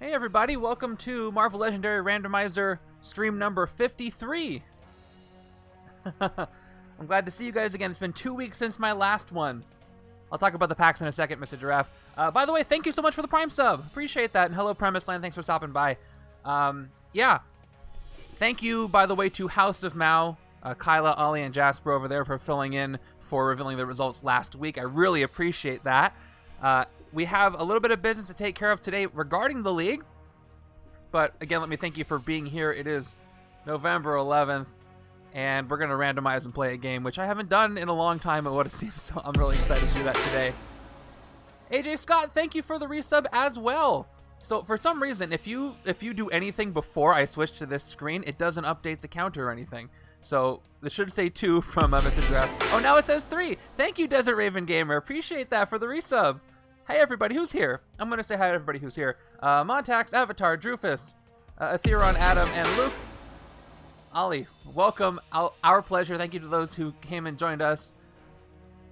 Hey everybody, welcome to Marvel Legendary Randomizer stream number 53. I'm glad to see you guys again. It's been 2 weeks since my last one. I'll talk about the packs in a second, Mr. Giraffe. By the way, thank you so much for the Prime sub. Appreciate that. And hello, Premise Land. Thanks for stopping by. Yeah. Thank you, by the way, to House of Mao, Kyla, Ollie, and Jasper over there for filling in for revealing the results last week. I really appreciate that. We have a little bit of business to take care of today regarding the league. But again, let me thank you for being here. It is November 11th, and we're going to randomize and play a game, which I haven't done in a long time at what it seems, so I'm really excited to do that today. AJ Scott, thank you for the resub as well. So for some reason, if you do anything before I switch to this screen, it doesn't update the counter or anything. So this should say 2 from Mr. Giraffe. Oh, now it says 3. Thank you, Desert Raven Gamer. Appreciate that for the resub. Hey everybody, who's here? I'm going to say hi to everybody who's here. Montax, Avatar, Drufus, Atheron, Adam, and Luke. Ollie, welcome. Our pleasure. Thank you to those who came and joined us.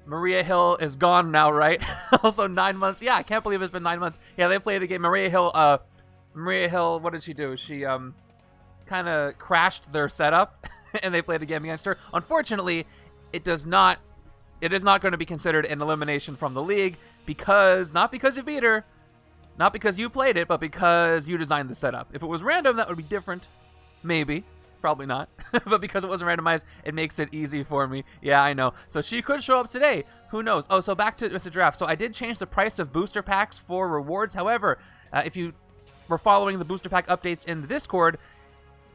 Maria Hill is gone now, right? Also 9 months. Yeah, I can't believe it's been 9 months. Yeah, they played a game. Maria Hill, what did she do? She kind of crashed their setup, and they played a game against her. Unfortunately, it is not going to be considered an elimination from the league because, not because you beat her, not because you played it, but because you designed the setup. If it was random, that would be different. Maybe. Probably not. But because it wasn't randomized, it makes it easy for me. Yeah, I know. So she could show up today. Who knows? Oh, so back to Mr. Giraffe. So I did change the price of booster packs for rewards. However, if you were following the booster pack updates in the Discord,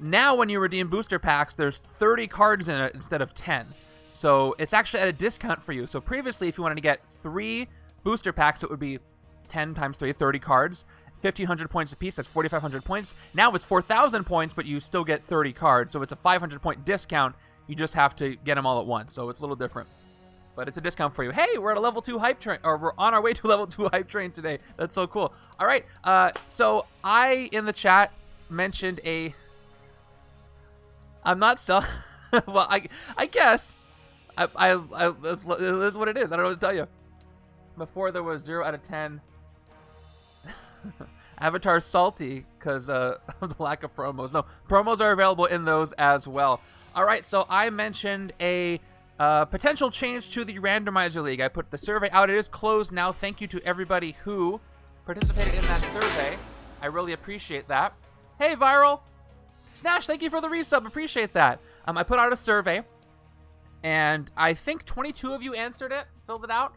now when you redeem booster packs, there's 30 cards in it instead of 10. So it's actually at a discount for you. So previously, if you wanted to get 3 booster packs, it would be 10 times 3, 30 cards. 1,500 points apiece, that's 4,500 points. Now it's 4,000 points, but you still get 30 cards. So it's a 500-point discount. You just have to get them all at once. So it's a little different. But it's a discount for you. Hey, we're at a level 2 hype train, or we're on our way to level 2 hype train today. That's so cool. All right, so I, in the chat, mentioned I'm not selling... Well, I guess... That's what it is. I don't know what to tell you. Before there was 0 out of 10. Avatar's salty because of the lack of promos. No, promos are available in those as well. All right, so I mentioned a potential change to the Randomizer League. I put the survey out. It is closed now. Thank you to everybody who participated in that survey. I really appreciate that. Hey, Viral. Snash, thank you for the resub. Appreciate that. I put out a survey, and I think 22 of you answered it, filled it out.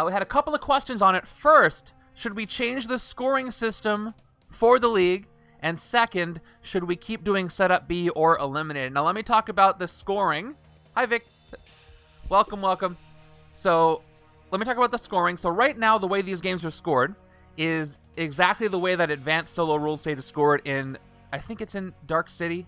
We had a couple of questions on it. First, should we change the scoring system for the league? And second, should we keep doing setup B or eliminate it? Now, let me talk about the scoring. Hi, Vic. Welcome, welcome. So, let me talk about the scoring. So, right now, the way these games are scored is exactly the way that Advanced Solo rules say to score it in, I think it's in Dark City.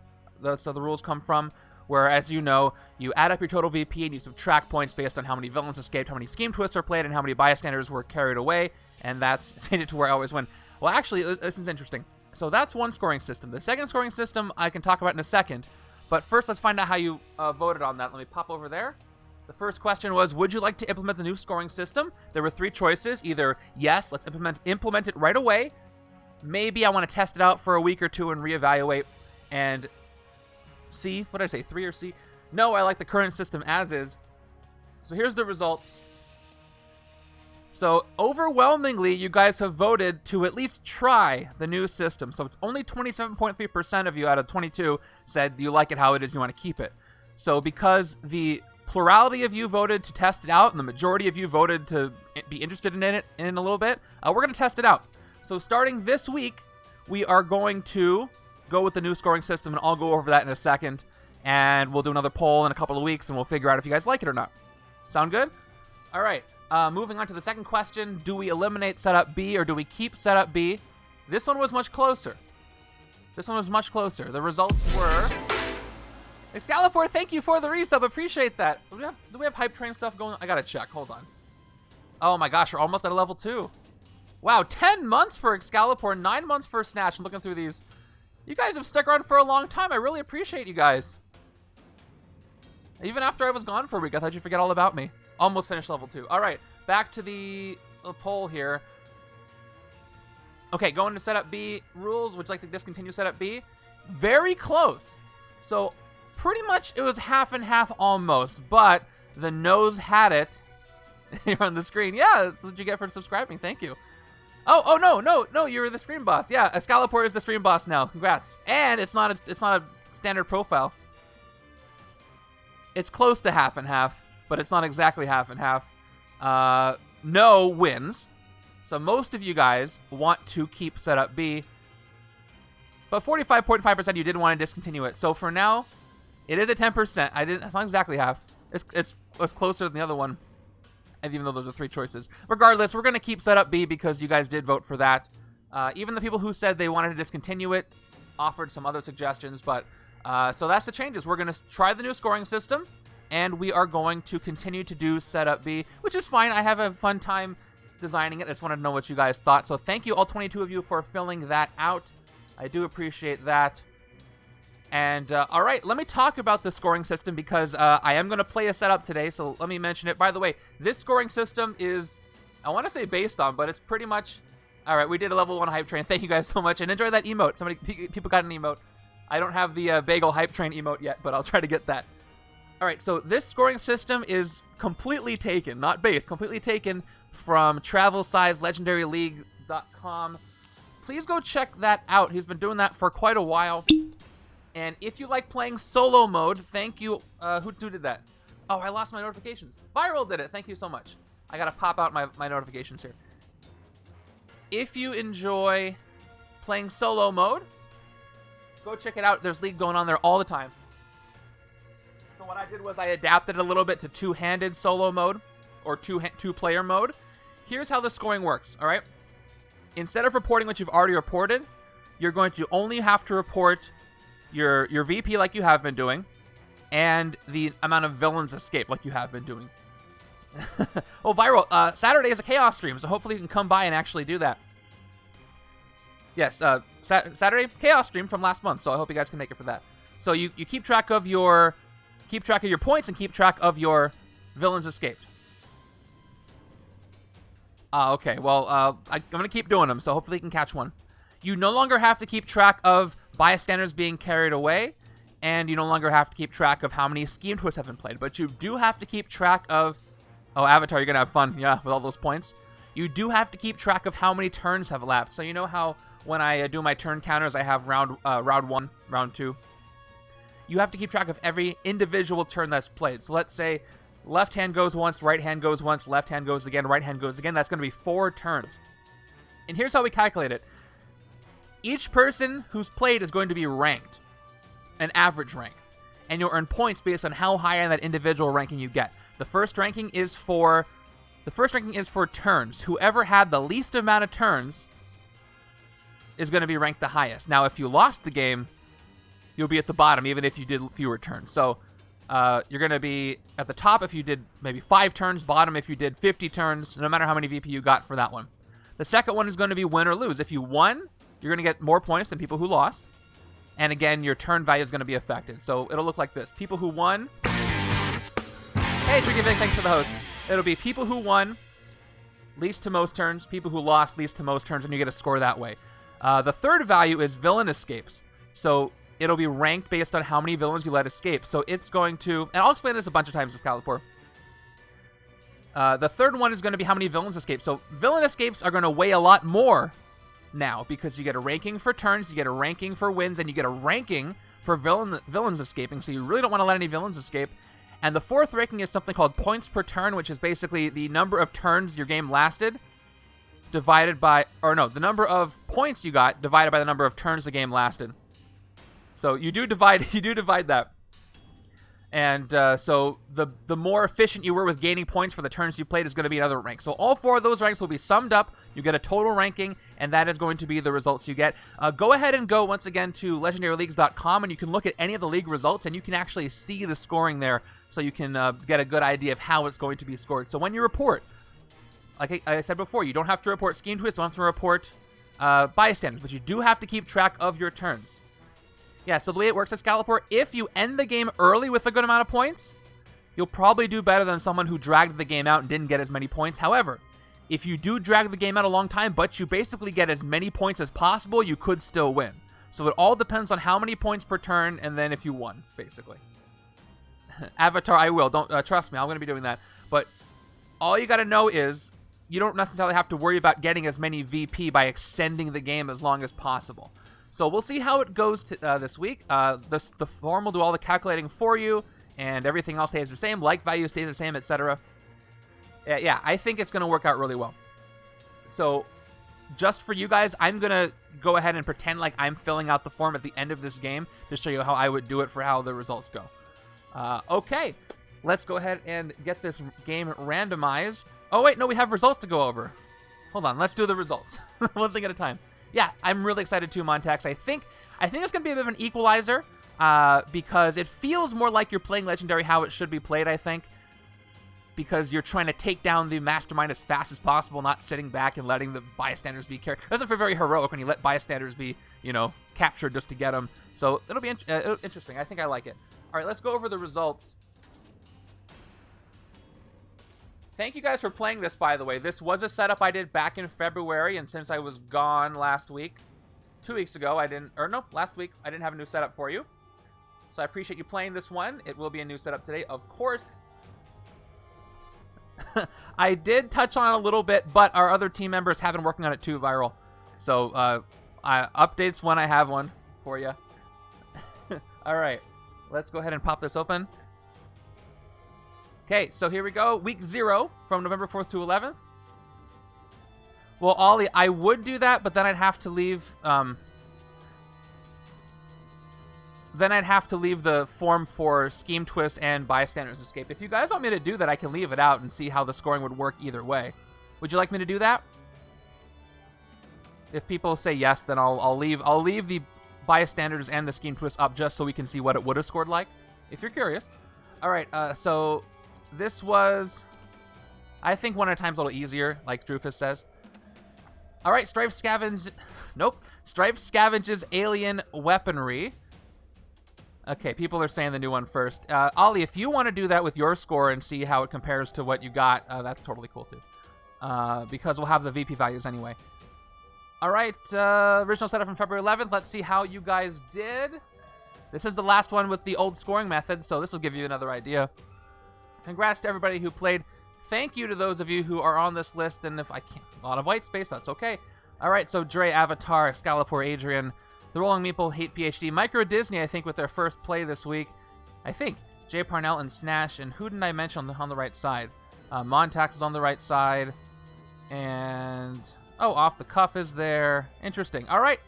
So, the rules come from, where, as you know, you add up your total VP and you subtract points based on how many villains escaped, how many scheme twists were played, and how many bystanders were carried away. And that's changed to where I always win. Well, actually, this is interesting. So that's one scoring system. The second scoring system I can talk about in a second. But first, let's find out how you voted on that. Let me pop over there. The first question was, would you like to implement the new scoring system? There were 3 choices. Either, yes, let's implement it right away. Maybe I want to test it out for a week or 2 and reevaluate. And C, what did I say, 3 or C? No, I like the current system as is. So here's the results. So overwhelmingly, you guys have voted to at least try the new system. So only 27.3% of you out of 22 said you like it how it is, you want to keep it. So because the plurality of you voted to test it out and the majority of you voted to be interested in it in a little bit, we're going to test it out. So starting this week, we are going to go with the new scoring system, and I'll go over that in a second. And we'll do another poll in a couple of weeks, and we'll figure out if you guys like it or not. Sound good? All right. Moving on to the second question, do we eliminate setup B or do we keep setup B? This one was much closer. The results were... Excalibur, thank you for the resub. Appreciate that. Do we have hype train stuff going on? I gotta check. Hold on. Oh my gosh, we're almost at a level 2. Wow, 10 months for Excalibur, 9 months for Snatch. I'm looking through these. You guys have stuck around for a long time. I really appreciate you guys. Even after I was gone for a week, I thought you'd forget all about me. Almost finished level 2. All right, back to the poll here. Okay, going to setup B rules. Would you like to discontinue setup B? Very close. So pretty much it was half and half almost, but the nose had it. You're on the screen. Yeah, that's what you get for subscribing. Thank you. Oh no, you're the stream boss. Yeah, Excalibur is the stream boss now. Congrats. And it's not a standard profile. It's close to half and half, but it's not exactly half and half. No wins. So most of you guys want to keep setup B, but 45.5% you didn't want to discontinue it. So for now, it is at 10%. It's not exactly half. It's closer than the other one, and even though those are 3 choices. Regardless, we're going to keep setup B because you guys did vote for that. Even the people who said they wanted to discontinue it offered some other suggestions, but so that's the changes. We're going to try the new scoring system, and we are going to continue to do setup B, which is fine. I have a fun time designing it. I just wanted to know what you guys thought. So thank you, all 22 of you, for filling that out. I do appreciate that. And all right, let me talk about the scoring system because I am going to play a setup today, so let me mention it. By the way, this scoring system is, I want to say based on, but it's pretty much, all right, we did a level 1 hype train. Thank you guys so much, and enjoy that emote. People got an emote. I don't have the bagel hype train emote yet, but I'll try to get that. All right, so this scoring system is completely taken, not based, completely taken from travel-size-legendary-league.com. Please go check that out. He's been doing that for quite a while. And if you like playing solo mode, thank you. Who did that? Oh, I lost my notifications. Viral did it. Thank you so much. I gotta pop out my notifications here. If you enjoy playing solo mode, go check it out. There's League going on there all the time. So what I did was I adapted it a little bit to two-handed solo mode, or two-player mode. Here's how the scoring works, all right? Instead of reporting what you've already reported, you're going to only have to report your VP like you have been doing, and the amount of villains escape like you have been doing. Oh, Viral, Saturday is a Chaos stream, so hopefully you can come by and actually do that. Yes, Saturday, Chaos stream from last month, so I hope you guys can make it for that. So you keep track of your points and keep track of your villains escaped. Okay, well, I'm going to keep doing them, so hopefully you can catch one. You no longer have to keep track of bystanders being carried away, and you no longer have to keep track of how many scheme twists have been played, but you do have to keep track of... Oh, Avatar, you're going to have fun, yeah, with all those points. You do have to keep track of how many turns have elapsed. So you know how when I do my turn counters, I have round 1, round 2. You have to keep track of every individual turn that's played. So let's say left hand goes once, right hand goes once, left hand goes again, right hand goes again. That's going to be 4 turns. And here's how we calculate it. Each person who's played is going to be ranked, an average rank, and you'll earn points based on how high in that individual ranking you get. The first ranking is for turns. Whoever had the least amount of turns is going to be ranked the highest. Now, if you lost the game, you'll be at the bottom, even if you did fewer turns. So you're going to be at the top if you did maybe 5 turns, bottom if you did 50 turns, no matter how many VP you got for that one. The second one is going to be win or lose. If you won, you're going to get more points than people who lost. And again, your turn value is going to be affected. So it'll look like this. People who won... Hey, Tricky Vic, thanks for the host. It'll be people who won, least to most turns. People who lost, least to most turns, and you get a score that way. The third value is villain escapes. So it'll be ranked based on how many villains you let escape. So it's going to... And I'll explain this a bunch of times, Excalibur. The third one is going to be how many villains escape. So villain escapes are going to weigh a lot more now because you get a ranking for turns, you get a ranking for wins, and you get a ranking for villains escaping. So you really don't want to let any villains escape. And the fourth ranking is something called points per turn, which is basically the number of turns your game lasted divided by... Or no, the number of points you got divided by the number of turns the game lasted. So you do divide that. And so the more efficient you were with gaining points for the turns you played is going to be another rank. So all 4 of those ranks will be summed up. You get a total ranking, and that is going to be the results you get. Go ahead and go once again to legendaryleagues.com, and you can look at any of the league results, and you can actually see the scoring there, so you can get a good idea of how it's going to be scored. So when you report, like I said before, you don't have to report scheme twists, you don't have to report bystanders, but you do have to keep track of your turns. Yeah, so the way it works, Excalibur, if you end the game early with a good amount of points, you'll probably do better than someone who dragged the game out and didn't get as many points. However, if you do drag the game out a long time, but you basically get as many points as possible, you could still win. So it all depends on how many points per turn, and then if you won, basically. Avatar, I will. Don't trust me, I'm going to be doing that. But all you got to know is you don't necessarily have to worry about getting as many VP by extending the game as long as possible. So we'll see how it goes this week. The form will do all the calculating for you, and everything else stays the same. Like value stays the same, etc. Yeah, I think it's going to work out really well. So just for you guys, I'm going to go ahead and pretend like I'm filling out the form at the end of this game to show you how I would do it for how the results go. Okay, let's go ahead and get this game randomized. Oh, wait, no, we have results to go over. Hold on, let's do the results. One thing at a time. Yeah, I'm really excited too, Montax. I think it's going to be a bit of an equalizer because it feels more like you're playing Legendary how it should be played, I think. Because you're trying to take down the Mastermind as fast as possible, not sitting back and letting the bystanders be carried. It doesn't feel very heroic when you let bystanders be, captured just to get them. So it'll be interesting. I think I like it. All right, let's go over the results. Thank you guys for playing this, by the way. This was a setup I did back in February, and since I was gone last week, 2 weeks ago, last week, I didn't have a new setup for you. So I appreciate you playing this one. It will be a new setup today, of course. I did touch on it a little bit, but our other team members have been working on it too, Viral. So, updates when I have one for you. All right, let's go ahead and pop this open. Okay, so here we go. Week 0 from November 4th to 11th. Well, Ollie, I would do that, but then I'd have to leave... Then I'd have to leave the form for Scheme Twist and Bystander's Escape. If you guys want me to do that, I can leave it out and see how the scoring would work either way. Would you like me to do that? If people say yes, then I'll leave the Bystanders and the Scheme Twist up just so we can see what it would have scored like, if you're curious. All right, so this was, I think, one at a time's a little easier, like Drufus says. All right, Strife scavenges alien weaponry. Okay, people are saying the new one first. Ollie, if you want to do that with your score and see how it compares to what you got, that's totally cool too. Because we'll have the VP values anyway. All right, original setup from February 11th. Let's see how you guys did. This is the last one with the old scoring method, so this will give you another idea. Congrats to everybody who played. Thank you to those of you who are on this list, and if I can't, a lot of white space, that's okay. All right, so Dre, Avatar, Excalibur, Adrian, The Rolling Meeple, Hate PhD, Micro Disney, I think, with their first play this week. I think. Jay Parnell and Snash, and who didn't I mention on the right side? Montax is on the right side. And, oh, Off the Cuff is there. Interesting. All right.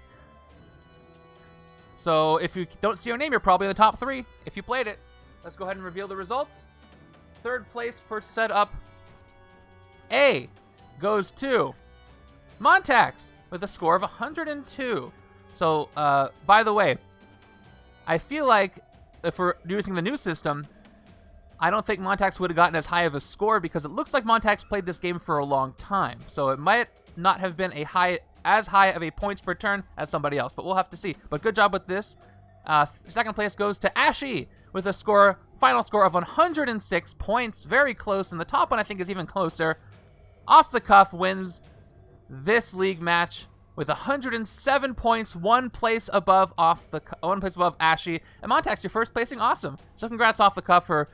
So if you don't see your name, you're probably in the top 3 if you played it. Let's go ahead and reveal the results. Third place for setup A goes to Montax with a score of 102. So, by the way, I feel like if we're using the new system, I don't think Montax would have gotten as high of a score because it looks like Montax played this game for a long time. So it might not have been as high of a points per turn as somebody else, but we'll have to see. But good job with this. Second place goes to Ashy with a final score of 106 points. Very close, and the top one I think is even closer. Off the Cuff wins this league match with 107 points, one place above Ashy. And Montax, your first placing, awesome. So congrats Off the Cuff for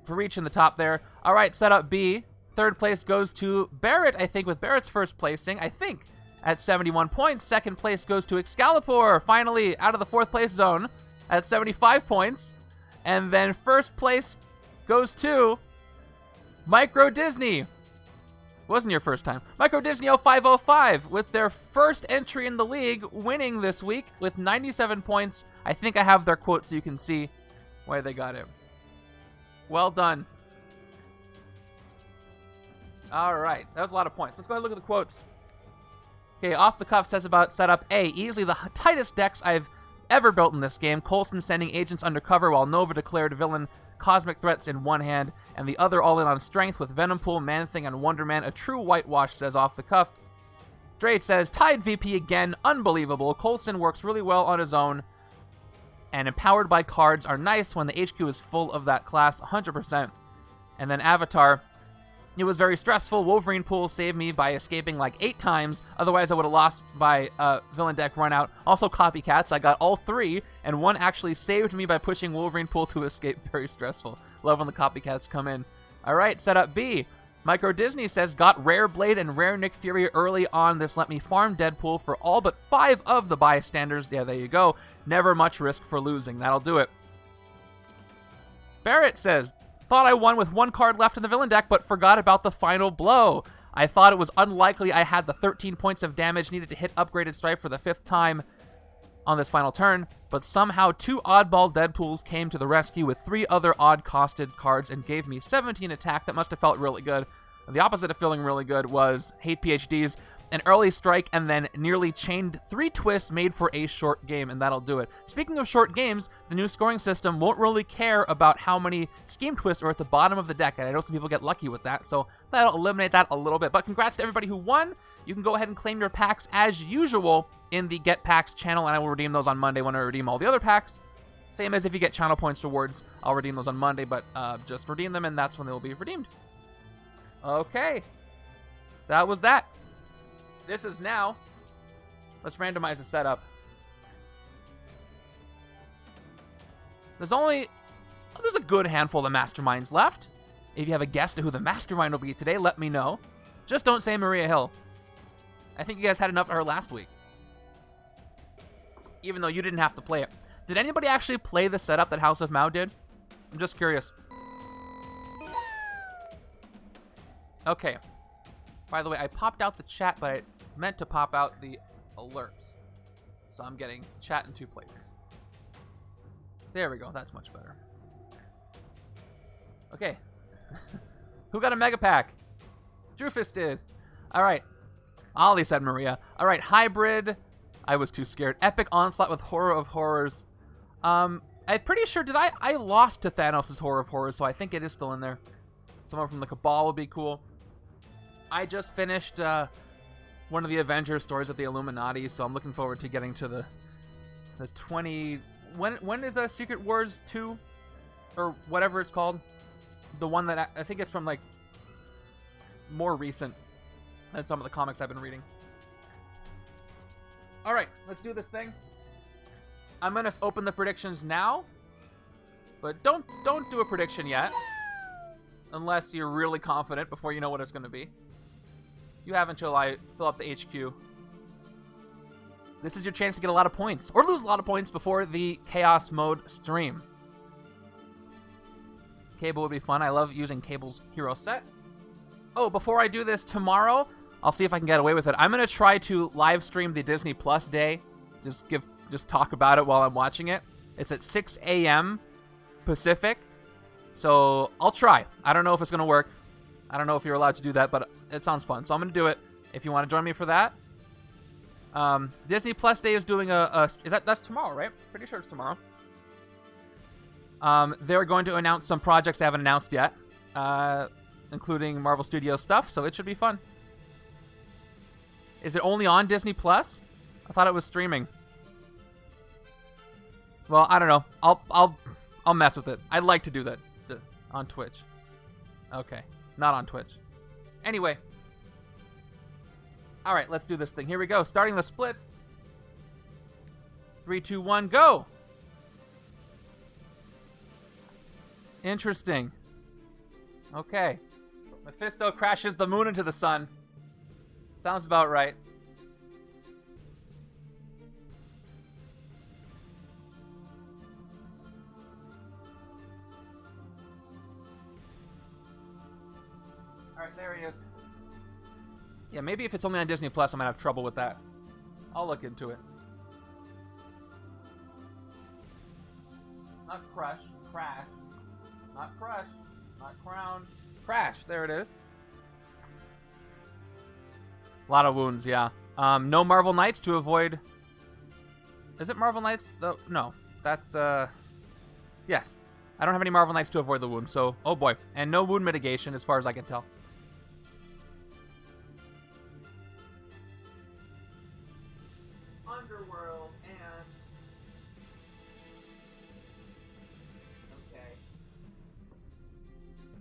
reaching the top there. All right, setup B. Third place goes to Barrett, I think, with Barrett's first placing, I think, at 71 points. Second place goes to Excalibur, finally out of the fourth place zone at 75 points. And then first place goes to Micro Disney. Wasn't your first time. Micro Disney 0505 with their first entry in the league, winning this week with 97 points. I think I have their quote so you can see why they got it. Well done. All right, that was a lot of points. Let's go ahead and look at the quotes. Okay, Off the Cuff says about setup A, easily the tightest decks I've ever built in this game. Coulson sending agents undercover while Nova declared villain cosmic threats in one hand, and the other all in on strength with Venompool, Man-Thing, and Wonder Man. A true whitewash, says Off the Cuff. Drake says, tied VP again, unbelievable. Coulson works really well on his own, and empowered by cards are nice when the HQ is full of that class, 100%. And then Avatar, It was very stressful. Wolverine pool saved me by escaping like 8 times. Otherwise, I would have lost by villain deck run out. Also, copycats. I got all 3, and 1 actually saved me by pushing Wolverine pool to escape. Very stressful. Love when the copycats come in. All right, setup B. Micro Disney says, got Rare Blade and Rare Nick Fury early on. This let me farm Deadpool for all but 5 of the bystanders. Yeah, there you go. Never much risk for losing. That'll do it. Barrett says, thought I won with 1 card left in the villain deck, but forgot about the final blow. I thought it was unlikely I had the 13 points of damage needed to hit upgraded stripe for the 5th time on this final turn, but somehow 2 oddball Deadpools came to the rescue with 3 other odd-costed cards and gave me 17 attack. That must have felt really good. And the opposite of feeling really good was Hate PhDs, an early strike, and then nearly chained 3 twists made for a short game, and that'll do it. Speaking of short games, the new scoring system won't really care about how many scheme twists are at the bottom of the deck, and I know some people get lucky with that, so that'll eliminate that a little bit. But congrats to everybody who won. You can go ahead and claim your packs as usual in the Get Packs channel, and I will redeem those on Monday when I redeem all the other packs. Same as if you get channel points rewards, I'll redeem those on Monday, but just redeem them, and that's when they will be redeemed. Okay. That was that. This is now. Let's randomize the setup. There's a good handful of Masterminds left. If you have a guess to who the Mastermind will be today, let me know. Just don't say Maria Hill. I think you guys had enough of her last week. Even though you didn't have to play it. Did anybody actually play the setup that House of Mao did? I'm just curious. Okay. By the way, I popped out the chat, but I meant to pop out the alerts. So I'm getting chat in 2 places. There we go. That's much better. Okay. Who got a mega pack? Drufus did. All right. Ollie said Maria. All right. Hybrid. I was too scared. Epic Onslaught with Horror of Horrors. I'm pretty sure, I lost to Thanos' Horror of Horrors, so I think it is still in there. Someone from the Cabal would be cool. I just finished one of the Avengers stories with the Illuminati, so I'm looking forward to getting to the 20... When is Secret Wars 2? Or whatever it's called? The one that I think it's from, like, more recent than some of the comics I've been reading. Alright, let's do this thing. I'm going to open the predictions now. But don't do a prediction yet. Unless you're really confident before you know what it's going to be. You have until I fill up the HQ. This is your chance to get a lot of points. Or lose a lot of points before the Chaos Mode stream. Cable would be fun. I love using Cable's hero set. Oh, before I do this tomorrow, I'll see if I can get away with it. I'm going to try to live stream the Disney Plus day. Just talk about it while I'm watching it. It's at 6 a.m. Pacific. So I'll try. I don't know if it's going to work. I don't know if you're allowed to do that, but it sounds fun. So I'm going to do it. If you want to join me for that. Disney Plus Day is doing that's tomorrow, right? Pretty sure it's tomorrow. They're going to announce some projects they haven't announced yet, including Marvel Studios stuff, so it should be fun. Is it only on Disney Plus? I thought it was streaming. Well, I don't know. I'll mess with it. I'd like to do that on Twitch. Okay, not on Twitch. Anyway. All right, let's do this thing. Here we go. Starting the split. 3, 2, 1, go. Interesting. Okay. Mephisto crashes the moon into the sun. Sounds about right. All right, there he is. Yeah, maybe if it's only on Disney Plus, I might have trouble with that. I'll look into it. Not crush, crash. Not crush, not crown. Crash, there it is. A lot of wounds, yeah. No Marvel Knights to avoid... Is it Marvel Knights? No, that's, yes. I don't have any Marvel Knights to avoid the wounds, so, oh boy. And no wound mitigation, as far as I can tell. Underworld and... Okay.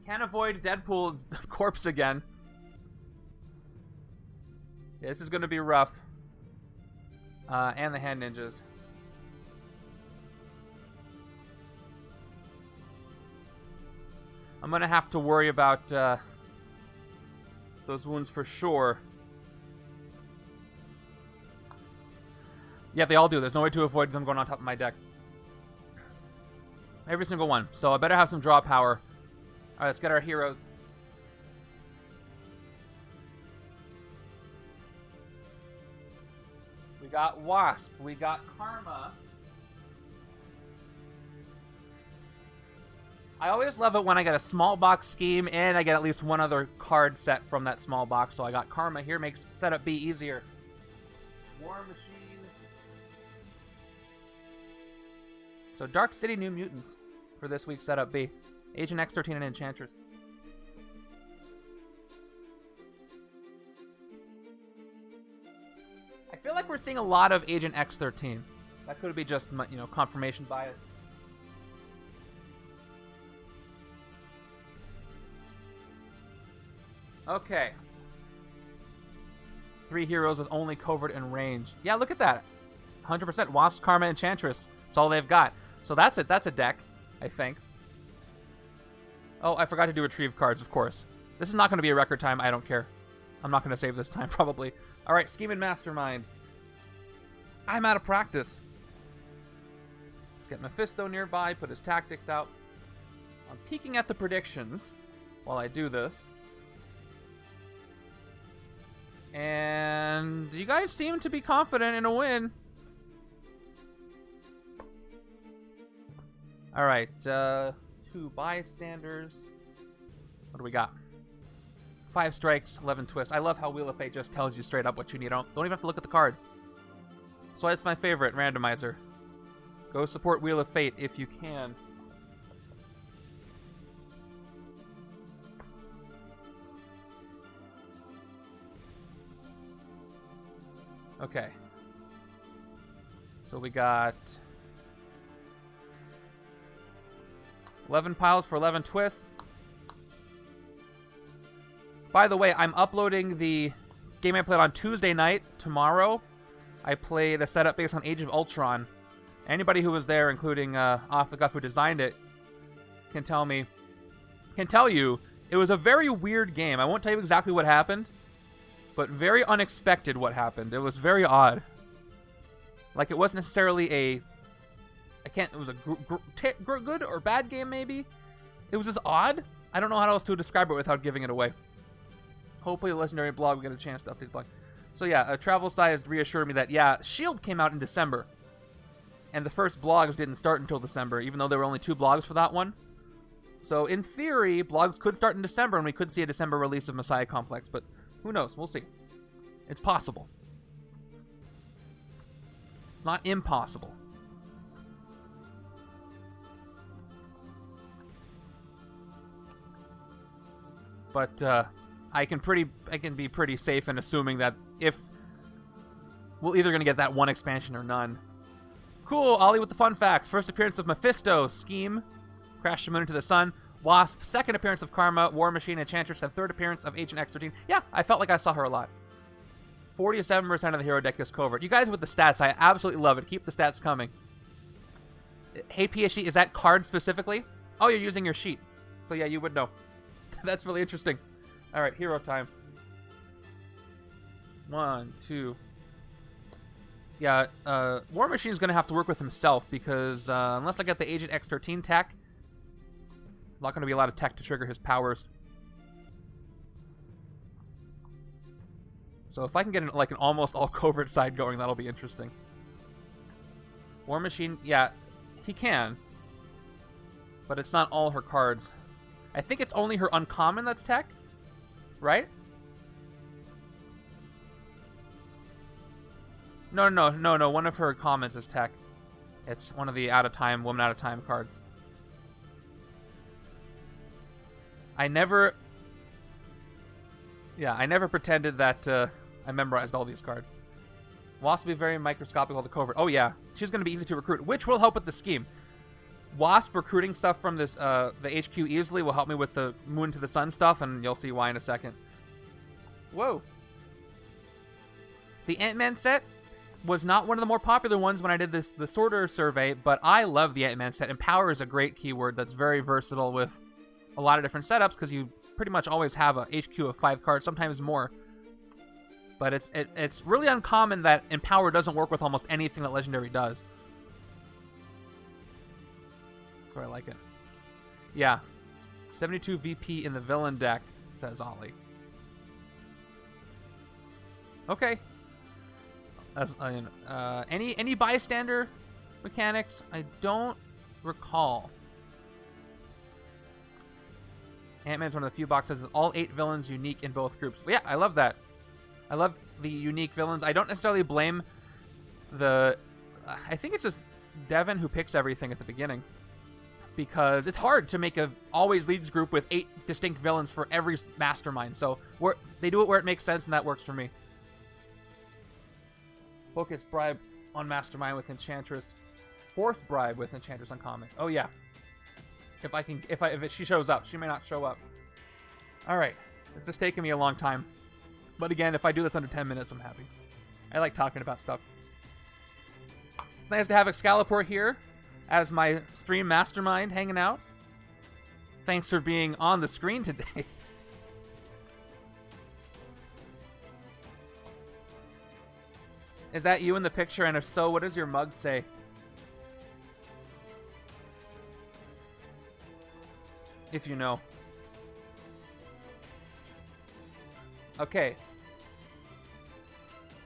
Can't avoid Deadpool's corpse again. Yeah, this is going to be rough. And the hand ninjas. I'm going to have to worry about those wounds for sure. Yeah, they all do. There's no way to avoid them going on top of my deck. Every single one. So I better have some draw power. Alright, let's get our heroes. We got Wasp. We got Karma. I always love it when I get a small box scheme and I get at least one other card set from that small box. So I got Karma here. Makes setup B easier. War Machine. So Dark City New Mutants for this week's setup B. Agent X13 and Enchantress. I feel like we're seeing a lot of Agent X13. That could be just, you know, confirmation bias. Okay. 3 heroes with only covert and range. Yeah, look at that. 100% Wasp, Karma, Enchantress. That's all they've got. So that's it. That's a deck, I think. Oh, I forgot to do retrieve cards, of course. This is not going to be a record time. I don't care. I'm not going to save this time, probably. All right, Scheme and Mastermind. I'm out of practice. Let's get Mephisto nearby, put his tactics out. I'm peeking at the predictions while I do this. And you guys seem to be confident in a win. All right, 2 bystanders. What do we got? 5 strikes, 11 twists. I love how Wheel of Fate just tells you straight up what you need. Don't even have to look at the cards. So it's my favorite, Randomizer. Go support Wheel of Fate if you can. Okay. So we got 11 piles for 11 twists. By the way, I'm uploading the game I played on Tuesday night tomorrow. I play the setup based on Age of Ultron. Anybody who was there, including Off the Cuff who designed it, can tell you it was a very weird game. I won't tell you exactly what happened, but very unexpected what happened. It was very odd. Like, it wasn't necessarily it was a good or bad game, maybe? It was just odd. I don't know how else to describe it without giving it away. Hopefully the Legendary blog will get a chance to update the blog. So yeah, Travel Sized reassured me that, yeah, S.H.I.E.L.D. came out in December. And the first blogs didn't start until December, even though there were only 2 blogs for that one. So in theory, blogs could start in December, and we could see a December release of Messiah Complex, but who knows? We'll see. It's possible. It's not impossible. But I can be pretty safe in assuming that if we're either going to get that one expansion or none. Cool, Ollie with the fun facts. First appearance of Mephisto, Scheme, Crash the Moon into the Sun. Wasp, second appearance of Karma, War Machine, Enchantress, and third appearance of Agent X13. Yeah, I felt like I saw her a lot. 47% of the hero deck is covert. You guys with the stats, I absolutely love it. Keep the stats coming. Hey, PhD, is that card specifically? Oh, you're using your sheet. So yeah, you would know. That's really interesting. All right, hero time. 1, 2. Yeah, War Machine's going to have to work with himself because unless I get the Agent X13 tech, there's not going to be a lot of tech to trigger his powers. So if I can get like an almost all covert side going, that'll be interesting. War Machine, yeah, he can. But it's not all her cards. I think it's only her uncommon that's tech, right? No. One of her commons is tech. It's one of the Woman Out of Time cards. I never pretended that I memorized all these cards. Wasp will be very microscopic, all the covert. Oh yeah, she's going to be easy to recruit, which will help with the scheme. Wasp recruiting stuff from this the HQ easily will help me with the Moon to the Sun stuff, and you'll see why in a second. Whoa. The Ant-Man set was not one of the more popular ones when I did the sorter survey, but I love the Ant-Man set, and power is a great keyword that's very versatile with a lot of different setups, because you pretty much always have a HQ of 5 cards, sometimes more. But it's really uncommon that Empower doesn't work with almost anything that Legendary does. So I like it. Yeah. 72 VP in the villain deck, says Ollie. Okay. As any bystander mechanics, I don't recall. Ant-Man's one of the few boxes with all 8 villains unique in both groups. Yeah, I love that. I love the unique villains. I don't necessarily blame the... I think it's just Devin who picks everything at the beginning. Because it's hard to make a always leads group with 8 distinct villains for every Mastermind. So they do it where it makes sense, and that works for me. Focus bribe on Mastermind with Enchantress. Force bribe with Enchantress on comic. Oh yeah. If she shows up, she may not show up. All right, this is taking me a long time, but again, if I do this under 10 minutes, I'm happy. I like talking about stuff. It's nice to have Excalibur here as my stream mastermind hanging out. Thanks for being on the screen today. Is that you in the picture? And if so, what does your mug say? If you know. Okay.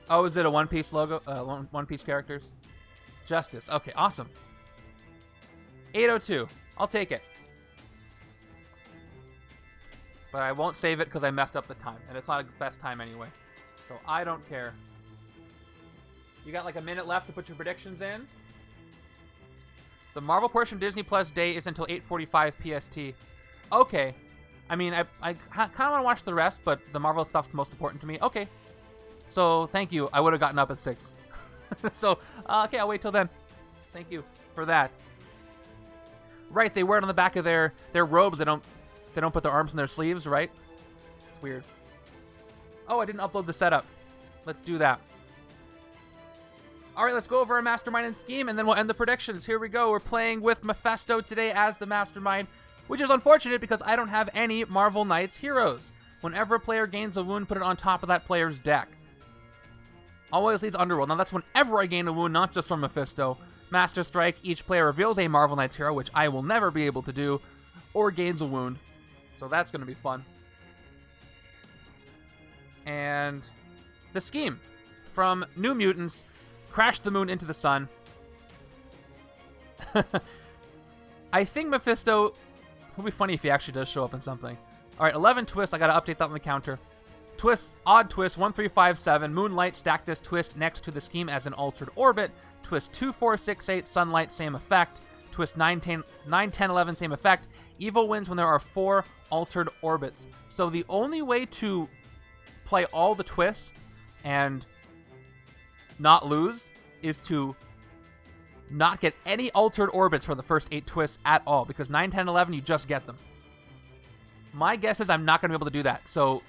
Oh, is it a One Piece logo? One Piece characters? Justice. Okay, awesome. 802. I'll take it. But I won't save it because I messed up the time. And it's not the best time anyway. So I don't care. You got like a minute left to put your predictions in. The Marvel portion of Disney Plus Day is until 8:45 PST. Okay. I mean, I kind of want to watch the rest, but the Marvel stuff's the most important to me. Okay. So, thank you. I would have gotten up at 6. So, okay, I'll wait till then. Thank you for that. Right, they wear it on the back of their robes. They don't put their arms in their sleeves, right? It's weird. Oh, I didn't upload the setup. Let's do that. All right, let's go over our Mastermind and scheme, and then we'll end the predictions. Here we go. We're playing with Mephisto today as the Mastermind, which is unfortunate because I don't have any Marvel Knights heroes. Whenever a player gains a wound, put it on top of that player's deck. Always leads Underworld. Now, that's whenever I gain a wound, not just from Mephisto. Master Strike, each player reveals a Marvel Knights hero, which I will never be able to do, or gains a wound. So that's going to be fun. And the scheme from New Mutants, crash the moon into the sun. I think Mephisto would be funny if he actually does show up in something. All right, 11 twists. I got to update that on the counter. Twists, odd twist, 1, 3, 5, 7. Moonlight, stack this twist next to the scheme as an altered orbit. Twist 2, 4, 6, 8. Sunlight, same effect. Twist 9, 10, 11, same effect. Evil wins when there are 4 altered orbits. So the only way to play all the twists and not lose is to not get any altered orbits for the first 8 twists at all, because 9, 10, 11, you just get them. My guess is I'm not going to be able to do that. So,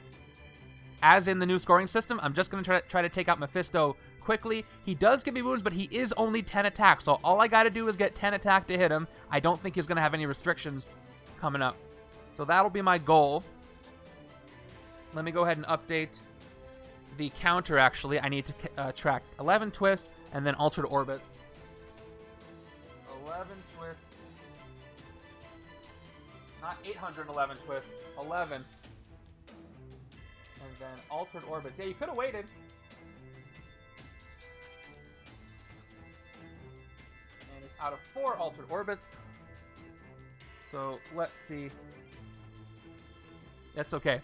as in the new scoring system, I'm just going to try to take out Mephisto quickly. He does give me wounds, but he is only 10 attack, so all I got to do is get 10 attack to hit him. I don't think he's going to have any restrictions coming up. So that'll be my goal. Let me go ahead and update the counter, actually. I need to track 11 twists and then altered orbit. 11 twists. Not 811 twists. 11. And then altered orbits. Yeah, you could have waited. And it's out of 4 altered orbits. So let's see. That's okay.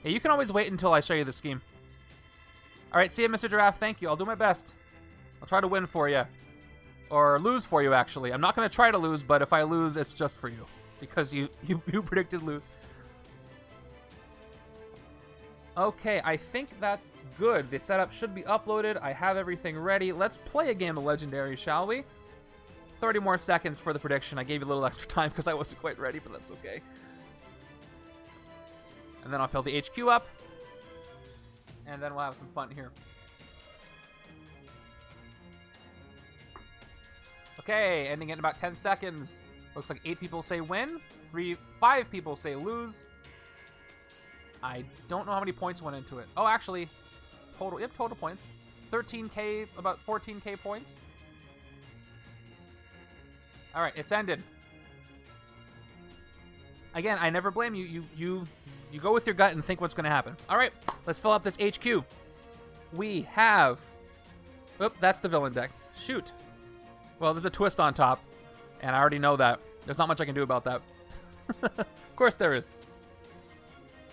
Yeah, you can always wait until I show you the scheme. Alright, see you, Mr. Giraffe. Thank you. I'll do my best. I'll try to win for you. Or lose for you, actually. I'm not going to try to lose, but if I lose, it's just for you. Because you predicted lose. Okay, I think that's good. The setup should be uploaded. I have everything ready. Let's play a game of Legendary, shall we? 30 more seconds for the prediction. I gave you a little extra time because I wasn't quite ready, but that's okay. And then I'll fill the HQ up. And then we'll have some fun here. Okay, ending in about 10 seconds. Looks like 8 people say win. 5 people say lose. I don't know how many points went into it. Oh, actually, total. Yep, total points. 13K, about 14K points. All right, it's ended. Again, I never blame you. You go with your gut and think what's going to happen. All right, let's fill up this HQ. We have... Oop, that's the villain deck. Shoot. Well, there's a twist on top, and I already know that. There's not much I can do about that. Of course there is.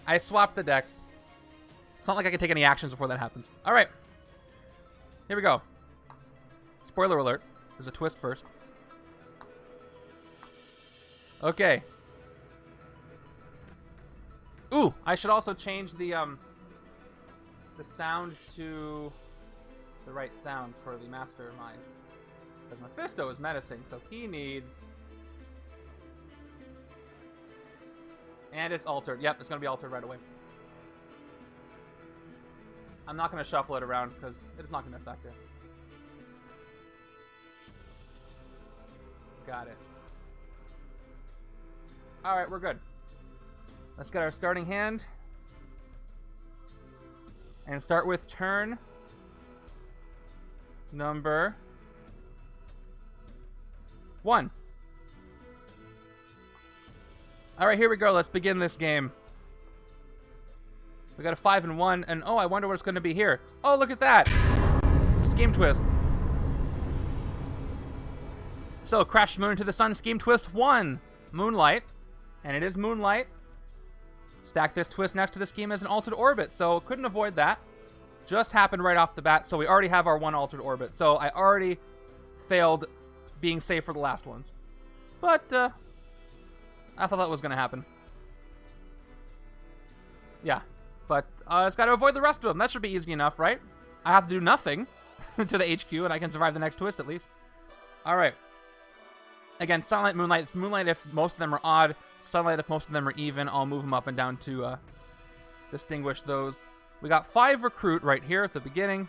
I swapped the decks. It's not like I can take any actions before that happens. All right. Here we go. Spoiler alert. There's a twist first. Okay. Ooh, I should also change the sound to the right sound for the Mastermind. Because Mephisto is menacing, so he needs... And it's altered. Yep, it's going to be altered right away. I'm not going to shuffle it around because it's not going to affect it. Got it. Alright, we're good. Let's get our starting hand. And start with turn number 1. Alright, here we go. Let's begin this game. We got a 5 and 1, and oh, I wonder what it's going to be here. Oh, look at that! Scheme twist. So, Crash Moon into the Sun, Scheme Twist 1. Moonlight. And it is Moonlight. Stack this twist next to the scheme as an altered orbit, so couldn't avoid that. Just happened right off the bat, so we already have our 1 altered orbit. So I already failed being safe for the last ones. But, I thought that was going to happen. Yeah, but I just got to avoid the rest of them. That should be easy enough, right? I have to do nothing to the HQ, and I can survive the next twist at least. All right. Again, Sunlight, Moonlight. It's Moonlight if most of them are odd. Sunlight if most of them are even. I'll move them up and down to distinguish those. We got 5 Recruit right here at the beginning.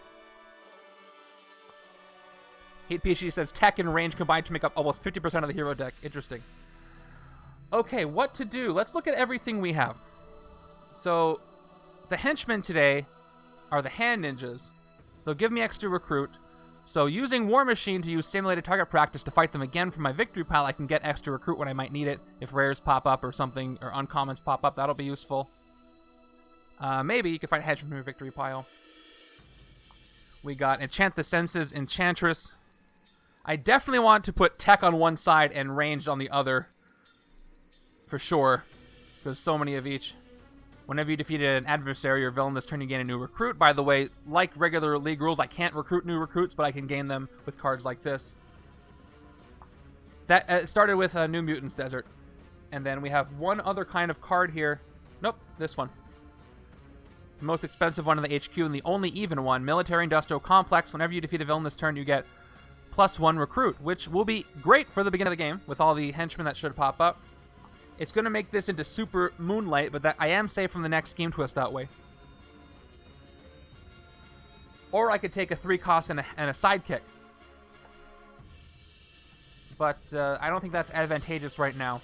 Hate PhD says tech and range combined to make up almost 50% of the hero deck. Interesting. Okay, what to do? Let's look at everything we have. So, the Henchmen today are the Hand Ninjas. They'll give me extra Recruit. So, using War Machine to use Simulated Target Practice to fight them again from my victory pile, I can get extra Recruit when I might need it. If rares pop up or something, or uncommons pop up, that'll be useful. Maybe you can fight Henchmen from your victory pile. We got Enchant the Senses, Enchantress. I definitely want to put Tech on one side and Ranged on the other. For sure. There's so many of each. Whenever you defeated an adversary or villain this turn, you gain a new recruit. By the way, like regular League rules, I can't recruit new recruits, but I can gain them with cards like this. That it started with New Mutants Desert. And then we have one other kind of card here. Nope, this one. The most expensive one in the HQ and the only even one. Military Industrial Complex. Whenever you defeat a villain this turn, you get +1 recruit, which will be great for the beginning of the game with all the henchmen that should pop up. It's going to make this into Super Moonlight, but that I am safe from the next Scheme Twist that way. Or I could take a 3 cost and a sidekick. But I don't think that's advantageous right now.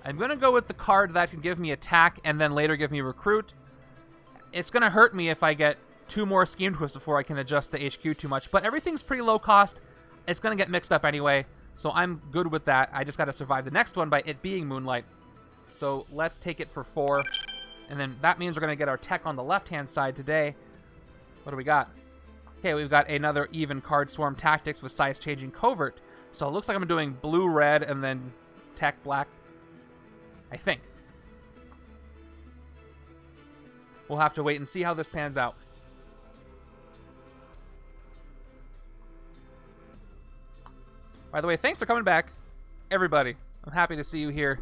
I'm going to go with the card that can give me attack and then later give me recruit. It's going to hurt me if I get 2 more Scheme Twists before I can adjust the HQ too much. But everything's pretty low cost. It's going to get mixed up anyway. So I'm good with that. I just got to survive the next one by it being Moonlight. So let's take it for 4. And then that means we're going to get our tech on the left-hand side today. What do we got? Okay, we've got another even card Swarm Tactics with size-changing Covert. So it looks like I'm doing blue-red and then tech black. I think. We'll have to wait and see how this pans out. By the way, thanks for coming back, everybody. I'm happy to see you here.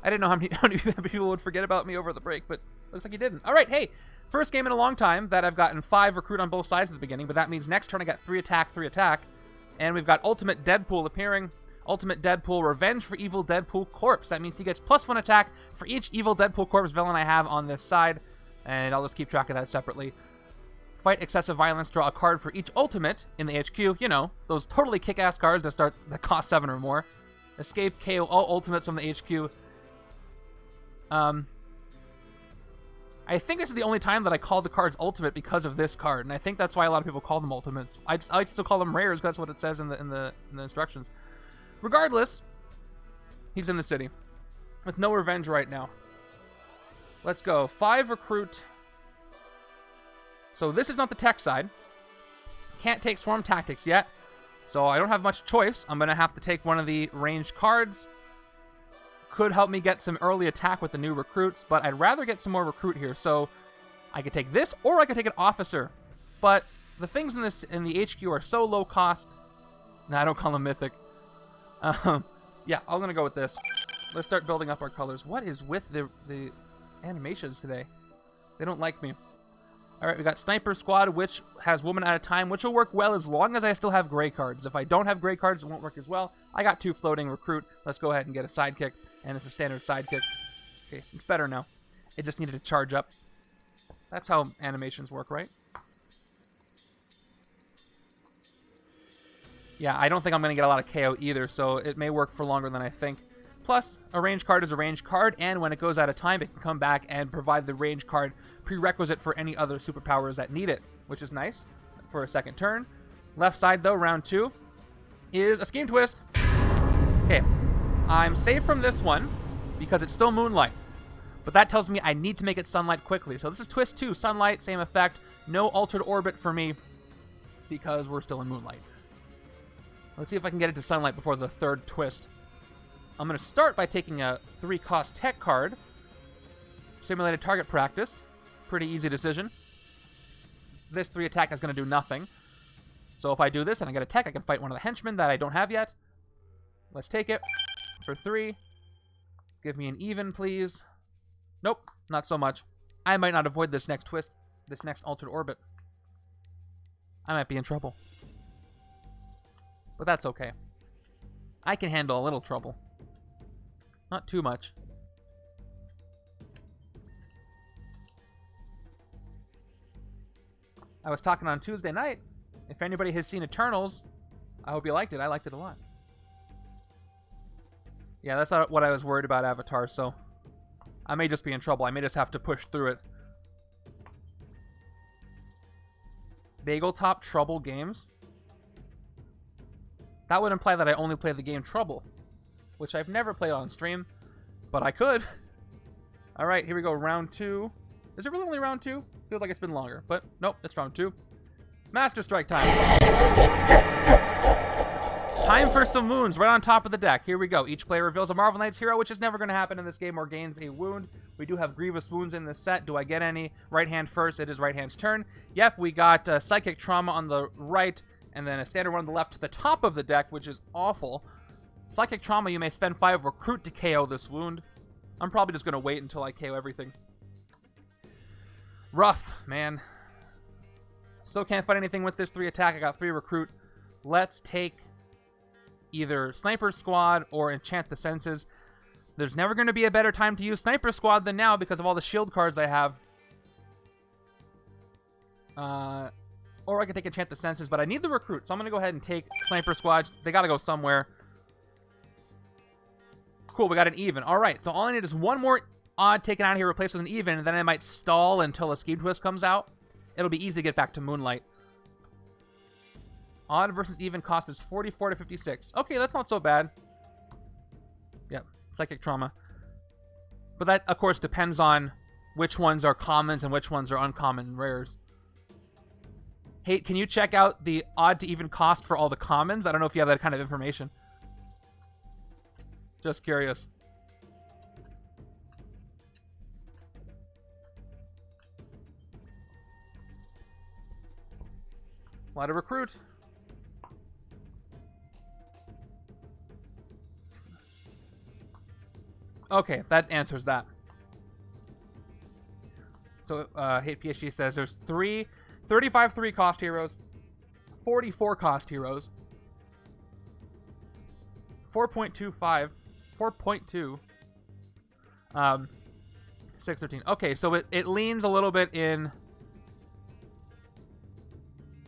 I didn't know how many people would forget about me over the break, but looks like you didn't. All right, hey, first game in a long time that I've gotten 5 recruit on both sides at the beginning, but that means next turn I got 3 attack, And we've got Ultimate Deadpool appearing. Ultimate Deadpool, Revenge for Evil Deadpool Corpse. That means he gets +1 attack for each Evil Deadpool Corpse villain I have on this side. And I'll just keep track of that separately. Fight Excessive Violence, draw a card for each Ultimate in the HQ. You know, those totally kick-ass cards that cost 7 or more. Escape, KO all Ultimates from the HQ. I think this is the only time that I call the cards Ultimate because of this card, and I think that's why a lot of people call them Ultimates. I like to still call them Rares because that's what it says in the instructions. Regardless, he's in the city with no revenge right now. Let's go. 5 recruit. So this is not the tech side. Can't take Swarm Tactics yet, so I don't have much choice. I'm going to have to take one of the ranged cards. Could help me get some early attack with the new recruits, but I'd rather get some more recruit here. So I could take this, or I could take an officer. But the things in the HQ are so low cost. Nah, I don't call them mythic. Yeah, I'm gonna go with this. Let's start building up our colors. What is with the animations today? They don't like me. All right, we got Sniper Squad, which has Woman at a Time, which will work well as long as I still have gray cards. If I don't have gray cards, it won't work as well. I got 2 floating recruit. Let's go ahead and get a sidekick, and it's a standard sidekick. Okay, it's better now. It just needed to charge up. That's how animations work, right? Yeah, I don't think I'm going to get a lot of KO either, so it may work for longer than I think. Plus, a range card is a range card, and when it goes out of time, it can come back and provide the range card prerequisite for any other superpowers that need it, which is nice for a second turn. Left side, though, round 2, is a Scheme Twist. Okay, I'm safe from this one because it's still Moonlight, but that tells me I need to make it Sunlight quickly. So this is Twist 2, Sunlight, same effect. No Altered Orbit for me because we're still in Moonlight. Let's see if I can get it to Sunlight before the 3rd twist. I'm going to start by taking a 3-cost tech card. Simulated Target Practice. Pretty easy decision. This 3 attack is going to do nothing. So if I do this and I get a tech, I can fight one of the Henchmen that I don't have yet. Let's take it for 3. Give me an even, please. Nope, not so much. I might not avoid this next twist, this next Altered Orbit. I might be in trouble. But that's okay. I can handle a little trouble. Not too much. I was talking on Tuesday night. If anybody has seen Eternals, I hope you liked it. I liked it a lot. Yeah, that's not what I was worried about Avatar, so I may just be in trouble. I may just have to push through it. Bagel Top Trouble games? That would imply that I only play the game Trouble, which I've never played on stream, but I could. All right, here we go, round 2. Is it really only round 2? Feels like it's been longer, but nope, it's round 2. Master Strike time. Time for some wounds right on top of the deck. Here we go. Each player reveals a Marvel Knights hero, which is never going to happen in this game, or gains a wound. We do have Grievous Wounds in this set. Do I get any? Right hand first. It is right hand's turn. Yep, we got Psychic Trauma on the right, and then a standard one on the left to the top of the deck, which is awful. Psychic Trauma, you may spend 5 recruit to KO this wound. I'm probably just going to wait until I KO everything. Rough, man. Still can't fight anything with this 3 attack. I got 3 recruit. Let's take either Sniper Squad or Enchant the Senses. There's never going to be a better time to use Sniper Squad than now because of all the shield cards I have. Or I can take Enchant the Senses, but I need the recruit, so I'm going to go ahead and take Sniper Squad. They got to go somewhere. Cool, we got an even. All right, so all I need is one more odd taken out of here, replaced with an even, and then I might stall until a Scheme Twist comes out. It'll be easy to get back to Moonlight. Odd versus even cost is 44 to 56. Okay, that's not so bad. Yep, Psychic Trauma. But that, of course, depends on which ones are commons and which ones are uncommon rares. Hey, can you check out the odd to even cost for all the commons? I don't know if you have that kind of information. Just curious. A lot of recruit. Okay, that answers that. So, Hate PSG says there's 35 3-cost heroes, 44 cost heroes, 4.25. 4.2. 613. Okay, so it leans a little bit in...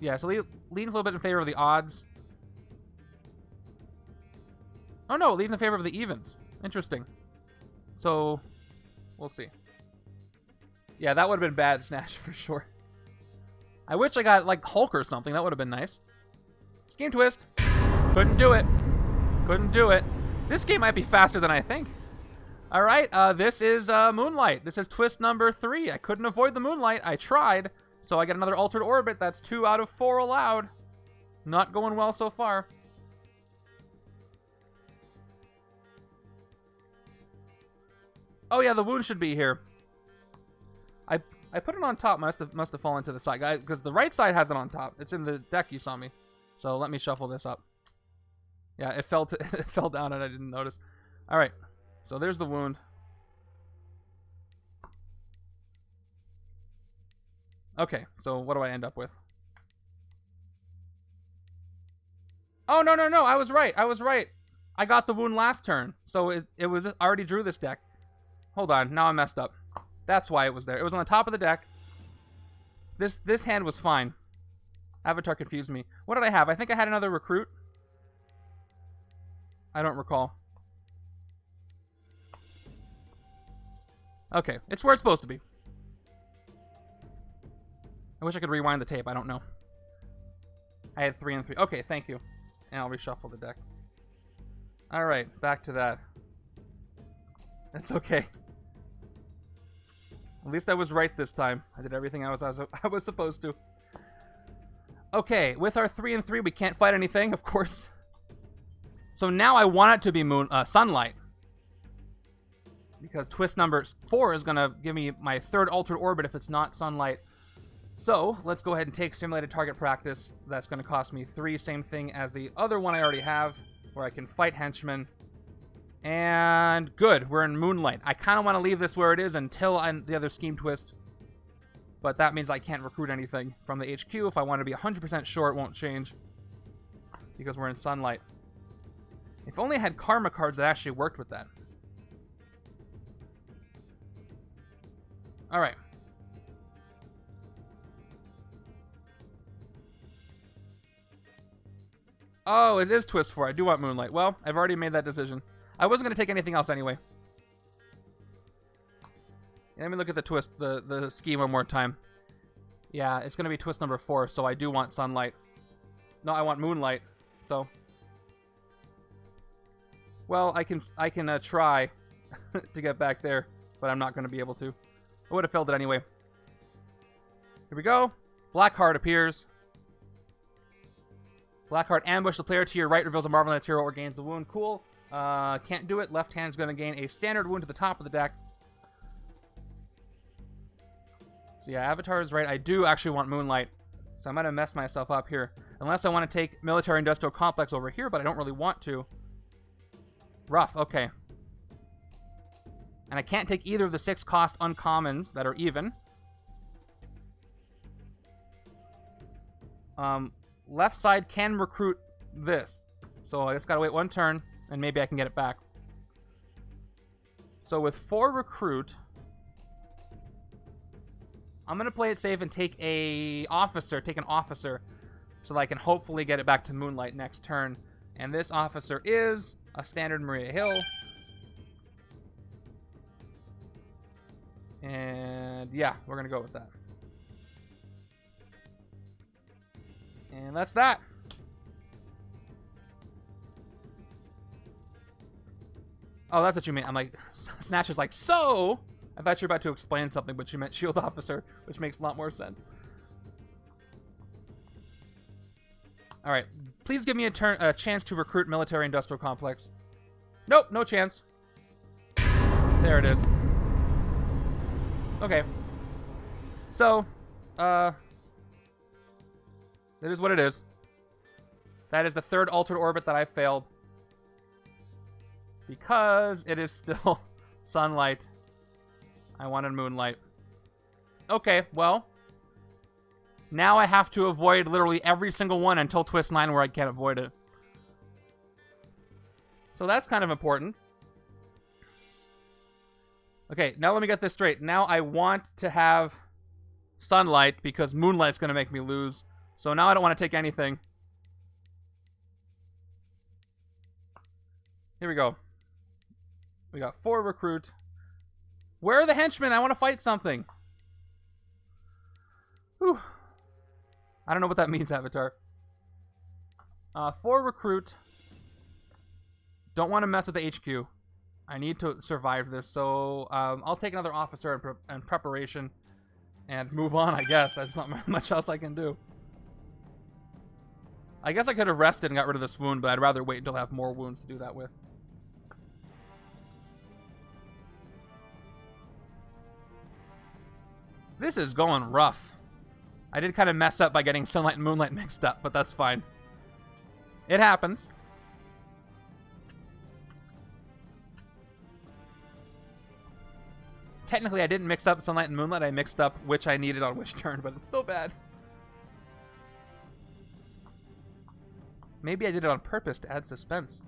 Yeah, so it leans a little bit in favor of the odds. Oh no, it leans in favor of the evens. Interesting. So, we'll see. Yeah, that would have been bad Snatch for sure. I wish I got, like, Hulk or something. That would have been nice. Scheme twist. Couldn't do it. Couldn't do it. This game might be faster than I think. All right, this is Moonlight. This is twist number 3. I couldn't avoid the Moonlight. I tried, so I get another Altered Orbit. That's 2 out of 4 allowed. Not going well so far. Oh yeah, the wound should be here. I put it on top. Must have fallen to the side, guys, because the right side has it on top. It's in the deck. You saw me. So let me shuffle this up. Yeah, it fell it fell down and I didn't notice. All right, so there's the wound. Okay, so what do I end up with? Oh no! I was right. I got the wound last turn, so it was I already drew this deck. Hold on, now I messed up. That's why it was there. It was on the top of the deck. This hand was fine. Avatar confused me. What did I have? I think I had another recruit. I don't recall. Okay, it's where it's supposed to be. I wish I could rewind the tape. I don't know. I had 3 and 3. Okay, thank you. And I'll reshuffle the deck. All right, back to that. That's okay. At least I was right this time. I did everything I was supposed to. Okay, with our 3 and 3, we can't fight anything, of course. So now I want it to be Sunlight. Because twist number 4 is going to give me my 3rd Altered Orbit if it's not Sunlight. So, let's go ahead and take Simulated Target Practice. That's going to cost me 3, same thing as the other one I already have, where I can fight Henchmen. And good, we're in Moonlight. I kind of want to leave this where it is until the other Scheme Twist. But that means I can't recruit anything from the HQ. If I want to be 100% sure it won't change. Because we're in Sunlight. If only I had Karma cards that actually worked with that. Alright. Oh, it is Twist 4. I do want Moonlight. Well, I've already made that decision. I wasn't going to take anything else anyway. Let me look at the twist, the scheme one more time. Yeah, it's going to be twist number 4, so I do want Sunlight. No, I want Moonlight, so... Well, I can try to get back there, but I'm not going to be able to. I would have failed it anyway. Here we go. Blackheart appears. Blackheart ambush. The player to your right reveals a Marvel hero or gains a wound. Cool. Can't do it. Left hand's going to gain a standard wound to the top of the deck. So yeah, Avatar is right. I do actually want Moonlight. So I might have messed myself up here. Unless I want to take Military Industrial Complex over here, but I don't really want to. Rough, okay. And I can't take either of the 6 cost uncommons that are even. Left side can recruit this. So I just gotta wait 1 turn, and maybe I can get it back. So with 4 recruit, I'm gonna play it safe and take an officer, so that I can hopefully get it back to Moonlight next turn. And this officer is a standard Maria Hill. And yeah, we're gonna go with that. And that's that. Oh, that's what you mean. I'm like, Snatch is like, so... I thought you were about to explain something, but you meant Shield Officer, which makes a lot more sense. Alright, please give me a chance to recruit Military Industrial Complex. Nope, no chance. There it is. Okay. So, it is what it is. That is the 3rd Altered Orbit that I failed. Because it is still Sunlight. I wanted Moonlight. Okay, well. Now I have to avoid literally every single one until Twist 9 where I can't avoid it. So that's kind of important. Okay, now let me get this straight. Now I want to have sunlight because moonlight's going to make me lose. So now I don't want to take anything. Here we go. We got 4 recruit. Where are the henchmen? I want to fight something. Whew. I don't know what that means, Avatar. 4 recruit. Don't want to mess with the HQ. I need to survive this, so I'll take another officer in preparation and move on, I guess. There's not much else I can do. I guess I could have rested and got rid of this wound, but I'd rather wait until I have more wounds to do that with. This is going rough. I did kind of mess up by getting sunlight and moonlight mixed up, but that's fine. It happens. Technically, I didn't mix up sunlight and moonlight. I mixed up which I needed on which turn, but it's still bad. Maybe I did it on purpose to add suspense.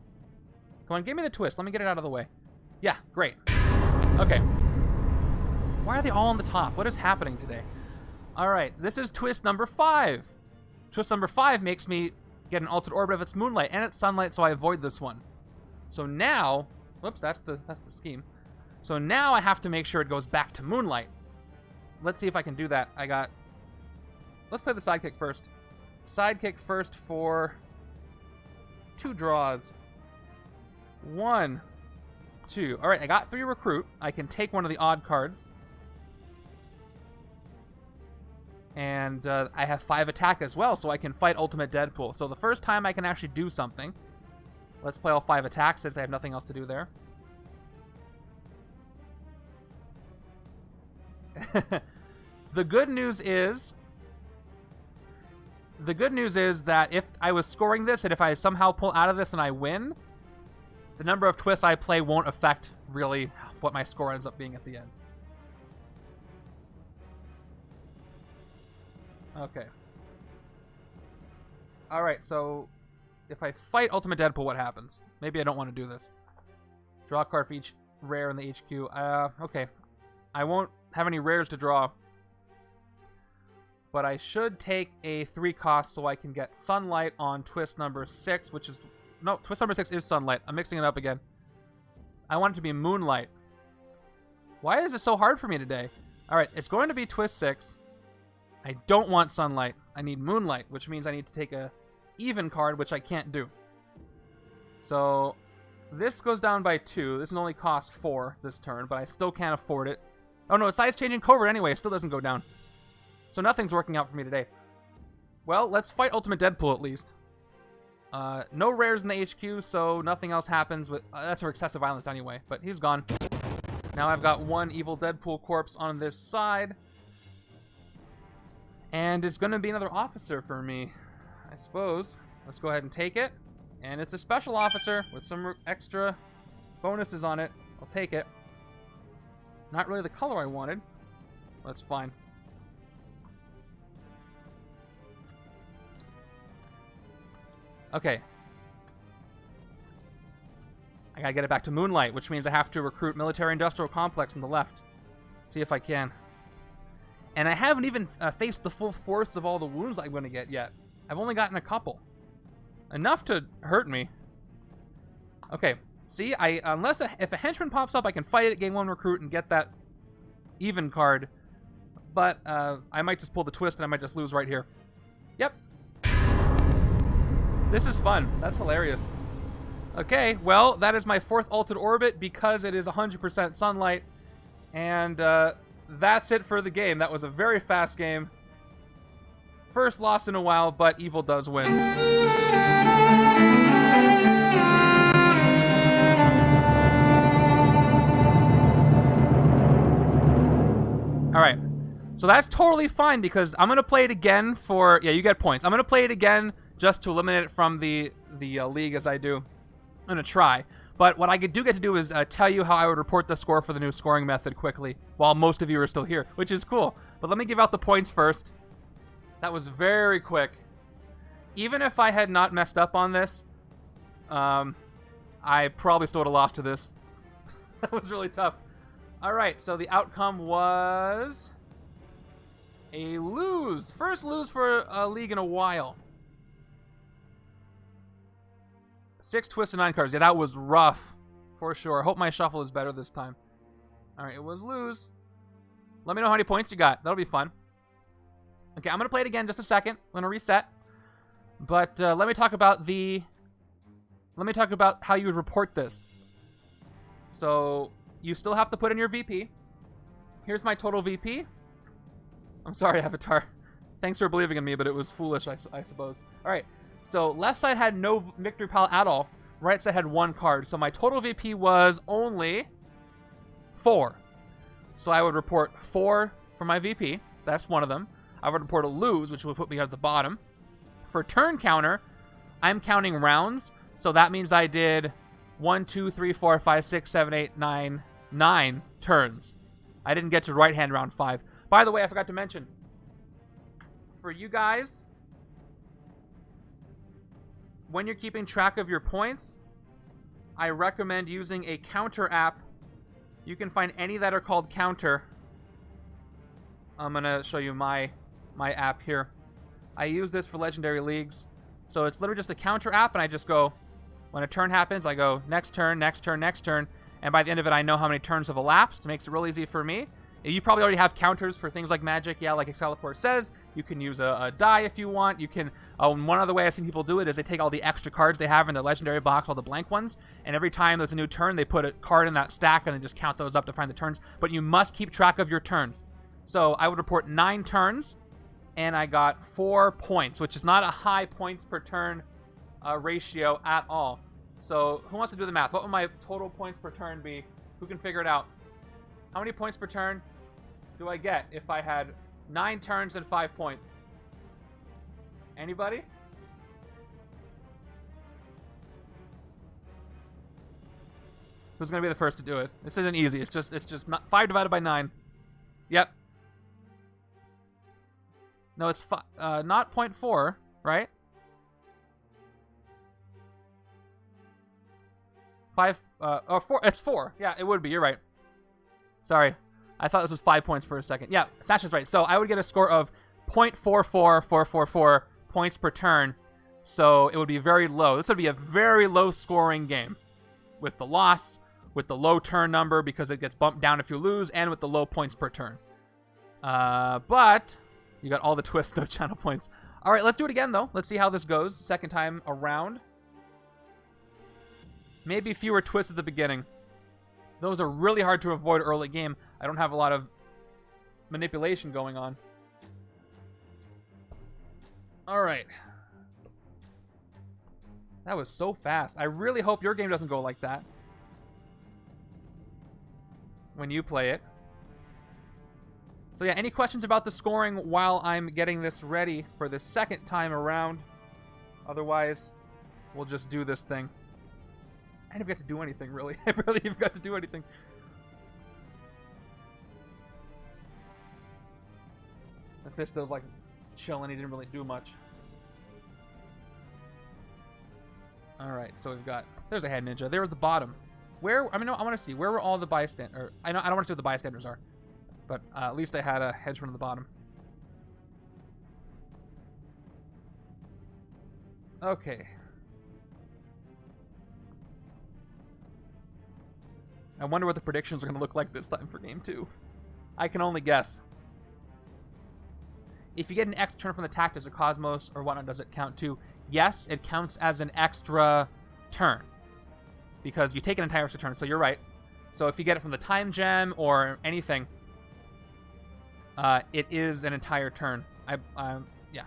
Come on, give me the twist. Let me get it out of the way. Yeah, great. Okay. Why are they all on the top? What is happening today? All right, this is twist number 5. Twist number 5 makes me get an altered orbit if it's moonlight, and it's sunlight, so I avoid this one. So now, whoops, that's the scheme. So now I have to make sure it goes back to moonlight. Let's see if I can do that. Let's play the sidekick first. Sidekick first for 2 draws. 1, 2. All right, I got 3 recruit. I can take one of the odd cards. And I have 5 attack as well, so I can fight Ultimate Deadpool. So the first time I can actually do something. Let's play all 5 attacks since I have nothing else to do there. The good news is that if I was scoring this, and if I somehow pull out of this and I win, the number of twists I play won't affect really what my score ends up being at the end. Okay. Alright, so if I fight Ultimate Deadpool, what happens? Maybe I don't want to do this. Draw a card for each rare in the HQ. Okay. I won't have any rares to draw. But I should take a 3 cost so I can get Sunlight on twist number 6, which is... No, twist number 6 is Sunlight. I'm mixing it up again. I want it to be Moonlight. Why is it so hard for me today? Alright, it's going to be twist 6. I don't want Sunlight. I need Moonlight, which means I need to take a even card, which I can't do. So this goes down by 2. This will only cost 4 this turn, but I still can't afford it. Oh no, it's size changing covert anyway. It still doesn't go down. So nothing's working out for me today. Well, let's fight Ultimate Deadpool at least. No rares in the HQ, so nothing else happens with... that's for excessive violence anyway, but he's gone. Now I've got 1 evil Deadpool corpse on this side. And it's going to be another officer for me, I suppose. Let's go ahead and take it. And it's a special officer with some extra bonuses on it. I'll take it. Not really the color I wanted. That's fine. Okay. I gotta get it back to Moonlight, which means I have to recruit Military Industrial Complex on the left. See if I can. And I haven't even faced the full force of all the wounds I'm going to get yet. I've only gotten a couple. Enough to hurt me. Okay. See, if a henchman pops up, I can fight it, gain 1 recruit, and get that even card. But I might just pull the twist, and I might just lose right here. Yep. This is fun. That's hilarious. Okay, well, that is my 4th altered orbit because it is 100% sunlight. And that's it for the game. That was a very fast game. First loss in a while, but evil does win. Alright, so that's totally fine because I'm going to play it again for... Yeah, you get points. I'm going to play it again just to eliminate it from the league as I do. I'm going to try. But what I do get to do is tell you how I would report the score for the new scoring method quickly, while most of you are still here, which is cool. But let me give out the points first. That was very quick. Even if I had not messed up on this, I I probably still would have lost to this. That was really tough. Alright, so the outcome was a lose. First lose for a league in a while. 6 twists and 9 cards. Yeah, that was rough. For sure. I hope my shuffle is better this time. Alright, it was lose. Let me know how many points you got. That'll be fun. Okay, I'm going to play it again just a second. I'm going to reset. But let me talk about how you would report this. So, you still have to put in your VP. Here's my total VP. I'm sorry, Avatar. Thanks for believing in me, but it was foolish, I suppose. Alright, so left side had no victory pile at all. Right side had 1 card. So my total VP was only 4. So I would report 4 for my VP. That's one of them. I would report a lose, which would put me at the bottom. For turn counter, I'm counting rounds. So that means I did 1, 2, 3, 4, 5, 6, 7, 8, 9 turns. I didn't get to right hand round 5. By the way, I forgot to mention, for you guys, when you're keeping track of your points, I recommend using a counter app. You can find any that are called counter. I'm going to show you my app here. I use this for Legendary Leagues. So it's literally just a counter app, and I just go, when a turn happens, I go next turn, next turn, next turn. And by the end of it, I know how many turns have elapsed. It makes it real easy for me. You probably already have counters for things like Magic. Yeah, like Excalibur says, you can use a die if you want. You can. One other way I've seen people do it is they take all the extra cards they have in their Legendary box, all the blank ones, and every time there's a new turn, they put a card in that stack and then just count those up to find the turns. But you must keep track of your turns. So I would report 9 turns, and I got 4 points, which is not a high points per turn ratio at all. So who wants to do the math? What would my total points per turn be? Who can figure it out? How many points per turn do I get if I had 9 turns and 5 points? Anybody? Who's gonna be the first to do it? This isn't easy. It's just not 5 divided by 9. Yep. No, it's not 0.4, right? 5, or 4. It's 4. Yeah, it would be. You're right. Sorry. I thought this was 5 points for a second. Yeah, Sasha's right. So I would get a score of 0.44444 points per turn. So it would be very low. This would be a very low scoring game. With the loss, with the low turn number because it gets bumped down if you lose, and with the low points per turn. But you got all the twists, no channel points. All right, let's do it again, though. Let's see how this goes. Second time around. Maybe fewer twists at the beginning. Those are really hard to avoid early game. I don't have a lot of manipulation going on. All right. That was so fast. I really hope your game doesn't go like that when you play it. So yeah, any questions about the scoring while I'm getting this ready for the second time around? Otherwise, we'll just do this thing. I didn't even get to do anything, really. I barely even got to do anything. Mephisto's like chilling. He didn't really do much. Alright, so we've got... There's a head ninja. They're at the bottom. Where... I mean, no, I want to see. Where were all the bystanders? I don't want to see what the bystanders are. But at least I had a henchman at the bottom. Okay. I wonder what the predictions are going to look like this time for Game 2. I can only guess. If you get an extra turn from the tactics or Cosmos or whatnot, does it count too? Yes, it counts as an extra turn. Because you take an entire extra turn, so you're right. So if you get it from the Time Gem or anything, it is an entire turn. Yeah.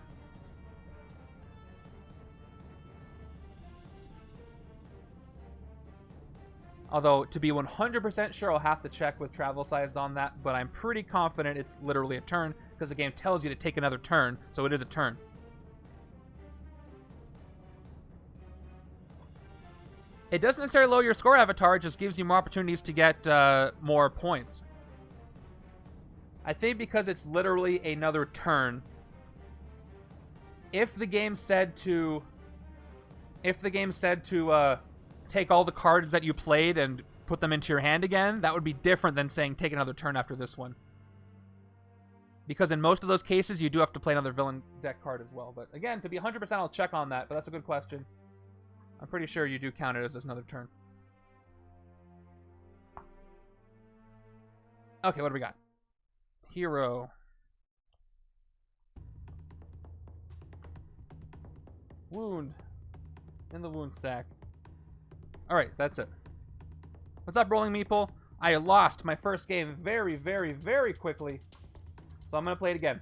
Although, to be 100% sure, I'll have to check with travel sized on that, but I'm pretty confident it's literally a turn, because the game tells you to take another turn, so it is a turn. It doesn't necessarily lower your score, Avatar, it just gives you more opportunities to get more points. I think because it's literally another turn. If the game said to take all the cards that you played and put them into your hand again, that would be different than saying take another turn after this one. Because in most of those cases, you do have to play another villain deck card as well. But again, to be 100%, I'll check on that, but that's a good question. I'm pretty sure you do count it as another turn. Okay, what do we got? Hero. Wound. In the wound stack. Alright, that's it. What's up, Rolling Meeple? I lost my first game very, very, very quickly. So I'm going to play it again.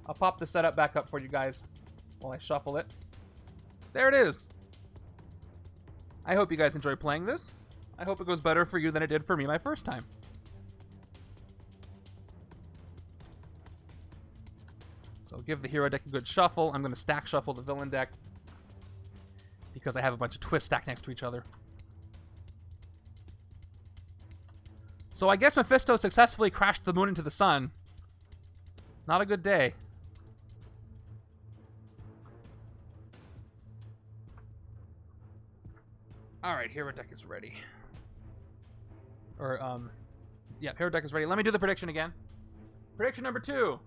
I'll pop the setup back up for you guys while I shuffle it. There it is. I hope you guys enjoy playing this. I hope it goes better for you than it did for me my first time. So give the hero deck a good shuffle. I'm going to stack shuffle the villain deck because I have a bunch of twists stacked next to each other. So I guess Mephisto successfully crashed the moon into the sun. Not a good day. Alright, hero deck is ready. Or, yeah, hero deck is ready. Let me do the prediction again. Prediction number 2.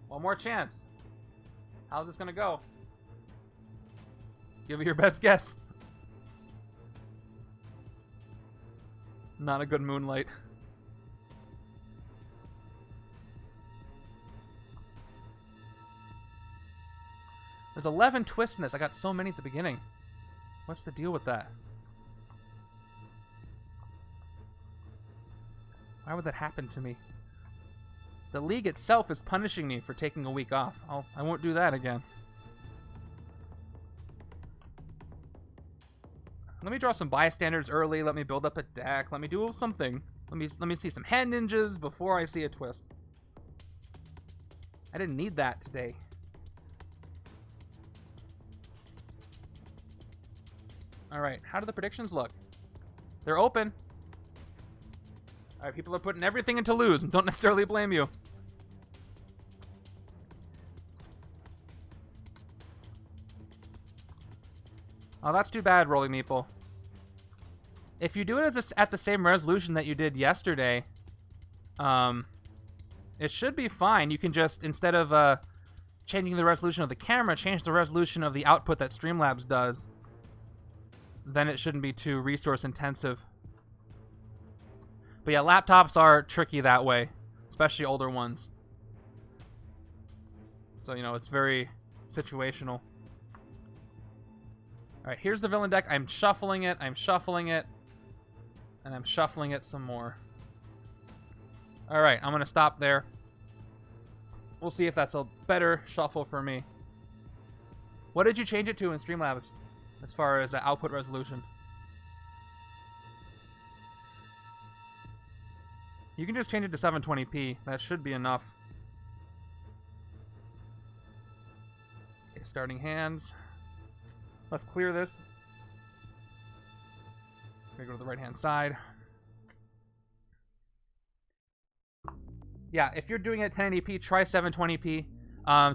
One more chance. How's this gonna go? Give it your best guess. Not a good moonlight. There's 11 twists in this. I got so many at the beginning. What's the deal with that? Why would that happen to me? The league itself is punishing me for taking a week off. I won't do that again. Let me draw some bystanders early. Let me build up a deck. Let me do something. Let me see some hand ninjas before I see a twist. I didn't need that today. Alright, how do the predictions look? They're open. Alright, people are putting everything into lose and don't necessarily blame you. Oh, that's too bad, Rolling Meeple. If you do it as at the same resolution that you did yesterday, it should be fine. You can just, instead of changing the resolution of the camera, change the resolution of the output that Streamlabs does. Then it shouldn't be too resource intensive. But yeah, laptops are tricky that way, especially older ones. So, you know, it's very situational. Alright, here's the villain deck. I'm shuffling it, and I'm shuffling it some more. Alright, I'm going to stop there. We'll see if that's a better shuffle for me. What did you change it to in Streamlabs as far as output resolution? You can just change it to 720p. That should be enough. Okay, starting hands. Let's clear this. I'm gonna go to the right-hand side. Yeah, if you're doing it at 1080p, try 720p.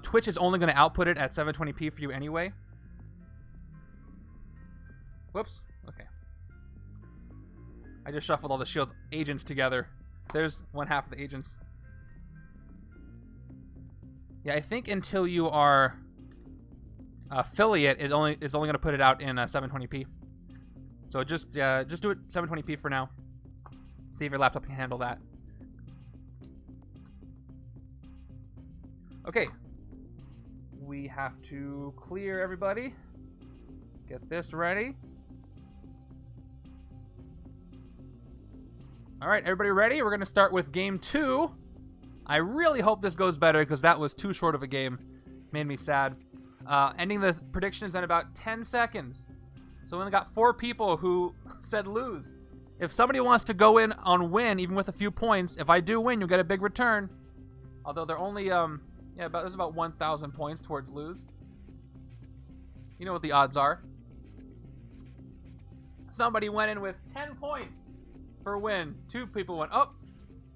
Twitch is only going to output it at 720p for you anyway. Whoops. Okay. I just shuffled all the shield agents together. There's one half of the agents. Yeah, I think until you are affiliate, it is only going to put it out in 720p. So just do it 720p for now. See if your laptop can handle that. Okay. We have to clear everybody. Get this ready. Alright, everybody ready? We're going to start with game 2. I really hope this goes better because that was too short of a game. Made me sad. Ending the predictions in about 10 seconds. So we only got 4 people who said lose. If somebody wants to go in on win, even with a few points, if I do win, you'll get a big return. Although they're only, there's about 1,000 points towards lose. You know what the odds are. Somebody went in with 10 points for win. 2 people went up,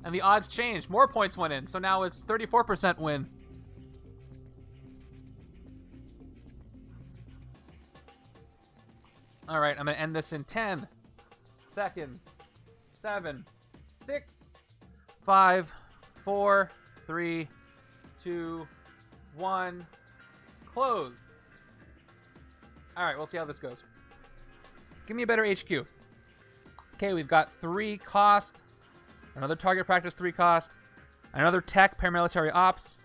and the odds changed. More points went in, so now it's 34% win. All right, I'm going to end this in 10 seconds. 7, 6, 5, 4, 3, 2, 1. Close. All right, we'll see how this goes. Give me a better HQ. Okay, we've got 3 cost. Another target practice 3 cost. Another tech, paramilitary ops.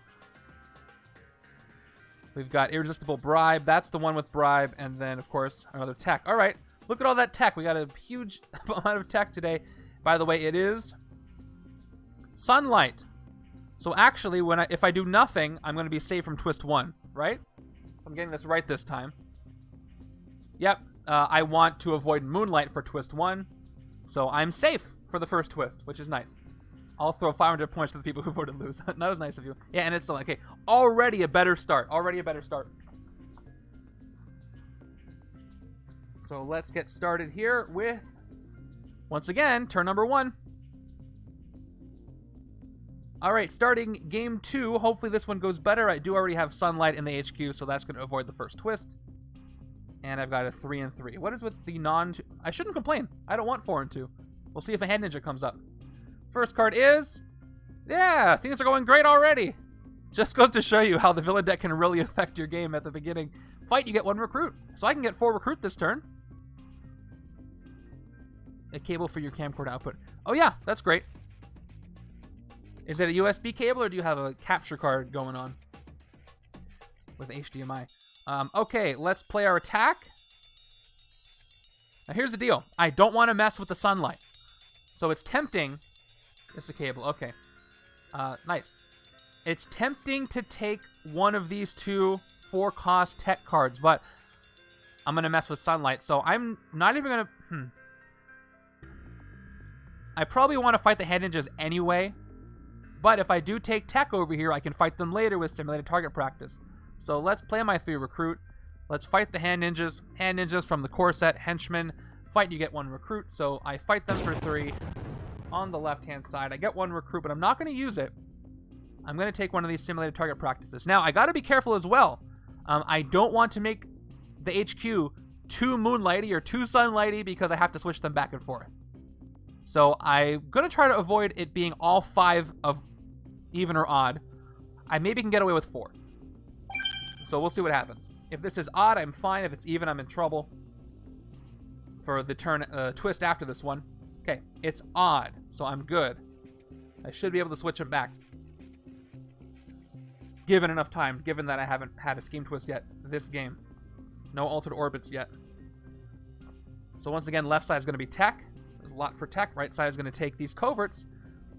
We've got irresistible bribe. That's the one with bribe. And then, of course, another tech. All right. Look at all that tech. We got a huge amount of tech today. By the way, it is sunlight. So actually, if I do nothing, I'm going to be safe from twist 1, right? I'm getting this right this time. Yep. I want to avoid moonlight for twist 1. So I'm safe for the first twist, which is nice. I'll throw 500 points to the people who voted lose. That was nice of you. Yeah, and it's still okay. Already a better start. Already a better start. So let's get started here with, once again, turn number 1. All right, starting game 2. Hopefully this one goes better. I do already have sunlight in the HQ, so that's going to avoid the first twist. And I've got a 3 and 3. What is with the non... I shouldn't complain. I don't want 4 and 2. We'll see if a head ninja comes up. First card is... Yeah, things are going great already. Just goes to show you how the villain deck can really affect your game at the beginning. Fight, you get 1 recruit. So I can get 4 recruit this turn. A cable for your camcorder output. Oh yeah, that's great. Is it a USB cable or do you have a capture card going on? With HDMI. Okay, let's play our attack. Now here's the deal. I don't want to mess with the sunlight. So it's tempting... It's a cable, okay. Nice. It's tempting to take one of these 2 4-cost tech cards, but I'm going to mess with sunlight, so I'm not even going to... I probably want to fight the head ninjas anyway, but if I do take tech over here, I can fight them later with simulated target practice. So let's play my 3 recruit. Let's fight the hand ninjas. Hand ninjas from the core set, Henchmen. Fight, you get 1 recruit, so I fight them for 3. On the left-hand side, I get 1 recruit, but I'm not going to use it. I'm going to take one of these simulated target practices. Now, I got to be careful as well. I don't want to make the HQ too moonlighty or too sunlighty because I have to switch them back and forth. So I'm going to try to avoid it being all 5 of even or odd. I maybe can get away with 4. So we'll see what happens. If this is odd, I'm fine. If it's even, I'm in trouble for the turn twist after this one. Okay, it's odd, so I'm good. I should be able to switch them back. Given enough time, given that I haven't had a scheme twist yet this game. No altered orbits yet. So once again, left side is going to be tech. There's a lot for tech. Right side is going to take these coverts.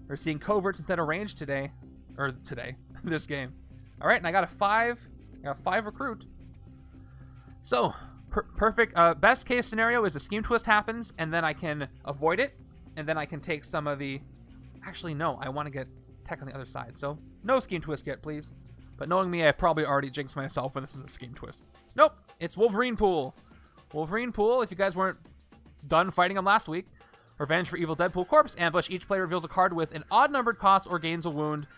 We're seeing coverts instead of range today. Or today, this game. All right, and I got a 5. I got a 5 recruit. So... perfect. Best case scenario is a scheme twist happens, and then I can avoid it, and then I can take some of the... Actually, no. I want to get tech on the other side, so no scheme twist yet, please. But knowing me, I probably already jinxed myself when this is a scheme twist. Nope. It's Wolverine Pool. Wolverine Pool, if you guys weren't done fighting him last week. Revenge for Evil Deadpool Corpse. Ambush. Each player reveals a card with an odd-numbered cost or gains a wound.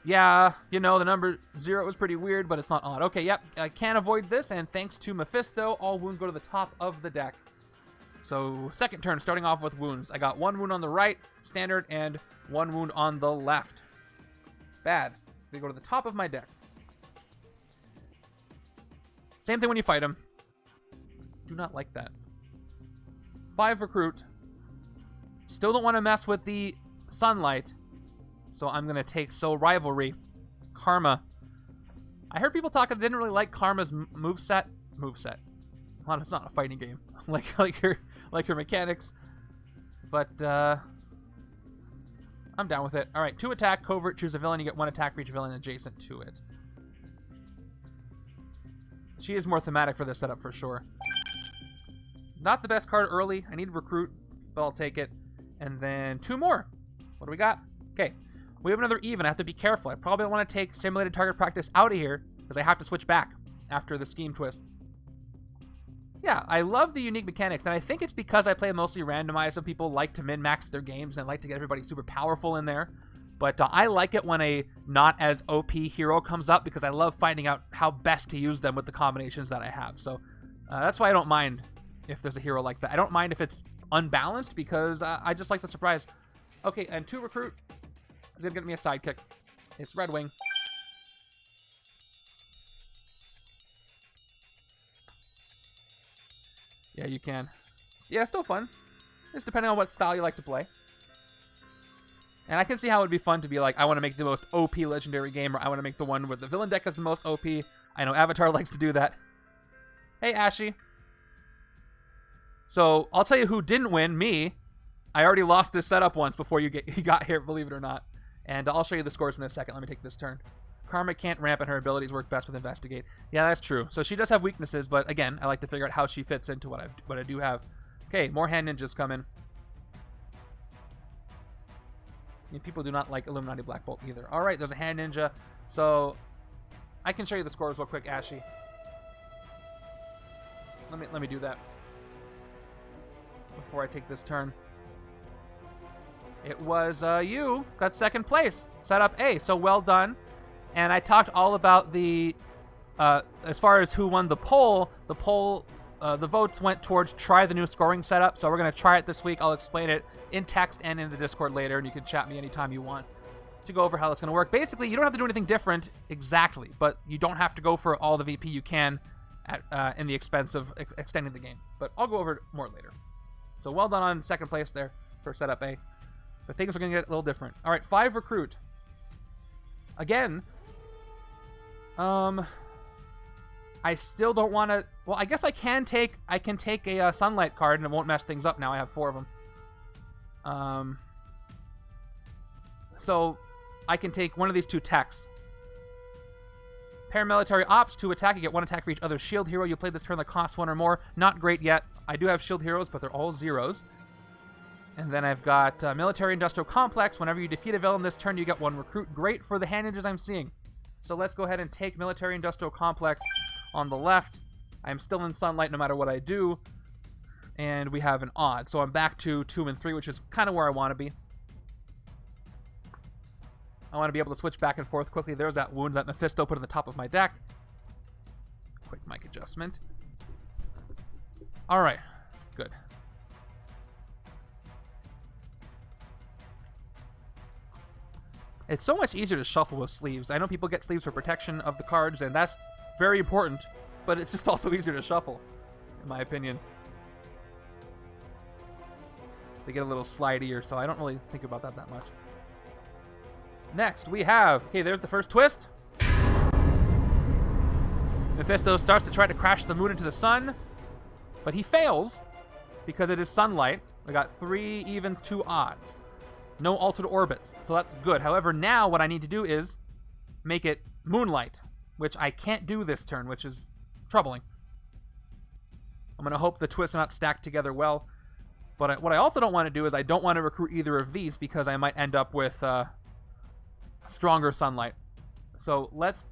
Yeah, you know, the number 0 was pretty weird, but it's not odd. Okay, yep, I can't avoid this, and thanks to Mephisto, all wounds go to the top of the deck. So, second turn, starting off with wounds. I got 1 wound on the right, standard, and 1 wound on the left. Bad. They go to the top of my deck. Same thing when you fight him. Do not like that. 5 recruit. Still don't want to mess with the sunlight. So I'm going to take Soul Rivalry. Karma. I heard people talking, they didn't really like Karma's moveset. Well, it's not a fighting game. like her mechanics. But, I'm down with it. Alright, 2 attack, covert, choose a villain. You get 1 attack for each villain adjacent to it. She is more thematic for this setup for sure. Not the best card early. I need recruit, but I'll take it. And then 2 more. What do we got? Okay. We have another even. I have to be careful. I probably want to take simulated target practice out of here because I have to switch back after the scheme twist. Yeah, I love the unique mechanics, and I think it's because I play mostly randomized, so people like to min-max their games and like to get everybody super powerful in there. But I like it when a not as OP hero comes up because I love finding out how best to use them with the combinations that I have. So that's why I don't mind if there's a hero like that. I don't mind if it's unbalanced because I just like the surprise. Okay, and 2 recruit is going to get me a sidekick. It's Red Wing. Yeah, you can. Yeah, still fun. It's depending on what style you like to play. And I can see how it would be fun to be like, I want to make the most OP legendary game, or I want to make the one where the villain deck is the most OP. I know Avatar likes to do that. Hey, Ashy. So, I'll tell you who didn't win, me. I already lost this setup once before you got here, believe it or not. And I'll show you the scores in a second. Let me take this turn. Karma can't ramp and her abilities work best with Investigate. Yeah, that's true. So she does have weaknesses, but again, I like to figure out how she fits into what I do have. Okay, more hand ninjas come in. And people do not like Illuminati Black Bolt either. All right, there's a hand ninja. So I can show you the scores real quick, Ashy. Let me do that before I take this turn. It was you got 2nd place. Setup A, so well done. And I talked all about the, as far as who won the poll, the votes went towards try the new scoring setup. So we're going to try it this week. I'll explain it in text and in the Discord later, and you can chat me anytime you want to go over how that's going to work. Basically, you don't have to do anything different exactly, but you don't have to go for all the VP you can at, in the expense of extending the game. But I'll go over it more later. So well done on 2nd place there for setup A. But things are going to get a little different. All right, 5 recruit. Again, I still don't want to... Well, I guess I can take a Sunlight card and it won't mess things up now. I have 4 of them. So I can take one of these 2 techs. Paramilitary Ops, 2 attack. You get 1 attack for each other shield hero you played this turn that costs 1 or more. Not great yet. I do have shield heroes, but they're all 0s. And then I've got Military Industrial Complex. Whenever you defeat a villain this turn, you get 1 recruit. Great for the hand ninjas I'm seeing. So let's go ahead and take Military Industrial Complex on the left. I'm still in Sunlight no matter what I do. And we have an odd. So I'm back to 2 and 3, which is kind of where I want to be. I want to be able to switch back and forth quickly. There's that wound that Mephisto put on the top of my deck. Quick mic adjustment. All right. Good. It's so much easier to shuffle with sleeves. I know people get sleeves for protection of the cards, and that's very important, but it's just also easier to shuffle, in my opinion. They get a little slidier, so I don't really think about that much. Next, we have... Okay, there's the first twist. Mephisto starts to try to crash the moon into the sun, but he fails because it is Sunlight. I got 3 evens, 2 odds. No altered orbits, so that's good. However, now what I need to do is make it Moonlight, which I can't do this turn, which is troubling. I'm going to hope the twists are not stacked together well. But what I also don't want to do is I don't want to recruit either of these because I might end up with stronger Sunlight. So let's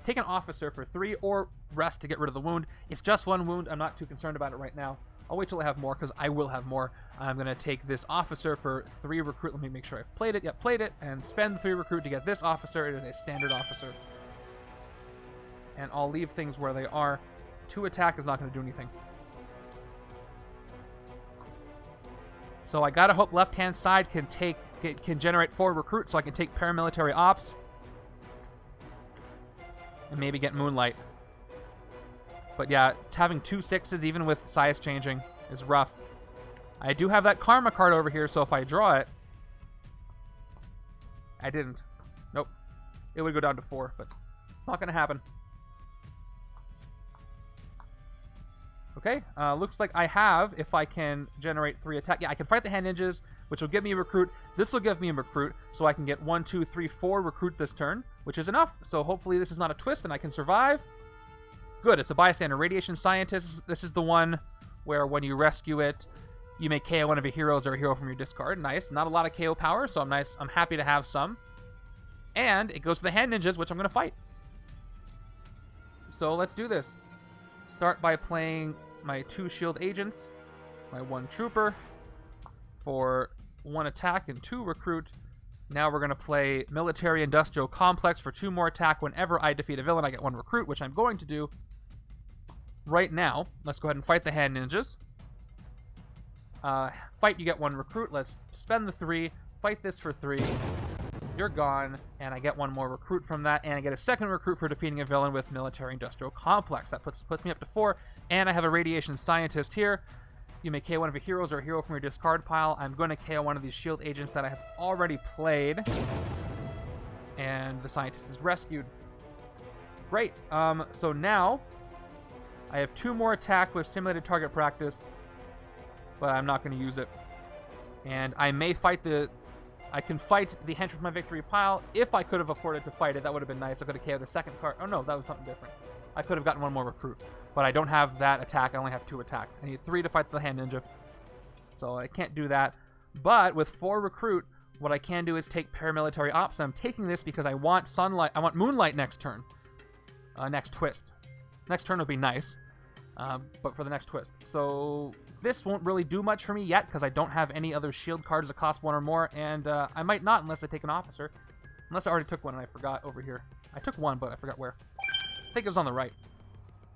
take an officer for 3 or rest to get rid of the wound. It's just 1 wound. I'm not too concerned about it right now. I'll wait till I have more because I will have more. I'm going to take this officer for 3 recruit. Let me make sure I've played it. Yep, played it. And spend 3 recruit to get this officer. It is a standard officer. And I'll leave things where they are. 2 attack is not going to do anything. So I gotta hope left-hand side can generate 4 recruits so I can take paramilitary ops. And maybe get Moonlight. But yeah, having 2 6s even with size changing is rough. I do have that Karma card over here, so if I draw it... I didn't. Nope. It would go down to 4, but it's not going to happen. Okay, looks like I have, if I can generate 3 attack. Yeah, I can fight the hand ninjas, which will give me a recruit. This will give me a recruit, so I can get 1, 2, 3, 4 recruit this turn, which is enough. So hopefully this is not a twist and I can survive. Good, it's a bystander. Radiation Scientist, this is the one where when you rescue it, you may KO one of your heroes or a hero from your discard. Nice. Not a lot of KO power, so I'm happy to have some. And it goes to the hand ninjas, which I'm going to fight. So let's do this. Start by playing my 2 shield agents, my 1 trooper for 1 attack and 2 recruit. Now we're going to play Military Industrial Complex for 2 more attack. Whenever I defeat a villain, I get 1 recruit, which I'm going to do right now. Let's go ahead and fight the hand ninjas. Fight, you get 1 recruit. Let's spend the 3. Fight this for 3. You're gone. And I get 1 more recruit from that. And I get a 2nd recruit for defeating a villain with military-industrial complex. That puts me up to 4. And I have a radiation scientist here. You may KO one of your heroes or a hero from your discard pile. I'm going to KO one of these shield agents that I have already played. And the scientist is rescued. Great. So now I have 2 more attack with simulated target practice, but I'm not going to use it. And I may fight I can fight the Henchman from my victory pile. If I could have afforded to fight it, that would have been nice. I could have KO'd the 2nd card. Oh no, that was something different. I could have gotten 1 more recruit, but I don't have that attack. I only have 2 attack. I need 3 to fight the hand ninja, so I can't do that. But with 4 recruit, what I can do is take paramilitary ops. I'm taking this because I want sunlight. I want moonlight next turn. Next twist. Next turn would be nice, but for the next twist. So this won't really do much for me yet because I don't have any other shield cards that cost 1 or more, and I might not unless I take an officer. Unless I already took one and I forgot over here. I took 1, but I forgot where. I think it was on the right.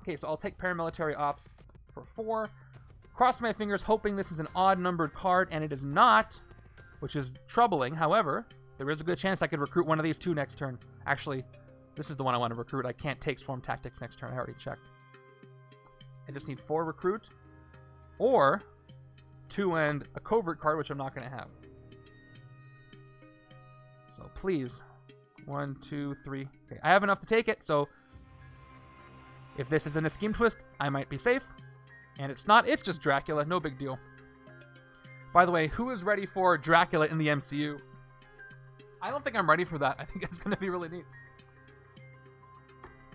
Okay, so I'll take paramilitary ops for 4. Cross my fingers, hoping this is an odd-numbered card, and it is not, which is troubling. However, there is a good chance I could recruit one of these 2 next turn. Actually, this is the one I want to recruit. I can't take Swarm Tactics next turn. I already checked. I just need 4 recruit, or 2 and a covert card, which I'm not going to have. So please, 1, 2, 3. Okay, I have enough to take it, so if this isn't a scheme twist, I might be safe. And it's not. It's just Dracula. No big deal. By the way, who is ready for Dracula in the MCU? I don't think I'm ready for that. I think it's going to be really neat.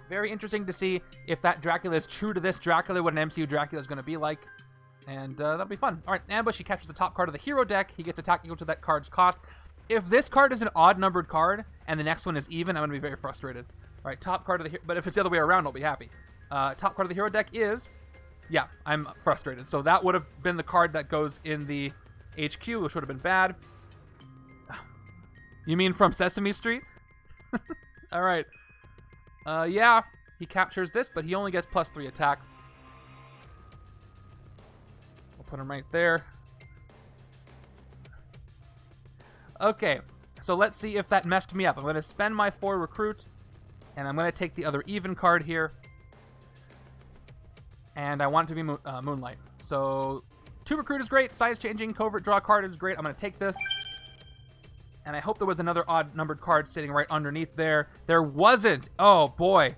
Very interesting to see if that Dracula is true to this Dracula, what an MCU Dracula is going to be like. And that'll be fun. All right, Ambush. He captures the top card of the hero deck. He gets attack equal to that card's cost. If this card is an odd-numbered card and the next one is even, I'm going to be very frustrated. All right, top card of the hero. But if it's the other way around, I'll be happy. Top card of the hero deck is... Yeah, I'm frustrated. So that would have been the card that goes in the HQ, which would have been bad. You mean from Sesame Street? All right. Yeah, he captures this, but he only gets +3 attack. We'll put him right there. Okay, so let's see if that messed me up. I'm going to spend my 4 recruit, and I'm going to take the other even card here. And I want it to be Moonlight. So 2 recruit is great. Size changing, covert draw card is great. I'm going to take this. And I hope there was another odd numbered card sitting right underneath there. There wasn't. Oh boy.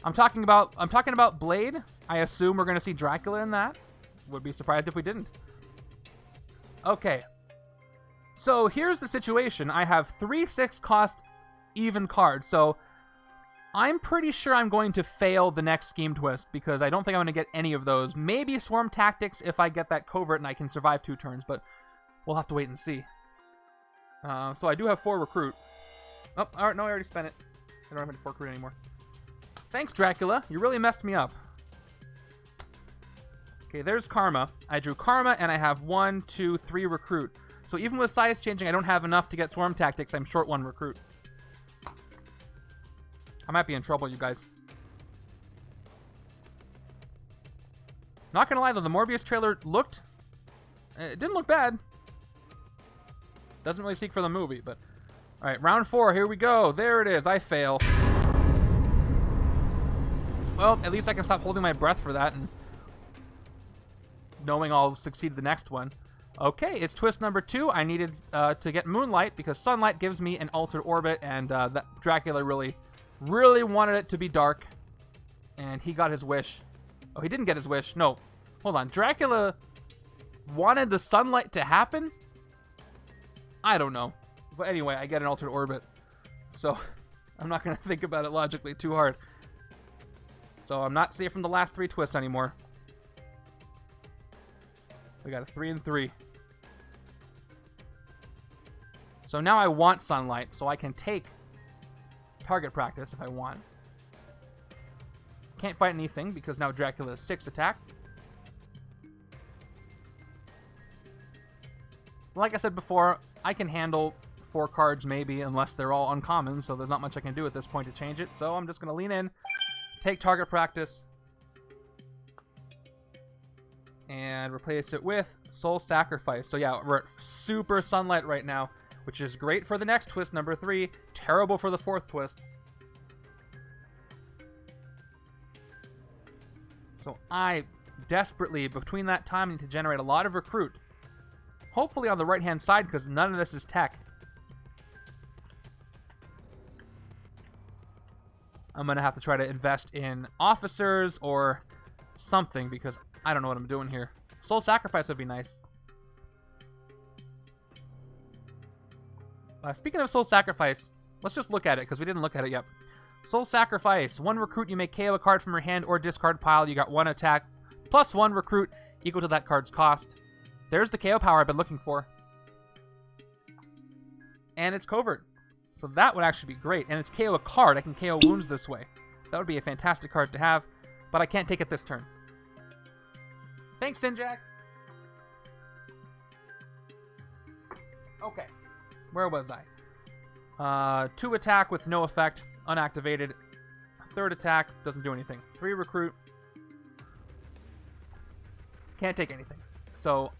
I'm talking about Blade. I assume we're going to see Dracula in that. Would be surprised if we didn't. Okay. So here's the situation. I have 3 6 cost even cards. So I'm pretty sure I'm going to fail the next scheme twist because I don't think I'm going to get any of those. Maybe Swarm Tactics if I get that covert and I can survive 2 turns, but we'll have to wait and see. So I do have 4 recruit. Oh, all right, no, I already spent it. I don't have any 4 recruit anymore. Thanks, Dracula. You really messed me up. Okay, there's Karma. I drew Karma, and I have 1, 2, 3 recruit. So even with size changing, I don't have enough to get Swarm Tactics. I'm short 1 recruit. I might be in trouble, you guys. Not gonna lie, though, the Morbius trailer looked... It didn't look bad. Doesn't really speak for the movie, but... Alright, round 4, here we go. There it is, I fail. Well, at least I can stop holding my breath for that and knowing I'll succeed the next one. Okay, it's twist number 2. I needed to get Moonlight because Sunlight gives me an altered orbit, and that Dracula really wanted it to be dark, and he got his wish. Oh, he didn't get his wish. No. Hold on. Dracula wanted the sunlight to happen? I don't know. But anyway, I get an altered orbit. So, I'm not going to think about it logically too hard. So, I'm not safe from the last 3 twists anymore. We got a 3 and 3. So now I want sunlight, so I can take target practice if I want. Can't fight anything because now Dracula is 6 attack. Like I said before, I can handle 4 cards maybe unless they're all uncommon, so there's not much I can do at this point to change it. So I'm just going to lean in, take target practice. and replace it with Soul Sacrifice. So yeah, we're at super sunlight right now, which is great for the next twist, number 3. Terrible for the 4th twist. So I desperately, between that time, need to generate a lot of recruit. Hopefully on the right-hand side, because none of this is tech. I'm going to have to try to invest in officers or something, because I don't know what I'm doing here. Soul Sacrifice would be nice. Speaking of Soul Sacrifice, let's just look at it, because we didn't look at it yet. Soul Sacrifice. 1 recruit, you may KO a card from your hand or discard pile. You got 1 attack, plus 1 recruit, equal to that card's cost. There's the KO power I've been looking for. And it's covert. So that would actually be great. And it's KO a card. I can KO wounds this way. That would be a fantastic card to have, but I can't take it this turn. Thanks, Sinjak. Okay. Where was I? 2 attack with no effect. Unactivated. 3rd attack. Doesn't do anything. 3 recruit. Can't take anything. So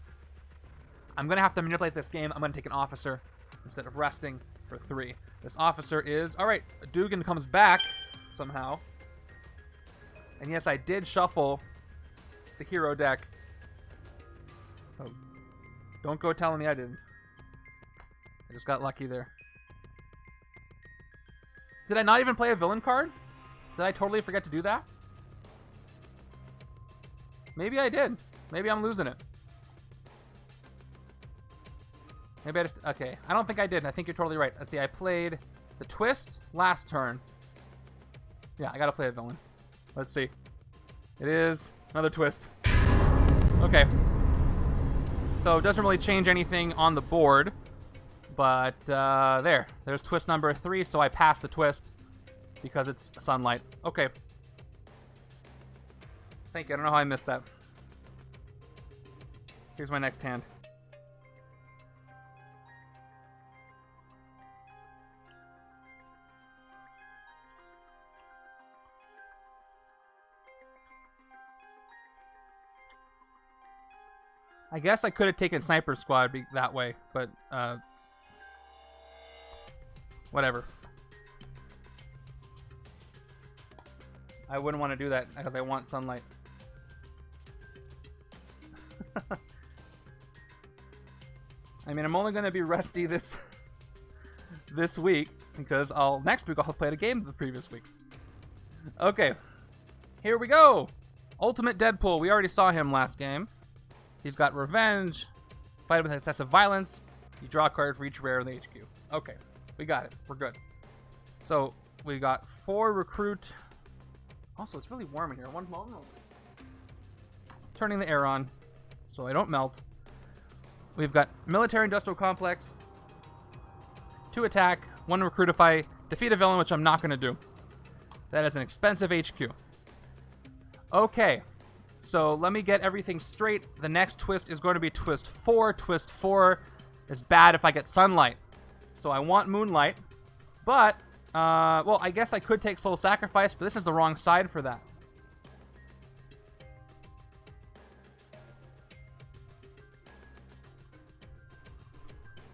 I'm going to have to manipulate this game. I'm going to take an officer instead of resting for 3. This officer is... Alright, Dugan comes back somehow. And yes, I did shuffle the hero deck. So don't go telling me I didn't. I just got lucky there. Did I not even play a villain card? Did I totally forget to do that? Maybe I did. Maybe I'm losing it. Maybe I just... Okay, I don't think I did. I think you're totally right. Let's see, I played the twist last turn. Yeah, I gotta play a villain. Let's see. It is another twist. Okay. So it doesn't really change anything on the board. But there's twist number 3, so I passed the twist because it's sunlight. Okay. Thank you. I don't know how I missed that. Here's my next hand. I guess I could have taken Sniper Squad that way, but whatever. I wouldn't want to do that because I want sunlight. I mean, I'm only going to be rusty this week because next week I'll play the game the previous week. Okay, here we go. Ultimate Deadpool. We already saw him last game. He's got revenge, fight with excessive violence. You draw a card for each rare in the HQ. Okay, we got it. We're good. So we got 4 recruit. Also, it's really warm in here. One moment. Turning the air on so I don't melt. We've got military industrial complex, 2 attack, 1 recruit if I defeat a villain, which I'm not going to do. That is an expensive HQ. Okay, so let me get everything straight. The next twist is going to be twist 4. Twist 4 is bad if I get sunlight. So I want moonlight, but, well, I guess I could take Soul Sacrifice, but this is the wrong side for that.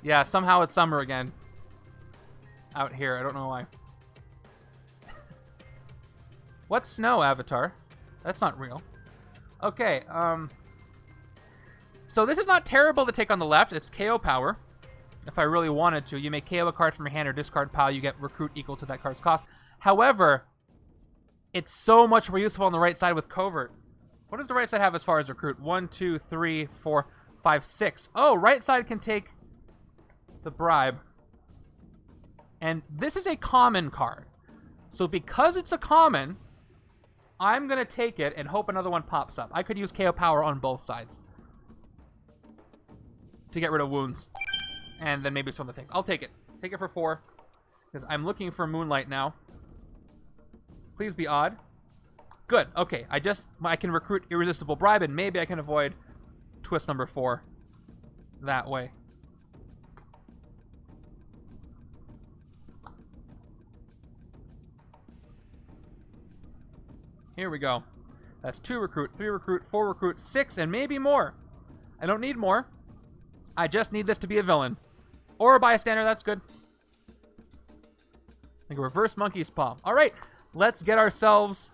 Yeah, somehow it's summer again. Out here, I don't know why. What's snow, Avatar? That's not real. Okay, so this is not terrible to take on the left. It's KO power. If I really wanted to, you may KO a card from your hand or discard pile. You get recruit equal to that card's cost. However, it's so much more useful on the right side with covert. What does the right side have as far as recruit? 1, 2, 3, 4, 5, 6. Oh, right side can take the bribe. And this is a common card. So because it's a common, I'm going to take it and hope another one pops up. I could use KO power on both sides to get rid of wounds. And then maybe some other things. I'll take it. Take it for 4. Because I'm looking for moonlight now. Please be odd. Good. Okay. I can recruit irresistible bribe, and maybe I can avoid twist number 4 that way. Here we go. That's 2 recruit, 3 recruit, 4 recruit, 6, and maybe more. I don't need more. I just need this to be a villain. Or a bystander, that's good. Like a reverse monkey's paw. All right, let's get ourselves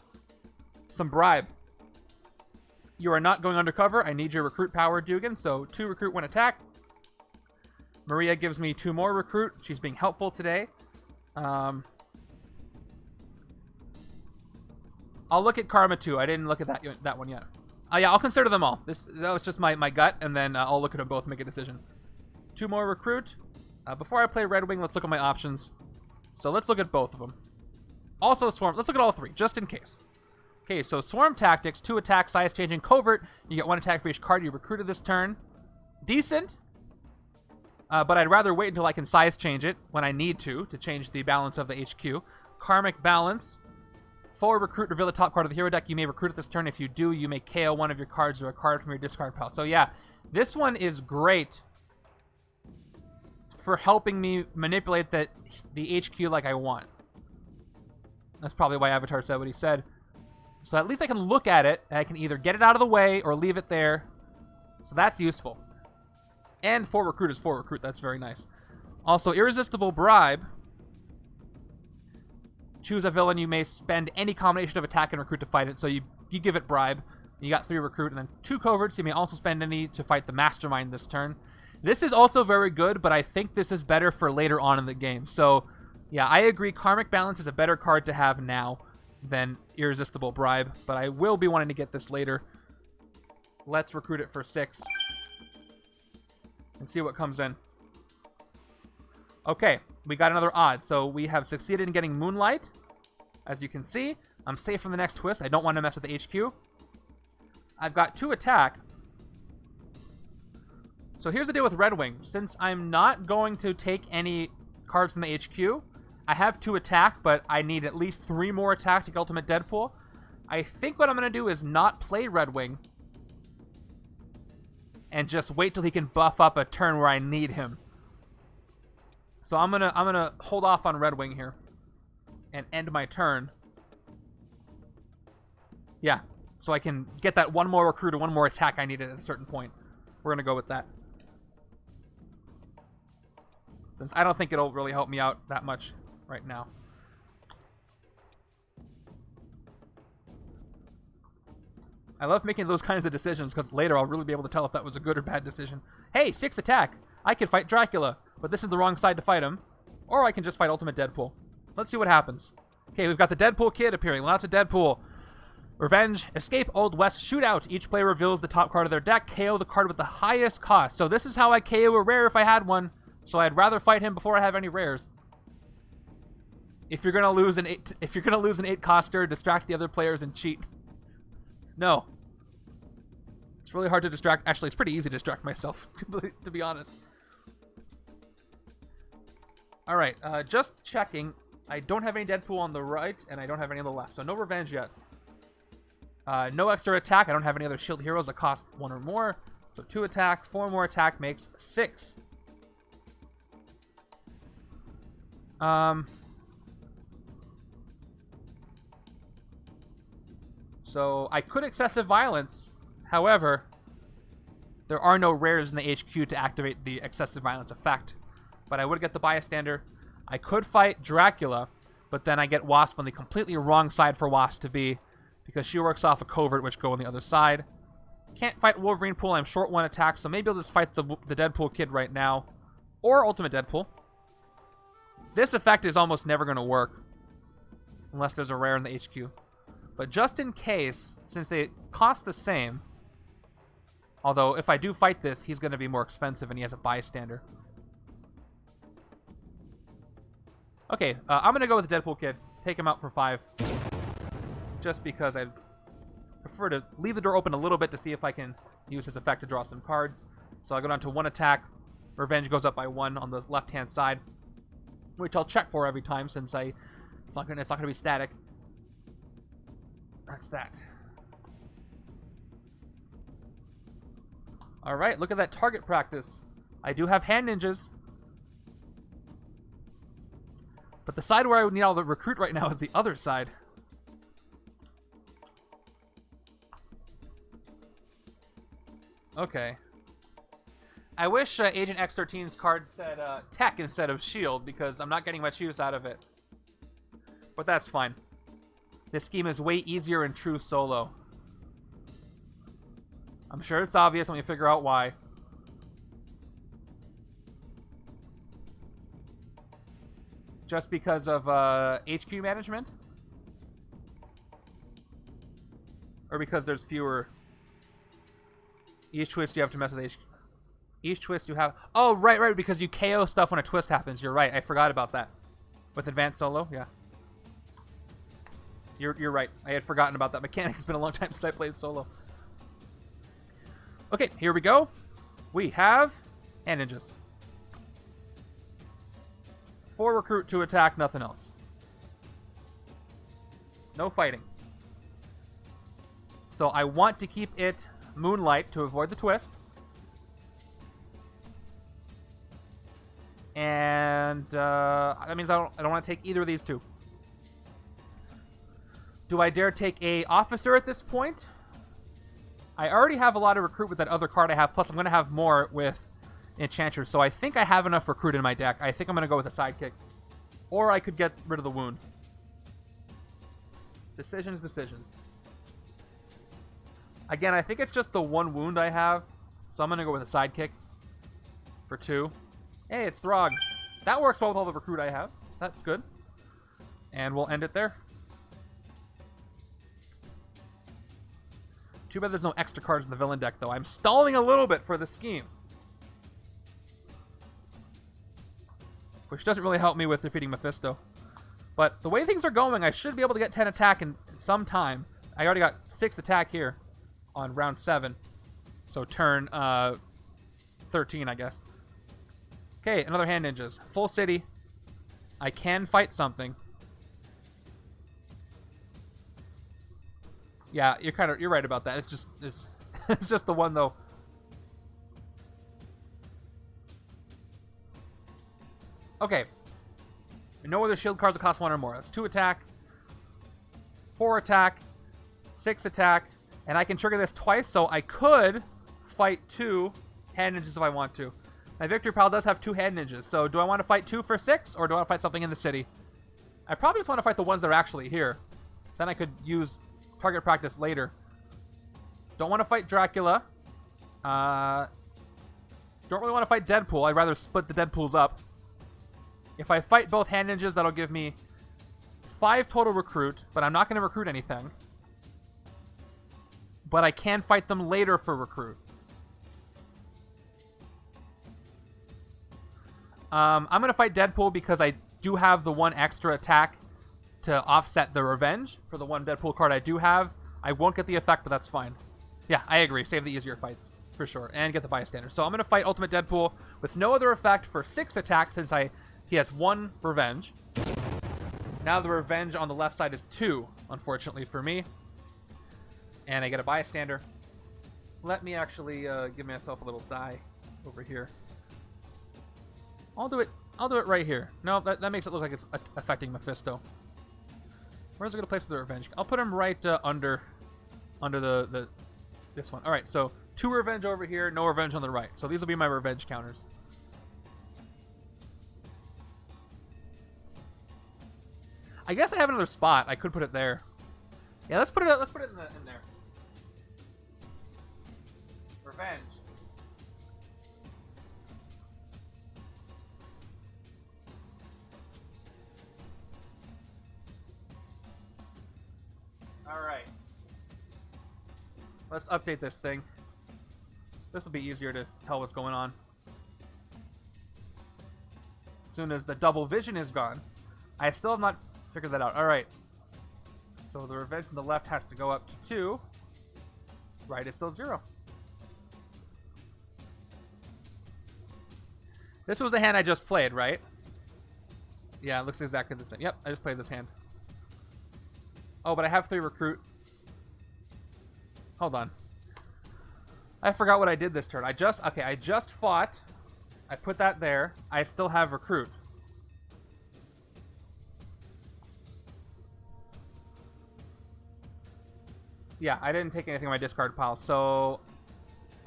some bribe. You are not going undercover. I need your recruit power, Dugan. So 2 recruit, 1 attack. Maria gives me 2 more recruit. She's being helpful today. I'll look at Karma too. I didn't look at that one yet. Yeah, I'll consider them all. That was just my gut, and then I'll look at them both and make a decision. 2 more recruit. Before I play Red Wing, let's look at my options. So let's look at both of them. Also Swarm. Let's look at all 3, just in case. Okay, so Swarm Tactics, 2 attack, size changing, covert. You get 1 attack for each card you recruited this turn. Decent. But I'd rather wait until I can size change it when I need to change the balance of the HQ. Karmic Balance. 4 recruit, reveal the top card of the hero deck. You may recruit it this turn. If you do, you may KO one of your cards or a card from your discard pile. So yeah, this one is great for helping me manipulate the HQ like I want. That's probably why Avatar said what he said. So at least I can look at it, and I can either get it out of the way or leave it there. So that's useful. And 4 recruit is 4 recruit. That's very nice. Also, Irresistible Bribe. Choose a villain. You may spend any combination of attack and recruit to fight it. So you give it bribe. You got 3 recruit and then 2 coverts. You may also spend any to fight the Mastermind this turn. This is also very good, but I think this is better for later on in the game. So, yeah, I agree. Karmic Balance is a better card to have now than Irresistible Bribe, but I will be wanting to get this later. Let's recruit it for 6 and see what comes in. Okay, we got another odd. So we have succeeded in getting Moonlight. As you can see, I'm safe from the next twist. I don't want to mess with the HQ. I've got 2 attack. So here's the deal with Red Wing. Since I'm not going to take any cards from the HQ, I have 2 attack, but I need at least 3 more attack to get Ultimate Deadpool. I think what I'm going to do is not play Red Wing and just wait till he can buff up a turn where I need him. So I'm gonna hold off on Red Wing here and end my turn. Yeah, so I can get that 1 more recruit or 1 more attack I needed at a certain point. We're gonna go with that, since I don't think it'll really help me out that much right now. I love making those kinds of decisions because later I'll really be able to tell if that was a good or bad decision. Hey, 6 attack. I can fight Dracula, but this is the wrong side to fight him. Or I can just fight Ultimate Deadpool. Let's see what happens. Okay, we've got the Deadpool Kid appearing. Lots of Deadpool. Revenge, Escape, Old West, Shootout. Each player reveals the top card of their deck. KO the card with the highest cost. So this is how I KO a rare if I had one. So I'd rather fight him before I have any rares. If you're gonna lose an 8 coster, distract the other players and cheat. No. It's really hard to distract. Actually, it's pretty easy to distract myself, to be honest. All right, just checking. I don't have any Deadpool on the right, and I don't have any on the left, so no Revenge yet. No extra attack. I don't have any other shield heroes that cost 1 or more. So 2 attack, 4 more attack makes 6. So I could Excessive Violence. However, there are no rares in the HQ to activate the Excessive Violence effect. But I would get the Bystander. I could fight Dracula, but then I get Wasp on the completely wrong side for Wasp to be, because she works off a covert, which go on the other side. Can't fight Wolverine Pool. I'm short 1 attack, so maybe I'll just fight the Deadpool Kid right now. Or Ultimate Deadpool. This effect is almost never going to work unless there's a rare in the HQ. But just in case, since they cost the same, although if I do fight this, he's going to be more expensive and he has a Bystander. Okay, I'm going to go with the Deadpool Kid. Take him out for 5. Just because I prefer to leave the door open a little bit to see if I can use his effect to draw some cards. So I go down to 1 attack. Revenge goes up by 1 on the left-hand side, which I'll check for every time since it's not gonna be static. That's that. All right, look at that target practice. I do have hand ninjas. But the side where I would need all the recruit right now is the other side. Okay. I wish Agent X13's card said tech instead of shield, because I'm not getting much use out of it. But that's fine. This scheme is way easier in true solo. I'm sure it's obvious when we figure out why. Just because of HQ management? Or because there's fewer... Each twist you have to mess with HQ. Each twist you have... Oh, right, because you KO stuff when a twist happens. You're right, I forgot about that. With advanced solo, yeah. You're right. I had forgotten about that mechanic. It's been a long time since I played solo. Okay, here we go. We have hand ninjas. 4 recruit, 2 attack, nothing else. No fighting. So I want to keep it Moonlight to avoid the twist. And that means I don't want to take either of these two. Do I dare take a officer at this point? I already have a lot of recruit with that other card I have, plus I'm going to have more with Enchantress, so I think I have enough recruit in my deck. I think I'm going to go with a sidekick. Or I could get rid of the wound. Decisions. Again, I think it's just the 1 wound I have, so I'm going to go with a sidekick for 2. Hey, it's Throg. That works well with all the recruit I have. That's good. And we'll end it there. Too bad there's no extra cards in the villain deck, though. I'm stalling a little bit for the scheme. Which doesn't really help me with defeating Mephisto. But the way things are going, I should be able to get 10 attack in some time. I already got 6 attack here on round 7. So turn 13, I guess. Okay, another hand ninjas. Full city. I can fight something. Yeah, you're right about that. It's it's just the one though. Okay. No other shield cards that cost 1 or more. That's 2 attack, 4 attack, 6 attack, and I can trigger this twice, so I could fight 2 hand ninjas if I want to. My victory pile does have 2 hand ninjas, so do I want to fight 2 for 6, or do I want to fight something in the city? I probably just want to fight the ones that are actually here. Then I could use target practice later. Don't want to fight Dracula. Don't really want to fight Deadpool. I'd rather split the Deadpools up. If I fight both hand ninjas, that'll give me 5 total recruit, but I'm not going to recruit anything. But I can fight them later for recruit. I'm going to fight Deadpool because I do have the 1 extra attack to offset the revenge for the 1 Deadpool card I do have. I won't get the effect, but that's fine. Yeah, I agree. Save the easier fights, for sure. And get the bystander. So I'm going to fight Ultimate Deadpool with no other effect for 6 attack since he has 1 revenge. Now the revenge on the left side is 2, unfortunately for me. And I get a bystander. Let me actually give myself a little die over here. I'll do it right here. No, that makes it look like it's affecting Mephisto. Where's it going to place the revenge? I'll put him right under this one. All right, so 2 revenge over here, no revenge on the right. So these will be my revenge counters. I guess I have another spot. I could put it there. Yeah, let's put it in there. Revenge. Alright. Let's update this thing. This will be easier to tell what's going on. As soon as the double vision is gone. I still have not figured that out. Alright. So the revenge on the left has to go up to 2. Right is still 0. This was the hand I just played, right? Yeah, it looks exactly the same. Yep, I just played this hand. Oh, but I have 3 recruit. Hold on. I forgot what I did this turn. I just fought. I put that there. I still have recruit. Yeah, I didn't take anything in my discard pile, so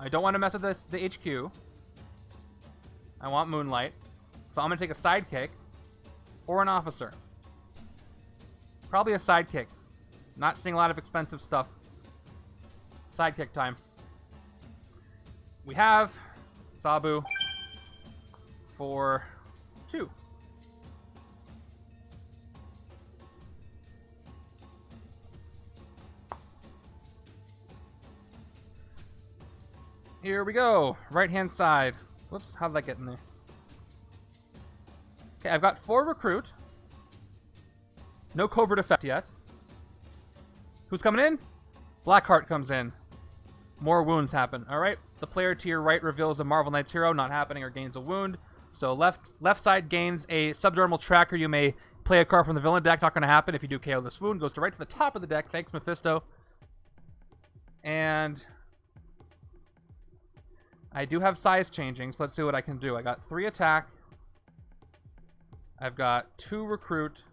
I don't want to mess with the HQ. I want Moonlight. So I'm going to take a sidekick or an officer. Probably a sidekick. Not seeing a lot of expensive stuff. Sidekick time. We have Sabu for 2. Here we go. Right-hand side. Whoops, how did that get in there? Okay, I've got 4 recruit. No covert effect yet. Who's coming in? Blackheart comes in. More wounds happen. Alright, the player to your right reveals a Marvel Knights hero, not happening, or gains a wound. So left side gains a subdermal tracker. You may play a card from the villain deck. Not going to happen if you do KO this wound. Goes right to the top of the deck. Thanks, Mephisto. And I do have size changing, so let's see what I can do. I got 3 attack. I've got 2 recruit.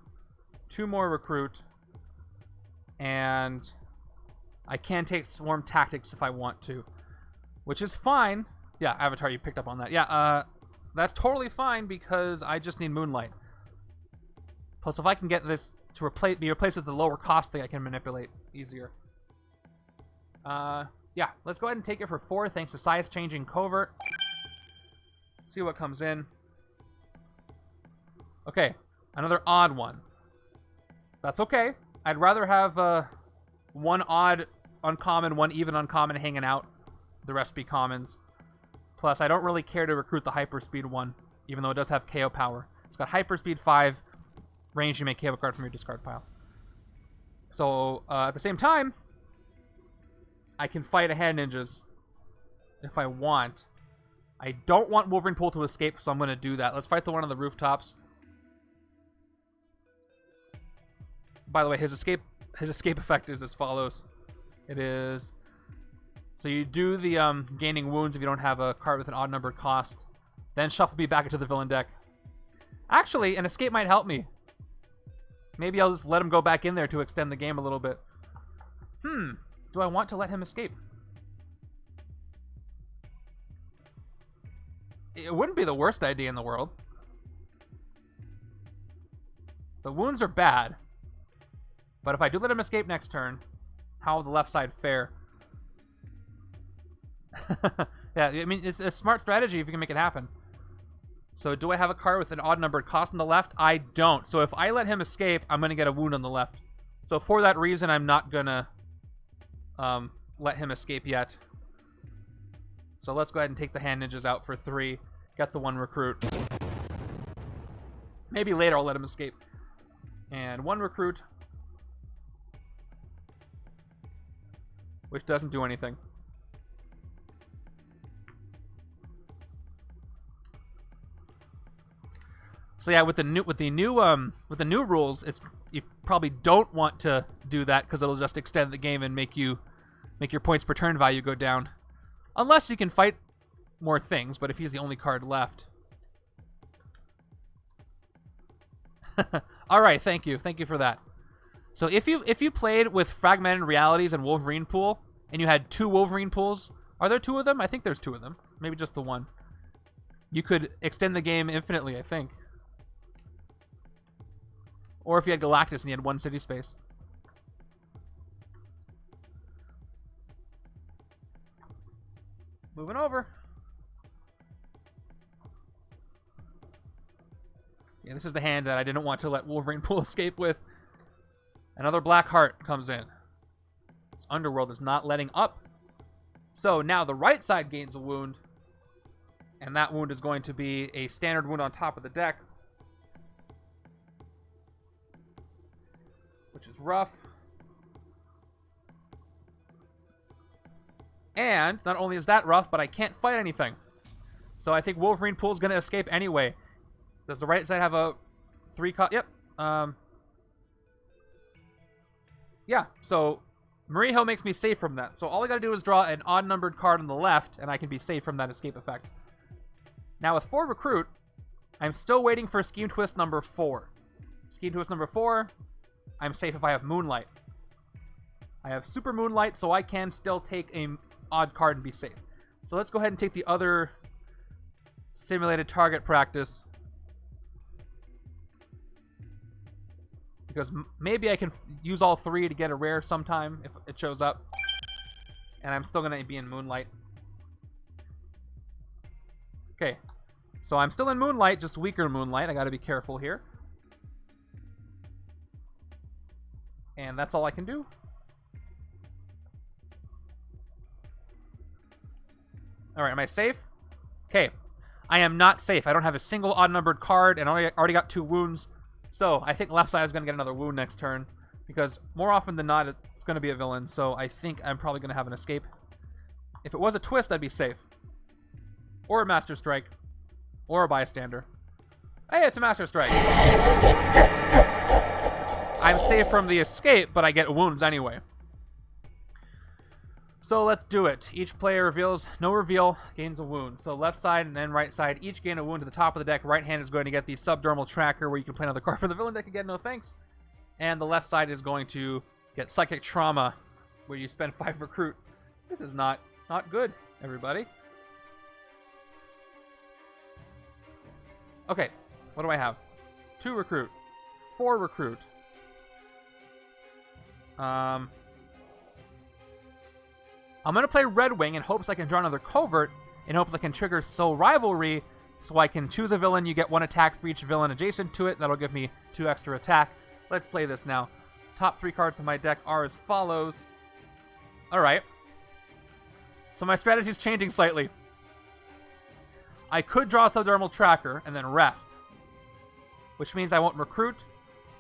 2 more recruit. And I can take Swarm Tactics if I want to. Which is fine. Yeah, Avatar, you picked up on that. Yeah, that's totally fine because I just need Moonlight. Plus, if I can get this to be replaced with the lower cost thing, I can manipulate easier. Yeah, let's go ahead and take it for 4 thanks to size changing covert. See what comes in. Okay, another odd one. That's okay. I'd rather have one odd uncommon, one even uncommon hanging out. The rest be commons. Plus, I don't really care to recruit the Hyperspeed one, even though it does have KO power. It's got Hyperspeed 5, range you may KO a card from your discard pile. So, at the same time, I can fight a hand ninjas if I want. I don't want Wolverine Pool to escape, so I'm going to do that. Let's fight the one on the rooftops. By the way, his escape effect is as follows. It is... So you do the gaining wounds if you don't have a card with an odd numbered cost. Then shuffle me back into the villain deck. Actually, an escape might help me. Maybe I'll just let him go back in there to extend the game a little bit. Do I want to let him escape? It wouldn't be the worst idea in the world. The wounds are bad. But if I do let him escape next turn, how will the left side fare? Yeah, I mean, it's a smart strategy if you can make it happen. So do I have a card with an odd numbered cost on the left? I don't. So if I let him escape, I'm going to get a wound on the left. So for that reason, I'm not going to let him escape yet. So let's go ahead and take the hand ninjas out for 3. Get the 1 recruit. Maybe later I'll let him escape. And 1 recruit. Which doesn't do anything. So yeah, with the new rules, you probably don't want to do that because it'll just extend the game and make your points per turn value go down. Unless you can fight more things, but if he's the only card left. All right, thank you for that. So if you played with Fragmented Realities and Wolverine Pool, and you had 2 Wolverine Pools, are there 2 of them? I think there's 2 of them. Maybe just the 1. You could extend the game infinitely, I think. Or if you had Galactus and you had 1 city space. Moving over. Yeah, this is the hand that I didn't want to let Wolverine Pool escape with. Another Black Heart comes in. This Underworld is not letting up. So now the right side gains a wound. And that wound is going to be a standard wound on top of the deck. Which is rough. And not only is that rough, but I can't fight anything. So I think Wolverine Pool is going to escape anyway. Does the right side have a 3 cost? Yep. Yeah, so Marijo makes me safe from that. So all I got to do is draw an odd-numbered card on the left, and I can be safe from that escape effect. Now with 4 recruit, I'm still waiting for Scheme Twist number 4. Scheme Twist number 4, I'm safe if I have Moonlight. I have Super Moonlight, so I can still take an odd card and be safe. So let's go ahead and take the other simulated target practice. Because maybe I can use all 3 to get a rare sometime if it shows up. And I'm still going to be in Moonlight. Okay. So I'm still in Moonlight, just weaker Moonlight. I got to be careful here. And that's all I can do. Alright, am I safe? Okay. I am not safe. I don't have a single odd-numbered card, and I already got 2 wounds. So, I think left side is going to get another wound next turn. Because more often than not, it's going to be a villain. So, I think I'm probably going to have an escape. If it was a twist, I'd be safe. Or a Master Strike. Or a Bystander. Hey, it's a Master Strike. I'm safe from the escape, but I get wounds anyway. So let's do it. Each player reveals, no reveal, gains a wound. So left side and then right side each gain a wound to the top of the deck. Right hand is going to get the subdermal tracker where you can play another card from the villain deck again, no thanks. And the left side is going to get psychic trauma where you spend 5 recruit. This is not good, everybody. Okay, what do I have? 2 recruit, 4 recruit. I'm going to play Red Wing in hopes I can draw another Covert, in hopes I can trigger Soul Rivalry, so I can choose a villain. You get 1 attack for each villain adjacent to it. That'll give me 2 extra attack. Let's play this now. Top 3 cards of my deck are as follows. Alright. So my strategy is changing slightly. I could draw a Subdermal Tracker and then rest, which means I won't recruit,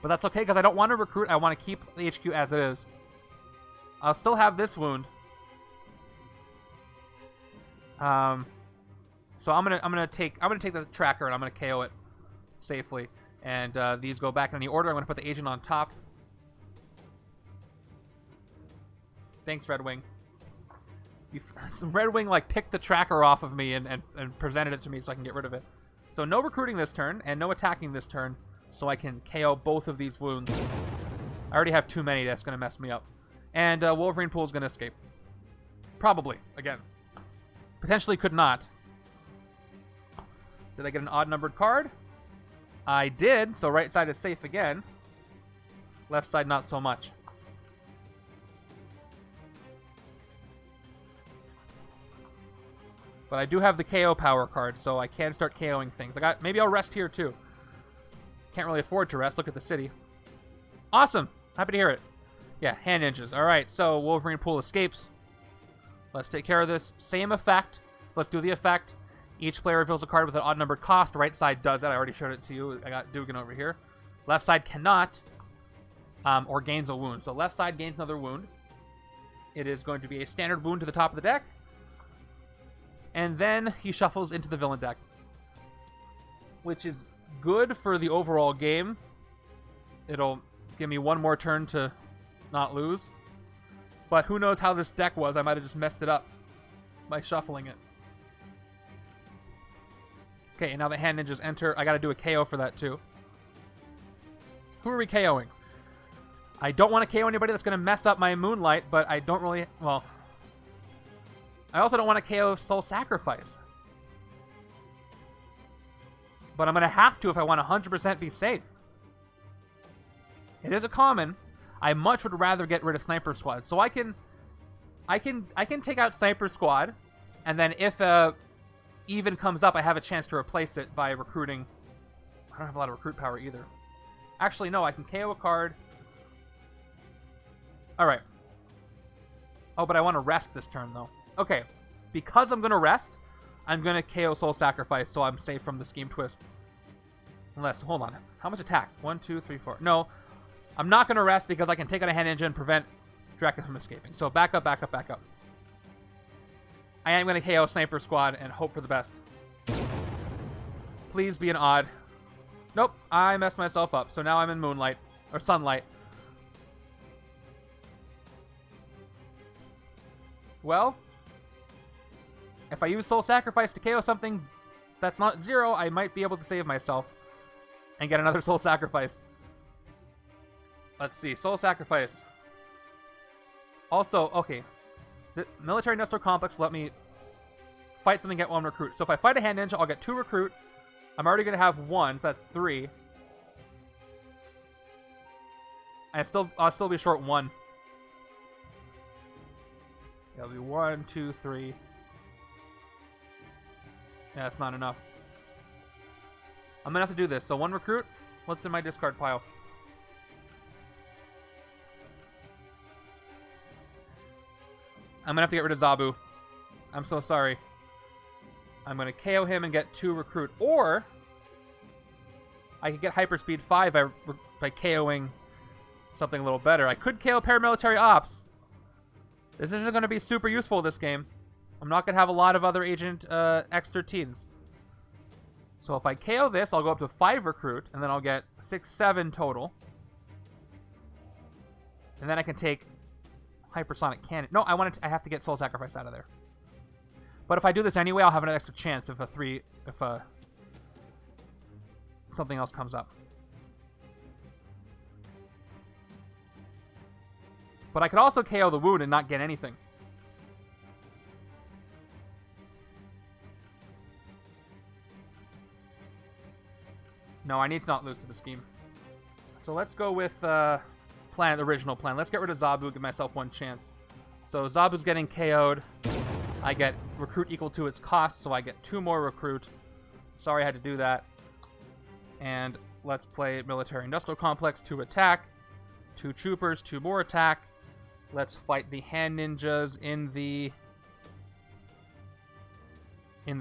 but that's okay because I don't want to recruit. I want to keep the HQ as it is. I'll still have this wound. So I'm gonna take the tracker and I'm gonna KO it safely. And these go back in any order. I'm gonna put the agent on top. Thanks, Red Wing. Red Wing like picked the tracker off of me and presented it to me so I can get rid of it. So no recruiting this turn and no attacking this turn, so I can KO both of these wounds. I already have too many. That's gonna mess me up. And Wolverine Pool is gonna escape. Probably again. Potentially could not. Did I get an odd-numbered card? I did, so right side is safe again. Left side, not so much. But I do have the KO power card, so I can start KOing things. Maybe I'll rest here, too. Can't really afford to rest. Look at the city. Awesome! Happy to hear it. Yeah, hand ninjas. Alright, so Wolverine Pool escapes. Let's take care of this. Same effect. So let's do the effect. Each player reveals a card with an odd-numbered cost. Right side does that. I already showed it to you. I got Dugan over here. Left side cannot, or gains a wound. So left side gains another wound. It is going to be a standard wound to the top of the deck. And then he shuffles into the villain deck, which is good for the overall game. It'll give me 1 more turn to not lose. But who knows how this deck was. I might have just messed it up by shuffling it. Okay, and now the hand ninjas enter. I gotta do a KO for that, too. Who are we KOing? I don't want to KO anybody that's going to mess up my Moonlight, but I don't really... Well... I also don't want to KO Soul Sacrifice. But I'm going to have to if I want to 100% be safe. It is a common. I much would rather get rid of Sniper Squad. So I can take out Sniper Squad, and then if even comes up, I have a chance to replace it by recruiting. I don't have a lot of recruit power either. Actually, no, I can KO a card. Alright. Oh, but I want to rest this turn, though. Okay. Because I'm going to rest, I'm going to KO Soul Sacrifice, so I'm safe from the Scheme Twist. Unless, hold on. How much attack? 1, 2, 3, 4. No. I'm not going to rest because I can take out a hand ninja and prevent Dracula from escaping. So back up, back up, back up. I am going to KO Sniper Squad and hope for the best. Please be an odd. Nope, I messed myself up. So now I'm in Moonlight. Or Sunlight. Well, if I use Soul Sacrifice to KO something that's not 0, I might be able to save myself and get another Soul Sacrifice. Let's see. Soul Sacrifice. Also, okay. The Military Industrial Complex let me fight something, get 1 recruit. So if I fight a hand ninja, I'll get 2 recruit. I'm already going to have 1, so that's 3. I'll still be short 1. It'll be 1, 2, 3. Yeah, that's not enough. I'm going to have to do this. So 1 recruit. What's in my discard pile? I'm going to have to get rid of Zabu. I'm so sorry. I'm going to KO him and get 2 recruit. Or I could get hyperspeed 5 by KOing something a little better. I could KO paramilitary ops. This isn't going to be super useful this game. I'm not going to have a lot of other Agent X13s. So if I KO this, I'll go up to 5 recruit, and then I'll get 6, 7 total. And then I can take hypersonic cannon. No, I have to get Soul Sacrifice out of there. But if I do this anyway, I'll have an extra chance if something else comes up. But I could also KO the wound and not get anything. No, I need to not lose to the scheme. So let's go with the original plan. Let's get rid of Zabu, give myself 1 chance. So Zabu's getting KO'd. I get recruit equal to its cost, so I get 2 more recruit. Sorry I had to do that. And let's play Military Industrial Complex, 2 attack. 2 troopers, 2 more attack. Let's fight the hand ninjas in the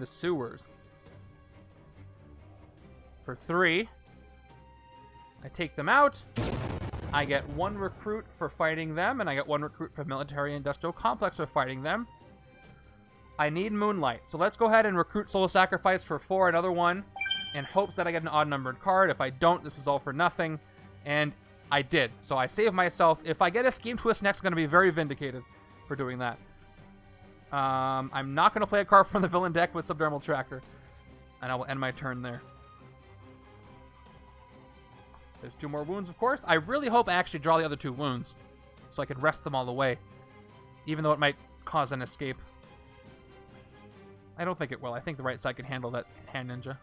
sewers. For 3. I take them out. I get 1 recruit for fighting them, and I get 1 recruit for Military Industrial Complex for fighting them. I need Moonlight, so let's go ahead and recruit Soul Sacrifice for 4, another 1, in hopes that I get an odd-numbered card. If I don't, this is all for nothing, and I did. So I save myself. If I get a Scheme Twist next, I'm going to be very vindicated for doing that. I'm not going to play a card from the villain deck with Subdermal Tracker, and I will end my turn there. There's 2 more wounds, of course. I really hope I actually draw the other 2 wounds, so I can rest them all away, even though it might cause an escape. I don't think it will. I think the right side can handle that hand ninja.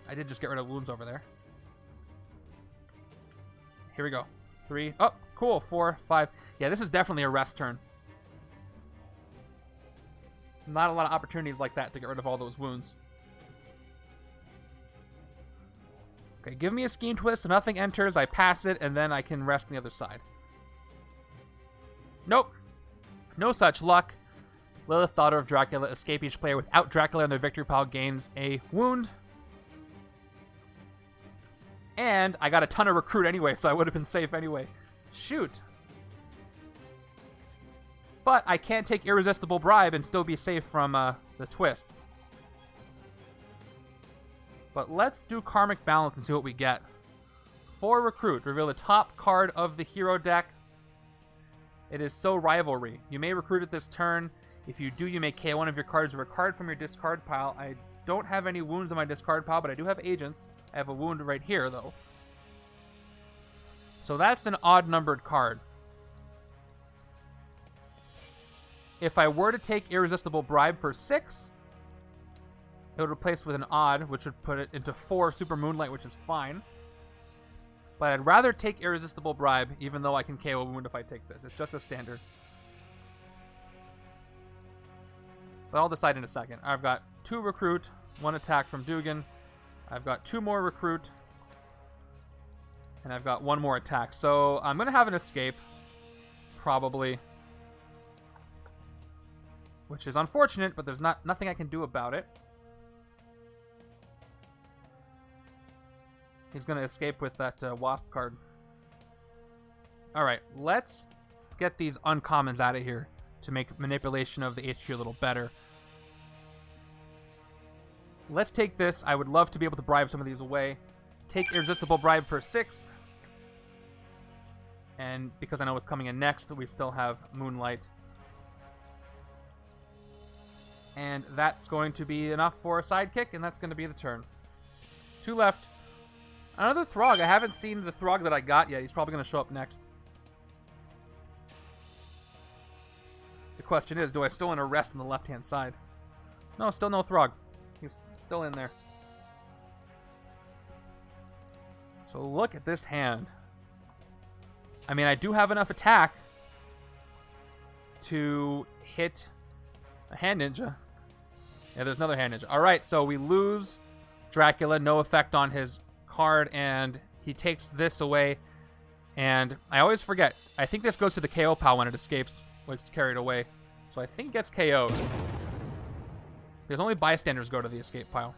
I did just get rid of wounds over there. Here we go. 3. Oh, cool. 4, 5. Yeah, this is definitely a rest turn. Not a lot of opportunities like that to get rid of all those wounds. Okay, give me a Scheme Twist so nothing enters. I pass it, and then I can rest on the other side. Nope. No such luck. Lilith, Daughter of Dracula. Escape each player without Dracula on their victory pile gains a wound. And I got a ton of recruit anyway, so I would have been safe anyway. Shoot. But I can't take Irresistible Bribe and still be safe from the twist. But let's do Karmic Balance and see what we get. 4 recruit. Reveal the top card of the hero deck. It is So Rivalry. You may recruit it this turn. If you do, you may KO one of your cards or a card from your discard pile. I don't have any wounds in my discard pile, but I do have agents. I have a wound right here, though. So that's an odd-numbered card. If I were to take Irresistible Bribe for 6, it would replace with an odd, which would put it into 4 Super Moonlight, which is fine. But I'd rather take Irresistible Bribe, even though I can KO a wound if I take this. It's just a standard. But I'll decide in a second. I've got 2 recruit, 1 attack from Dugan. I've got 2 more recruit. And I've got 1 more attack. So I'm going to have an escape. Probably. Which is unfortunate, but there's nothing I can do about it. He's going to escape with that Wasp card. Alright, let's get these uncommons out of here to make manipulation of the HQ a little better. Let's take this. I would love to be able to bribe some of these away. Take Irresistible Bribe for 6. And because I know what's coming in next, we still have Moonlight. And that's going to be enough for a sidekick, and that's going to be the turn. 2 left. Another Throg. I haven't seen the Throg that I got yet. He's probably going to show up next. The question is, do I still want to rest on the left-hand side? No, still no Throg. He's still in there. So look at this hand. I mean, I do have enough attack to hit a hand ninja. Yeah, there's another hand ninja. All right, so we lose Dracula, no effect on his card, and he takes this away. And I always forget. I think this goes to the KO pile when it escapes, when it's carried away. So I think it gets KO'd. Because only bystanders go to the escape pile.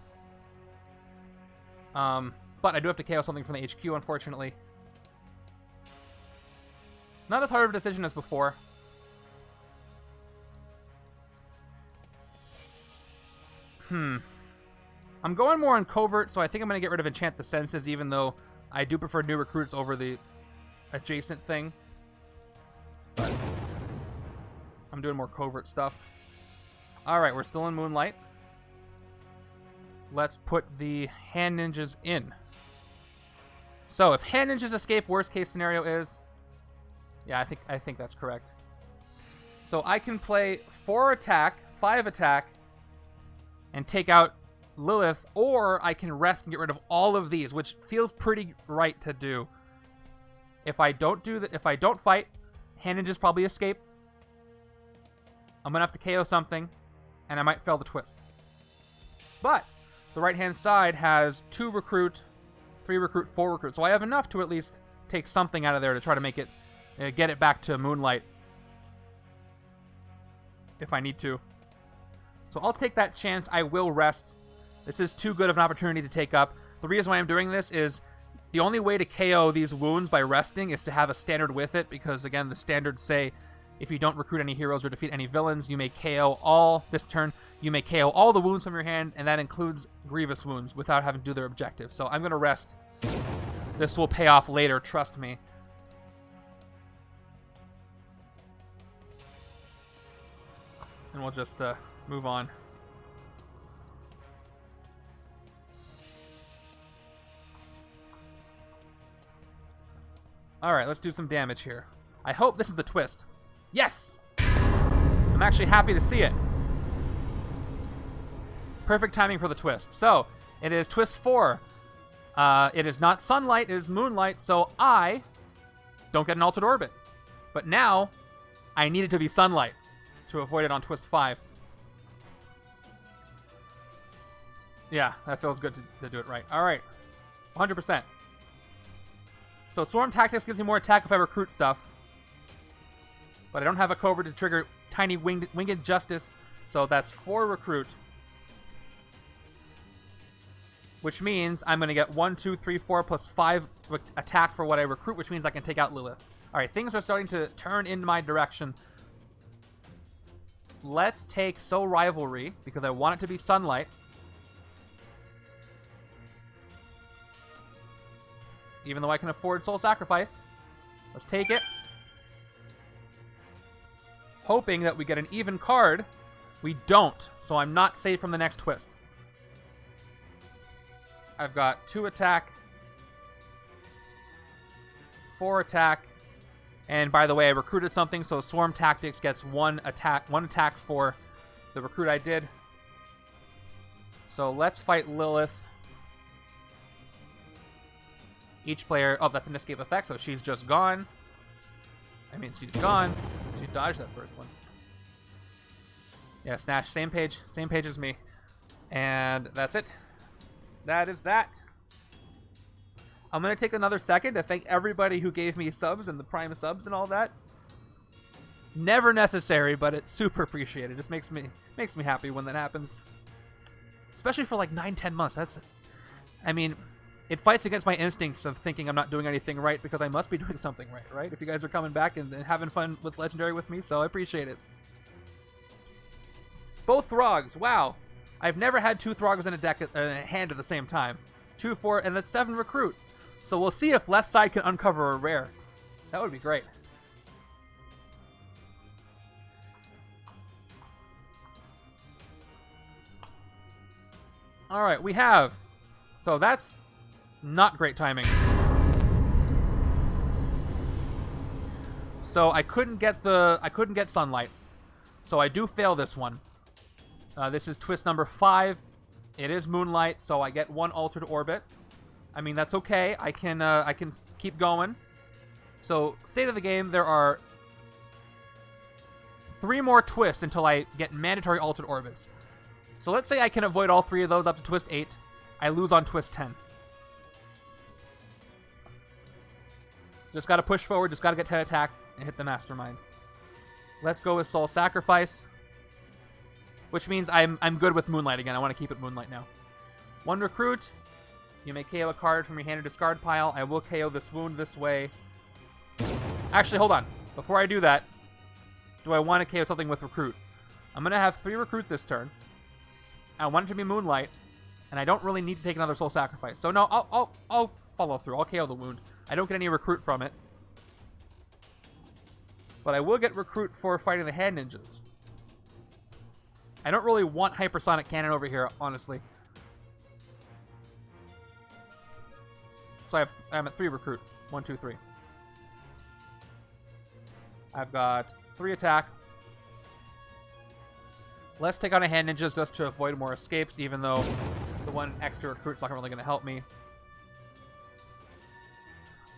But I do have to KO something from the HQ, unfortunately. Not as hard of a decision as before. I'm going more on covert, so I think I'm going to get rid of Enchant the Senses, even though I do prefer new recruits over the adjacent thing. But I'm doing more covert stuff. Alright, we're still in Moonlight. Let's put the hand ninjas in. So if hand ninjas escape, worst case scenario is... Yeah, I think that's correct. So I can play 4 attack, 5 attack, and take out Lilith, or I can rest and get rid of all of these, which feels pretty right to do. If I don't do that, if I don't fight, hand ninjas probably escape. I'm gonna have to KO something, and I might fail the twist. But the right-hand side has 2 recruit, 3 recruit, 4 recruit, so I have enough to at least take something out of there to try to make it, get it back to Moonlight, if I need to. So I'll take that chance. I will rest. This is too good of an opportunity to take up. The reason why I'm doing this is the only way to KO these wounds by resting is to have a standard with it, because again, the standards say if you don't recruit any heroes or defeat any villains, you may KO all, this turn, you may KO all the wounds from your hand, and that includes grievous wounds without having to do their objective. So I'm going to rest. This will pay off later, trust me. And we'll just move on. Alright, let's do some damage here. I hope this is the twist. Yes! I'm actually happy to see it. Perfect timing for the twist. So, it is twist 4. It is not sunlight, it is moonlight, so I don't get an altered orbit. But now, I need it to be sunlight to avoid it on twist 5. Yeah, that feels good to do it right. Alright, 100%. So Swarm Tactics gives me more attack if I recruit stuff. But I don't have a Cobra to trigger Tiny Winged Justice, so that's 4 recruit. Which means I'm going to get 1, 2, 3, 4 plus 5 attack for what I recruit, which means I can take out Lilith. Alright, things are starting to turn in my direction. Let's take Soul Rivalry, because I want it to be Sunlight. Even though I can afford Soul Sacrifice. Let's take it. Hoping that we get an even card. We don't, so I'm not safe from the next twist. I've got 2 attack, 4 attack, and by the way, I recruited something, so Swarm Tactics gets 1 attack for the recruit I did. So let's fight Lilith. Each player... Oh, that's an escape effect, so she's just gone. I mean, she's gone. She dodged that first one. Yeah, Snash, same page as me. And that's it. That is that. I'm going to take another second to thank everybody who gave me subs and the Prime subs and all that. Never necessary, but it's super appreciated. It just makes me happy when that happens. Especially for like 9-10 months. That's... I mean... It fights against my instincts of thinking I'm not doing anything right, because I must be doing something right? If you guys are coming back and having fun with Legendary with me, so I appreciate it. Both Throgs, wow. I've never had 2 Throgs in a deck in a hand at the same time. 2, 4, and that's 7 recruit. So we'll see if left side can uncover a rare. That would be great. Alright, we have... So that's... not great timing. So I couldn't get sunlight. So I do fail this one. This is twist number 5. It is Moonlight, so I get 1 altered orbit. I mean, that's okay. I can keep going. So, state of the game, there are 3 more twists until I get mandatory altered orbits. So let's say I can avoid all 3 of those up to twist 8. I lose on twist 10. Just gotta push forward, just gotta get 10 attack and hit the Mastermind. Let's go with Soul Sacrifice. Which means I'm good with Moonlight again. I want to keep it Moonlight now. 1 recruit. You may KO a card from your hand or discard pile. I will KO this wound this way. Actually, hold on. Before I do that, do I want to KO something with recruit? I'm going to have 3 recruit this turn. I want it to be Moonlight, and I don't really need to take another Soul Sacrifice. So no, I'll follow through. I'll KO the wound. I don't get any recruit from it. But I will get recruit for fighting the Hand Ninjas. I don't really want Hypersonic Cannon over here, honestly. So I'm at 3 recruit. 1, 2, 3. I've got 3 attack. Let's take on a Hand Ninjas just to avoid more escapes, even though the 1 extra recruit's not really going to help me.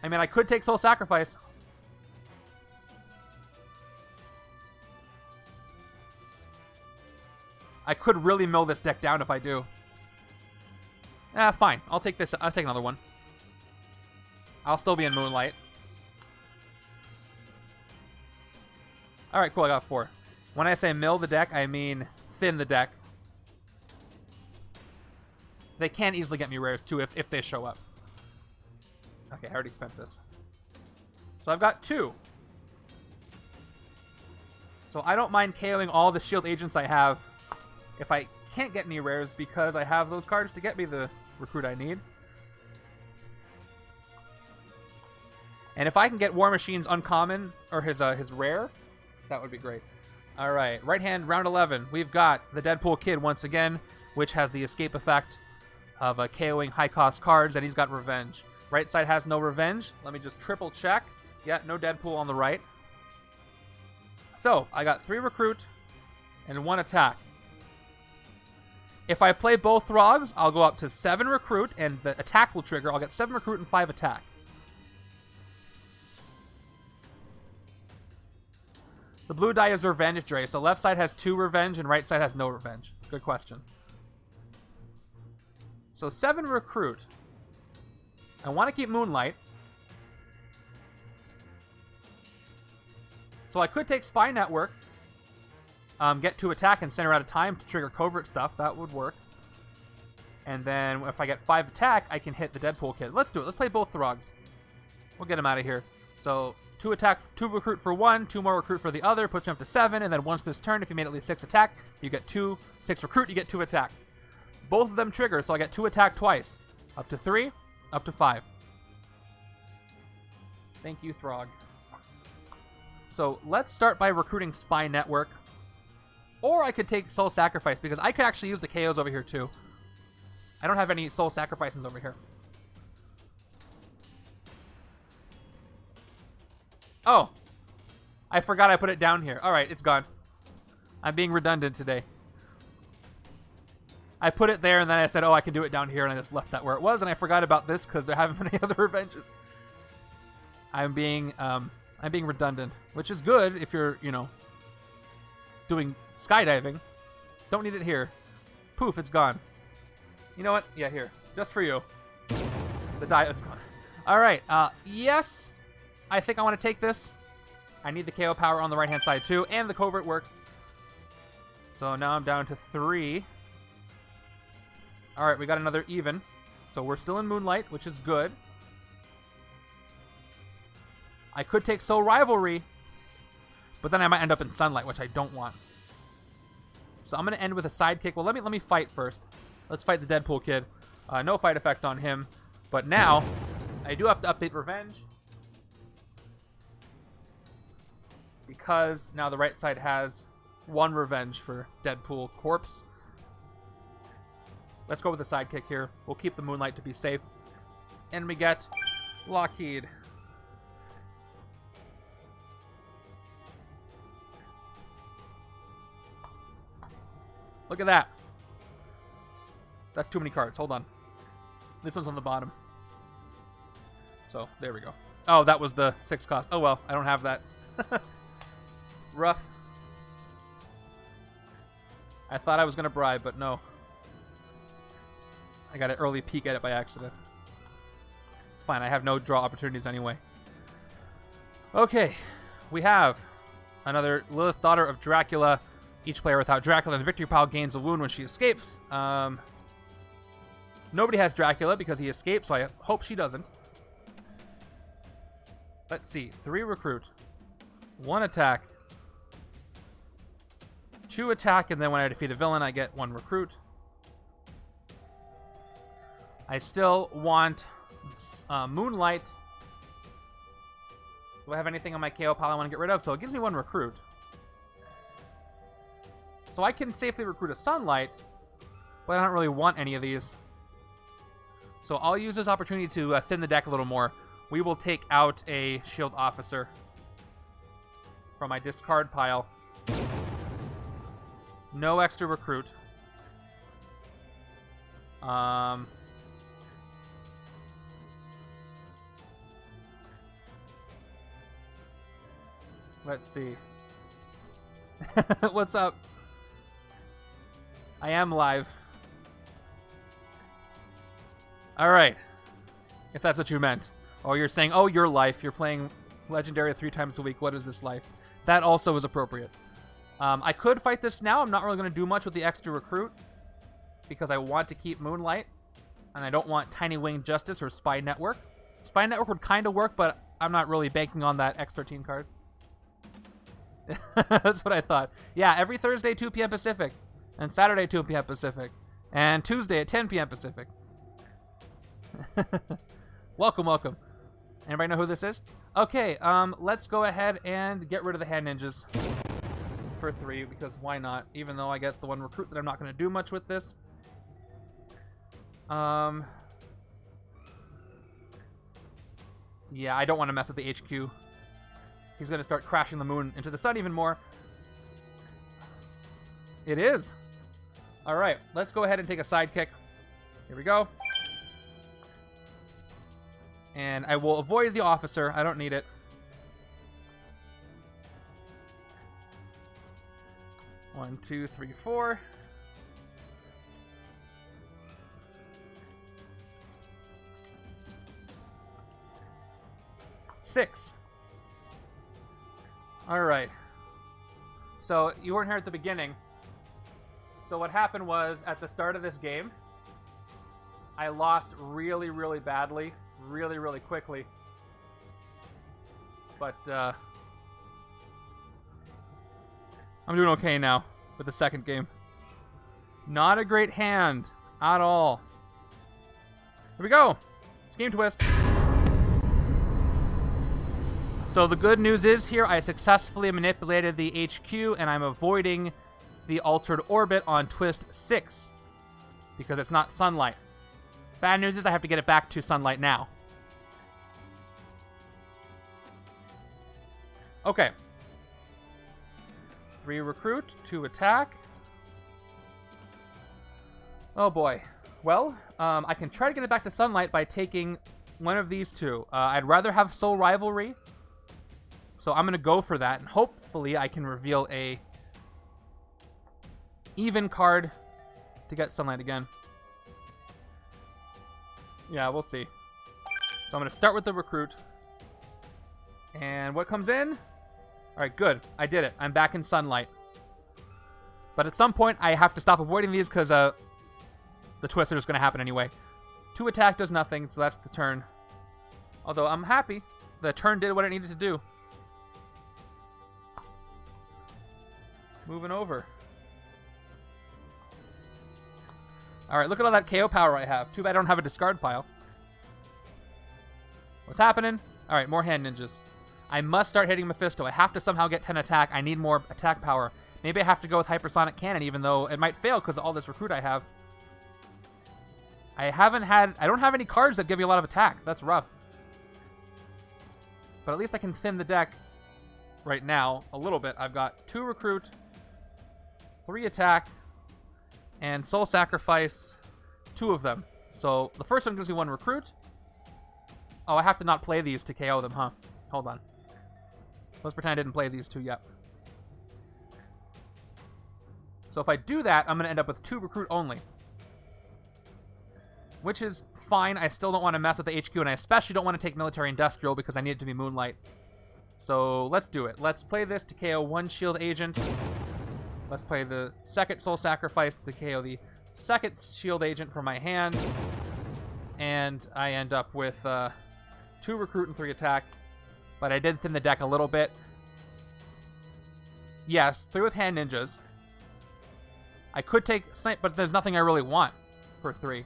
I mean, I could take Soul Sacrifice. I could really mill this deck down if I do. Fine. I'll take this. I'll take another one. I'll still be in Moonlight. Alright, cool. I got 4. When I say mill the deck, I mean thin the deck. They can easily get me rares, too, if they show up. Okay, I already spent this. So I've got 2. So I don't mind KOing all the shield agents I have if I can't get any rares, because I have those cards to get me the recruit I need. And if I can get War Machine's uncommon, or his rare, that would be great. Alright, right hand, round 11. We've got the Deadpool Kid once again, which has the escape effect of KOing high-cost cards, and he's got Revenge. Right side has no Revenge. Let me just triple check. Yeah, no Deadpool on the right. So, I got 3 recruit and 1 attack. If I play both Throgs, I'll go up to 7 recruit, and the attack will trigger. I'll get 7 recruit and 5 attack. The blue die is Revenge, Dre. So left side has 2 Revenge, and right side has no Revenge. Good question. So 7 recruit. I want to keep Moonlight. So I could take Spy Network. Get 2 attack and center out of time to trigger covert stuff. That would work. And then if I get 5 attack, I can hit the Deadpool Kid. Let's do it. Let's play both Throgs. We'll get him out of here. So 2 attack, 2 recruit for 1, 2 more recruit for the other, puts me up to 7, and then once this turn, if you made at least 6 attack, you get 6 recruit, you get 2 attack. Both of them trigger, so I get 2 attack twice. Up to 3, up to 5. Thank you, Throg. So let's start by recruiting Spy Network. Or I could take Soul Sacrifice, because I could actually use the KOs over here, too. I don't have any Soul Sacrifices over here. Oh. I forgot I put it down here. Alright, it's gone. I'm being redundant today. I put it there, and then I said, oh, I can do it down here, and I just left that where it was, and I forgot about this, because there haven't been any other Revenges. I'm being redundant, which is good if you're, doing skydiving. Don't need it here. Poof, it's gone. You know what? Yeah, here. Just for you. The die is gone. Alright, yes. I think I want to take this. I need the KO power on the right-hand side, too, and the covert works. So now I'm down to 3. Alright, we got another even. So we're still in Moonlight, which is good. I could take Soul Rivalry, but then I might end up in Sunlight, which I don't want. So I'm going to end with a sidekick. Well, let me fight first. Let's fight the Deadpool Kid. No fight effect on him. But now, I do have to update Revenge. Because now the right side has 1 Revenge for Deadpool Corpse. Let's go with the sidekick here. We'll keep the Moonlight to be safe. And we get Lockheed. Look at that. That's too many cards. Hold on. This one's on the bottom. So, there we go. Oh, that was the 6 cost. Oh, well. I don't have that. Rough. I thought I was going to bribe, but no. I got an early peek at it by accident. It's fine. I have no draw opportunities anyway. Okay. We have another Lilith, daughter of Dracula. Each player without Dracula in the victory pile gains a wound when she escapes. Nobody has Dracula because he escaped, so I hope she doesn't. Let's see. 3 recruit. 1 attack. 2 attack, and then when I defeat a villain, I get 1 recruit. I still want Moonlight. Do I have anything on my KO pile I want to get rid of? So it gives me 1 recruit. So I can safely recruit a Sunlight, but I don't really want any of these. So I'll use this opportunity to thin the deck a little more. We will take out a Shield Officer from my discard pile. No extra recruit. Let's see. What's up? I am live. All right. If that's what you meant. Or you're saying, oh, your life. You're playing Legendary 3 times a week. What is this life? That also is appropriate. I could fight this now. I'm not really going to do much with the extra recruit because I want to keep Moonlight, and I don't want Tiny Winged Justice or Spy Network. Spy Network would kind of work, but I'm not really banking on that X13 card. That's what I thought. Yeah, every Thursday, 2 p.m. Pacific, and Saturday, 2 p.m. Pacific, and Tuesday at 10 p.m. Pacific. Welcome, welcome. Anybody know who this is? Okay, let's go ahead and get rid of the Hand Ninjas for 3, because why not? Even though I get the 1 recruit that I'm not going to do much with this. Yeah, I don't want to mess with the HQ. He's going to start crashing the moon into the sun even more. It is. All right, let's go ahead and take a sidekick. Here we go. And I will avoid the officer. I don't need it. One, 2, 3, 4. Six. All right. So you weren't here at the beginning. So what happened was at the start of this game, I lost really, really badly, really, really quickly. But I'm doing okay now with the second game. Not a great hand at all. Here we go. It's Game Twist. So the good news is here I successfully manipulated the HQ and I'm avoiding the altered orbit on Twist 6 because it's not sunlight. Bad news is I have to get it back to sunlight now. Okay. 3 recruit, 2 attack. Oh boy. Well, I can try to get it back to sunlight by taking one of these 2. I'd rather have Soul Rivalry. So I'm going to go for that, and hopefully I can reveal a even card to get sunlight again. Yeah, we'll see. So I'm going to start with the recruit. And what comes in? All right, good. I did it. I'm back in sunlight. But at some point, I have to stop avoiding these because the twister is going to happen anyway. 2 attack does nothing, so that's the turn. Although I'm happy. The turn did what it needed to do. Moving over. Alright, look at all that KO power I have. Too bad I don't have a discard pile. What's happening? Alright, more hand ninjas. I must start hitting Mephisto. I have to somehow get 10 attack. I need more attack power. Maybe I have to go with Hypersonic Cannon, even though it might fail because of all this recruit I have. I don't have any cards that give you a lot of attack. That's rough. But at least I can thin the deck right now a little bit. I've got 2 recruit, 3 attack, and soul sacrifice 2 of them. So the first one gives me 1 recruit. Oh, I have to not play these to KO them, huh? Hold on. Let's pretend I didn't play these 2 yet. So if I do that, I'm going to end up with 2 recruit only. Which is fine. I still don't want to mess with the HQ, and I especially don't want to take military industrial because I need it to be Moonlight. So let's do it. Let's play this to KO 1 shield agent. Let's play the second soul sacrifice to KO the second shield agent from my hand. And I end up with 2 recruit and 3 attack. But I did thin the deck a little bit. Yes, 3 with hand ninjas. I could take snipe, but there's nothing I really want for 3.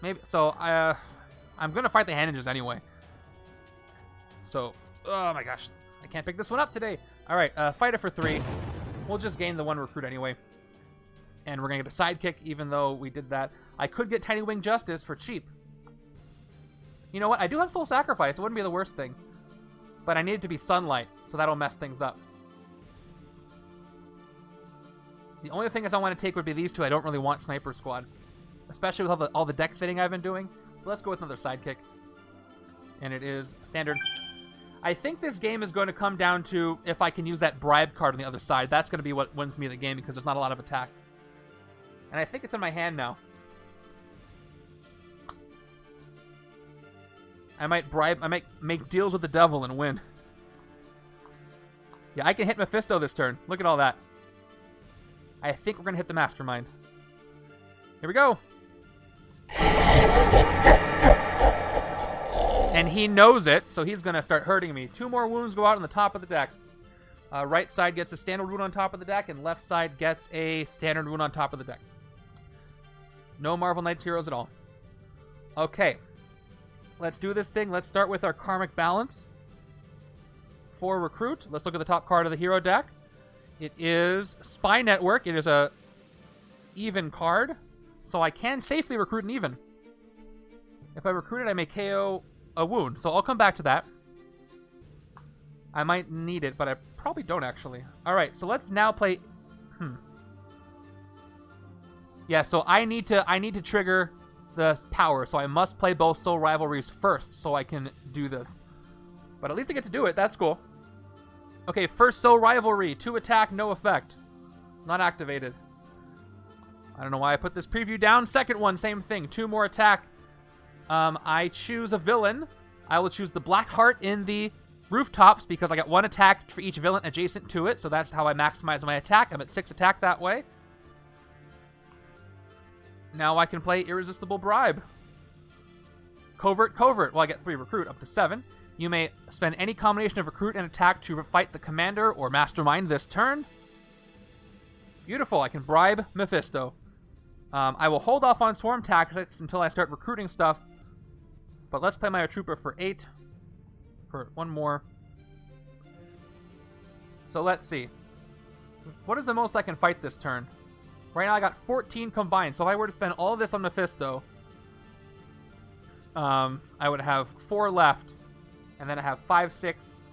Maybe so. I'm gonna fight the hand ninjas anyway. So, oh my gosh, I can't pick this one up today. All right, fight it for 3. We'll just gain the 1 recruit anyway, and we're gonna get a sidekick. Even though we did that, I could get Tiny Wing Justice for cheap. You know what? I do have Soul Sacrifice. It wouldn't be the worst thing, but I need it to be Sunlight, so that'll mess things up. The only thing I want to take would be these 2. I don't really want Sniper Squad, especially with all the deck fitting I've been doing. So let's go with another sidekick. And it is standard. I think this game is going to come down to if I can use that bribe card on the other side. That's going to be what wins me the game because there's not a lot of attack. And I think it's in my hand now. I might make deals with the devil and win. Yeah, I can hit Mephisto this turn. Look at all that. I think we're going to hit the Mastermind. Here we go. And he knows it, so he's going to start hurting me. 2 more wounds go out on the top of the deck. Right side gets a standard wound on top of the deck, and left side gets a standard wound on top of the deck. No Marvel Knights heroes at all. Okay. Let's do this thing. Let's start with our Karmic Balance. For recruit, let's look at the top card of the hero deck. It is Spy Network. It is a even card, so I can safely recruit an even. If I recruit it, I may KO a wound, so I'll come back to that. I might need it, but I probably don't actually. All right, so let's now play. Yeah, so I need to trigger the power, so I must play both Soul Rivalries first, so I can do this. But at least I get to do it. That's cool. Okay, first Soul Rivalry, 2 attack, no effect, not activated. I don't know why I put this preview down. Second one, same thing, 2 more attack. I choose a villain. I will choose the Black Heart in the Rooftops because I got 1 attack for each villain adjacent to it, so that's how I maximize my attack. I'm at 6 attack that way. Now I can play Irresistible Bribe. Covert. Well, I get 3 recruit, up to 7. You may spend any combination of recruit and attack to fight the commander or mastermind this turn. Beautiful. I can bribe Mephisto. I will hold off on swarm tactics until I start recruiting stuff. But let's play my trooper for 8. For 1 more. So let's see. What is the most I can fight this turn? Right now I got 14 combined. So if I were to spend all of this on Mephisto, I would have 4 left. And then I have 5, 6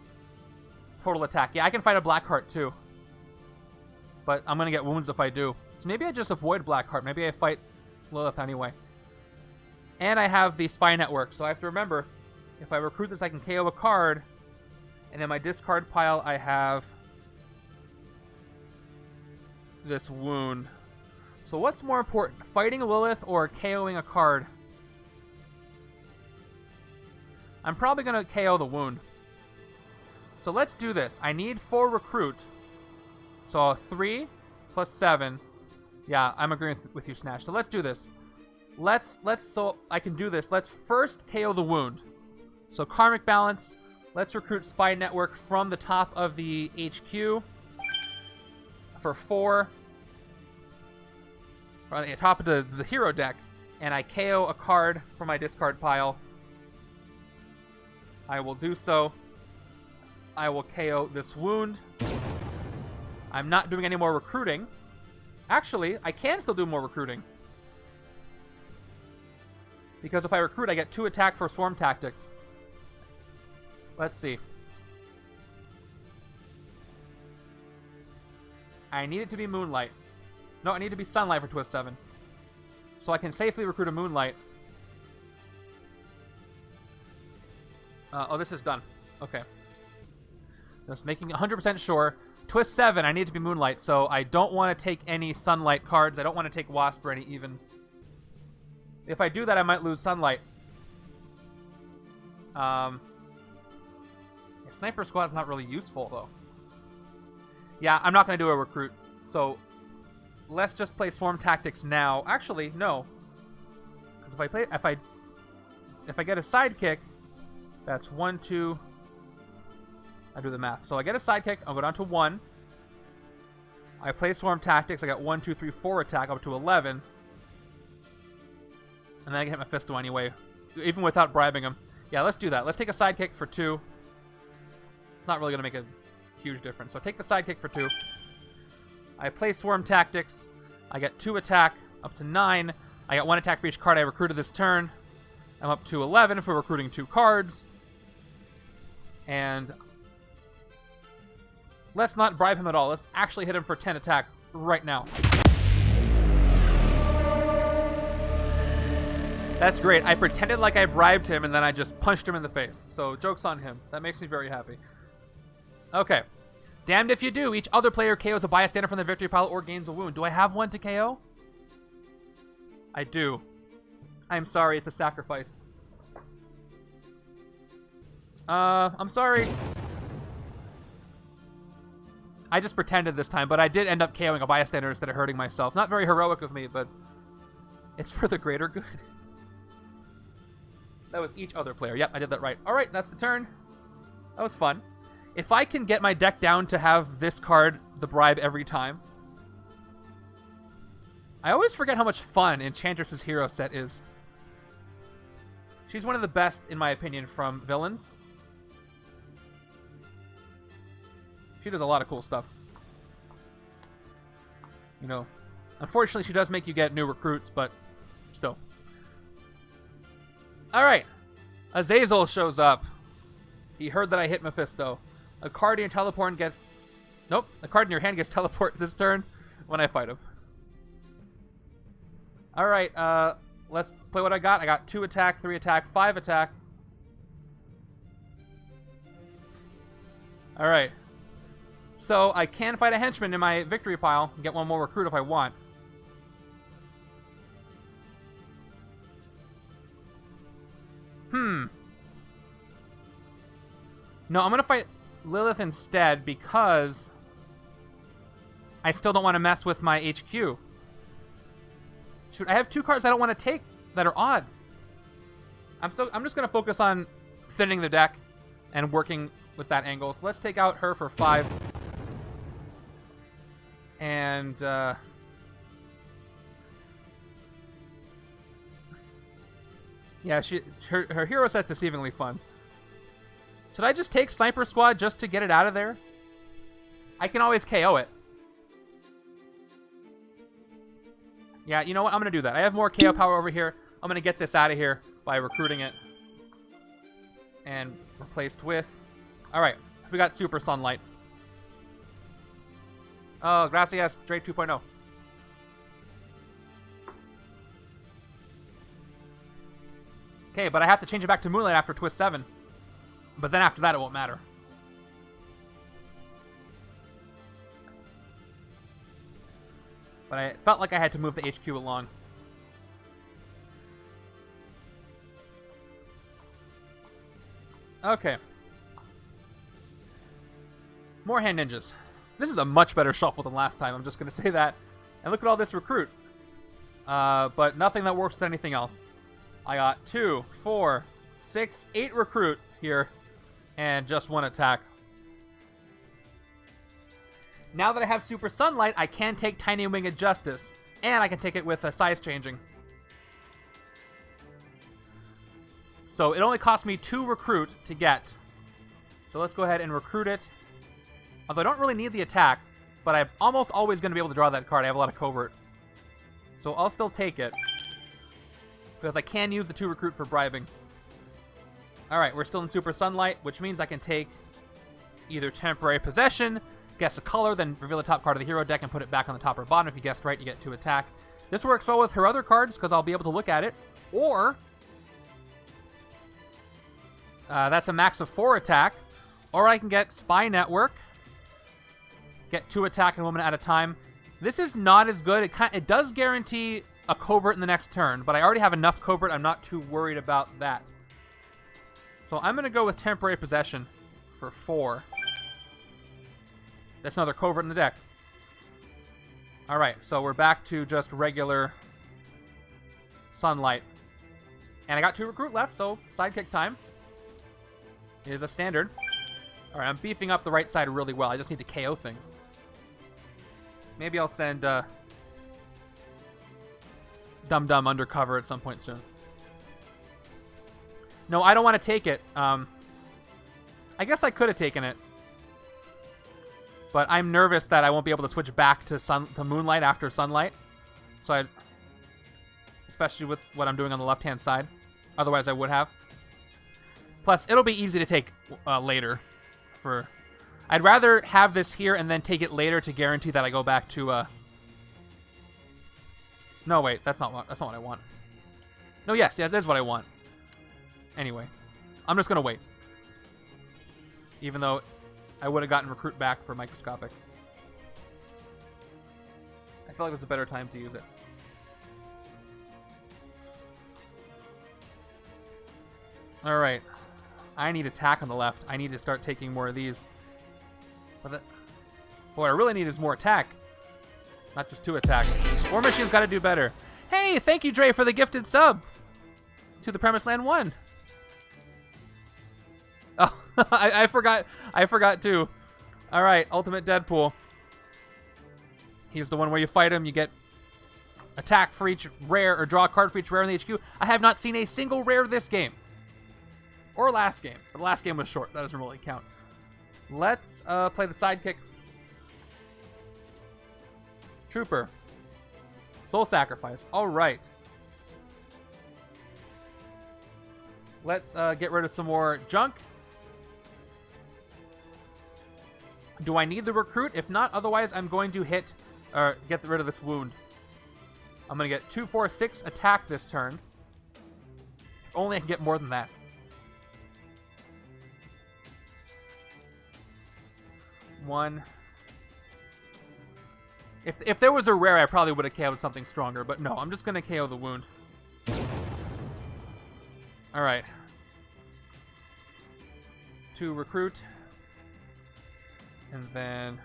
total attack. Yeah, I can fight a Blackheart too. But I'm going to get wounds if I do. So maybe I just avoid Blackheart. Maybe I fight Lilith anyway. And I have the Spy Network. So I have to remember, if I recruit this, I can KO a card. And in my discard pile, I have this wound. So what's more important, fighting Lilith or KOing a card? I'm probably going to KO the wound. So let's do this. I need 4 recruit. So 3 plus 7. Yeah, I'm agreeing with you, Snatch. So let's do this. So I can do this. Let's first KO the wound. So Karmic Balance. Let's recruit Spy Network from the top of the HQ for 4. Or the top of the hero deck. And I KO a card from my discard pile. I will do so. I will KO this wound. I'm not doing any more recruiting. Actually, I can still do more recruiting. Because if I recruit, I get 2 attack for swarm tactics. Let's see. I need it to be Moonlight. No, I need to be Sunlight for Twist 7. So I can safely recruit a Moonlight. Oh, this is done. Okay. Just making 100% sure. Twist 7, I need to be Moonlight, so I don't want to take any Sunlight cards. I don't want to take Wasp or any even. If I do that, I might lose Sunlight. Sniper Squad's not really useful, though. Yeah, I'm not going to do a recruit, so let's just play Swarm Tactics now. Actually, no. Because if I get a sidekick, that's 1, 2... I do the math. So I get a sidekick, I'll go down to 1. I play Swarm Tactics, I got 1, 2, 3, 4 attack, up to 11. And then I can hit Mephisto anyway, even without bribing him. Yeah, let's do that. Let's take a sidekick for 2. It's not really going to make a huge difference. So take the sidekick for 2. I play Swarm Tactics. I get 2 attack, up to 9. I got 1 attack for each card I recruited this turn. I'm up to 11 for recruiting 2 cards. And let's not bribe him at all. Let's actually hit him for 10 attack right now. That's great. I pretended like I bribed him, and then I just punched him in the face. So, joke's on him. That makes me very happy. Okay. Damned if you do. Each other player KOs a bystander from the victory pile or gains a wound. Do I have one to KO? I do. I'm sorry. It's a sacrifice. I'm sorry. I just pretended this time, but I did end up KOing a bystander instead of hurting myself. Not very heroic of me, but it's for the greater good. That was each other player. Yep, I did that right. All right, that's the turn. That was fun. If I can get my deck down to have this card, the bribe, every time. I always forget how much fun Enchantress's hero set is. She's one of the best, in my opinion, from villains. She does a lot of cool stuff. You know, unfortunately, she does make you get new recruits, but still. Alright. Azazel shows up. He heard that I hit Mephisto. A card in your teleport gets... Nope. A card in your hand gets teleport this turn when I fight him. Alright, let's play what I got. I got 2 attack, 3 attack, 5 attack. Alright. So, I can fight a henchman in my victory pile and get 1 more recruit if I want. No, I'm going to fight Lilith instead because I still don't want to mess with my HQ. Shoot, I have 2 cards I don't want to take that are odd. I'm just going to focus on thinning the deck and working with that angle. So let's take out her for 5. And, yeah, her hero set's deceivingly fun. Should I just take Sniper Squad just to get it out of there? I can always KO it. Yeah, you know what? I'm going to do that. I have more KO power over here. I'm going to get this out of here by recruiting it. And replaced with... Alright, we got Super Sunlight. Oh, gracias, Drake 2.0. Okay, but I have to change it back to Moonlight after Twist 7. But then after that, it won't matter. But I felt like I had to move the HQ along. Okay. More hand ninjas. This is a much better shuffle than last time, I'm just going to say that. And look at all this recruit. But nothing that works with anything else. I got 2, 4, 6, 8 recruit here. And just 1 attack. Now that I have Super Sunlight, I can take Tiny Winged Justice. And I can take it with a size changing. So it only cost me 2 recruit to get. So let's go ahead and recruit it. Although I don't really need the attack, but I'm almost always going to be able to draw that card. I have a lot of covert. So I'll still take it. Because I can use the 2 recruit for bribing. Alright, we're still in Super Sunlight, which means I can take either Temporary Possession, guess a color, then reveal the top card of the hero deck and put it back on the top or bottom. If you guessed right, you get 2 attack. This works well with her other cards because I'll be able to look at it. Or that's a max of 4 attack. Or I can get Spy Network, get 2 attack and woman at a time. This is not as good. It does guarantee a covert in the next turn, but I already have enough covert. I'm not too worried about that. So I'm going to go with Temporary Possession for 4. That's another covert in the deck. All right, so we're back to just regular Sunlight. And I got 2 recruit left, so sidekick time is a standard. All right, I'm beefing up the right side really well. I just need to KO things. Maybe I'll send Dum Dum undercover at some point soon. No, I don't want to take it. I guess I could have taken it. But I'm nervous that I won't be able to switch back to Moonlight after Sunlight. So especially with what I'm doing on the left-hand side. Otherwise, I would have. Plus, it'll be easy to take later. I'd rather have this here and then take it later to guarantee that I go back to... No, wait, that's not what I want. No, yes, yeah, that's what I want. Anyway, I'm just gonna wait. Even though I would have gotten recruit back for microscopic. I feel like there's a better time to use it. All right, I need attack on the left. I need to start taking more of these. But what I really need is more attack. Not just 2 attack. War Machine's got to do better. Hey, thank you, Dre, for the gifted sub to the Premise Land 1. Oh, I forgot too. All right, Ultimate Deadpool. He's the one where you fight him, you get attack for each rare, or draw a card for each rare in the HQ. I have not seen a single rare this game. Or last game. But the last game was short. That doesn't really count. Let's play the sidekick. Trooper. Soul Sacrifice. All right. Let's get rid of some more junk. Do I need the recruit? If not, otherwise I'm going to hit, or get rid of this wound. I'm going to get 2, 4, 6 attack this turn. If only I can get more than that. One. If there was a rare, I probably would have KO'd something stronger, but no, I'm just going to KO the wound. Alright. 2 recruit. And then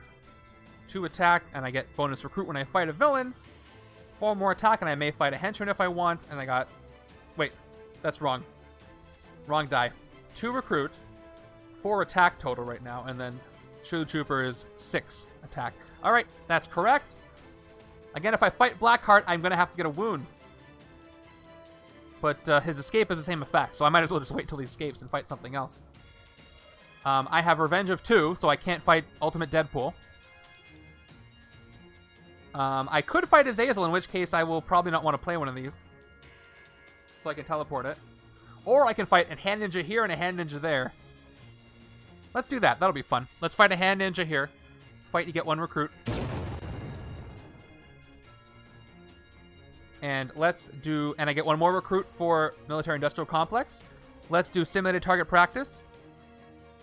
2 attack, and I get bonus recruit when I fight a villain. 4 more attack, and I may fight a henchman if I want, and I got... Wait, that's wrong. Wrong die. 2 recruit, 4 attack total right now, and then True Trooper is 6 attack. Alright, that's correct. Again, if I fight Blackheart, I'm going to have to get a wound. But his escape has the same effect, so I might as well just wait till he escapes and fight something else. I have Revenge of 2, so I can't fight Ultimate Deadpool. I could fight Azazel, in which case I will probably not want to play one of these. So I can teleport it. Or I can fight a Hand Ninja here and a Hand Ninja there. Let's do that. That'll be fun. Let's fight a Hand Ninja here. Fight to get 1 recruit. And let's do... And I get 1 more recruit for Military Industrial Complex. Let's do Simulated Target Practice.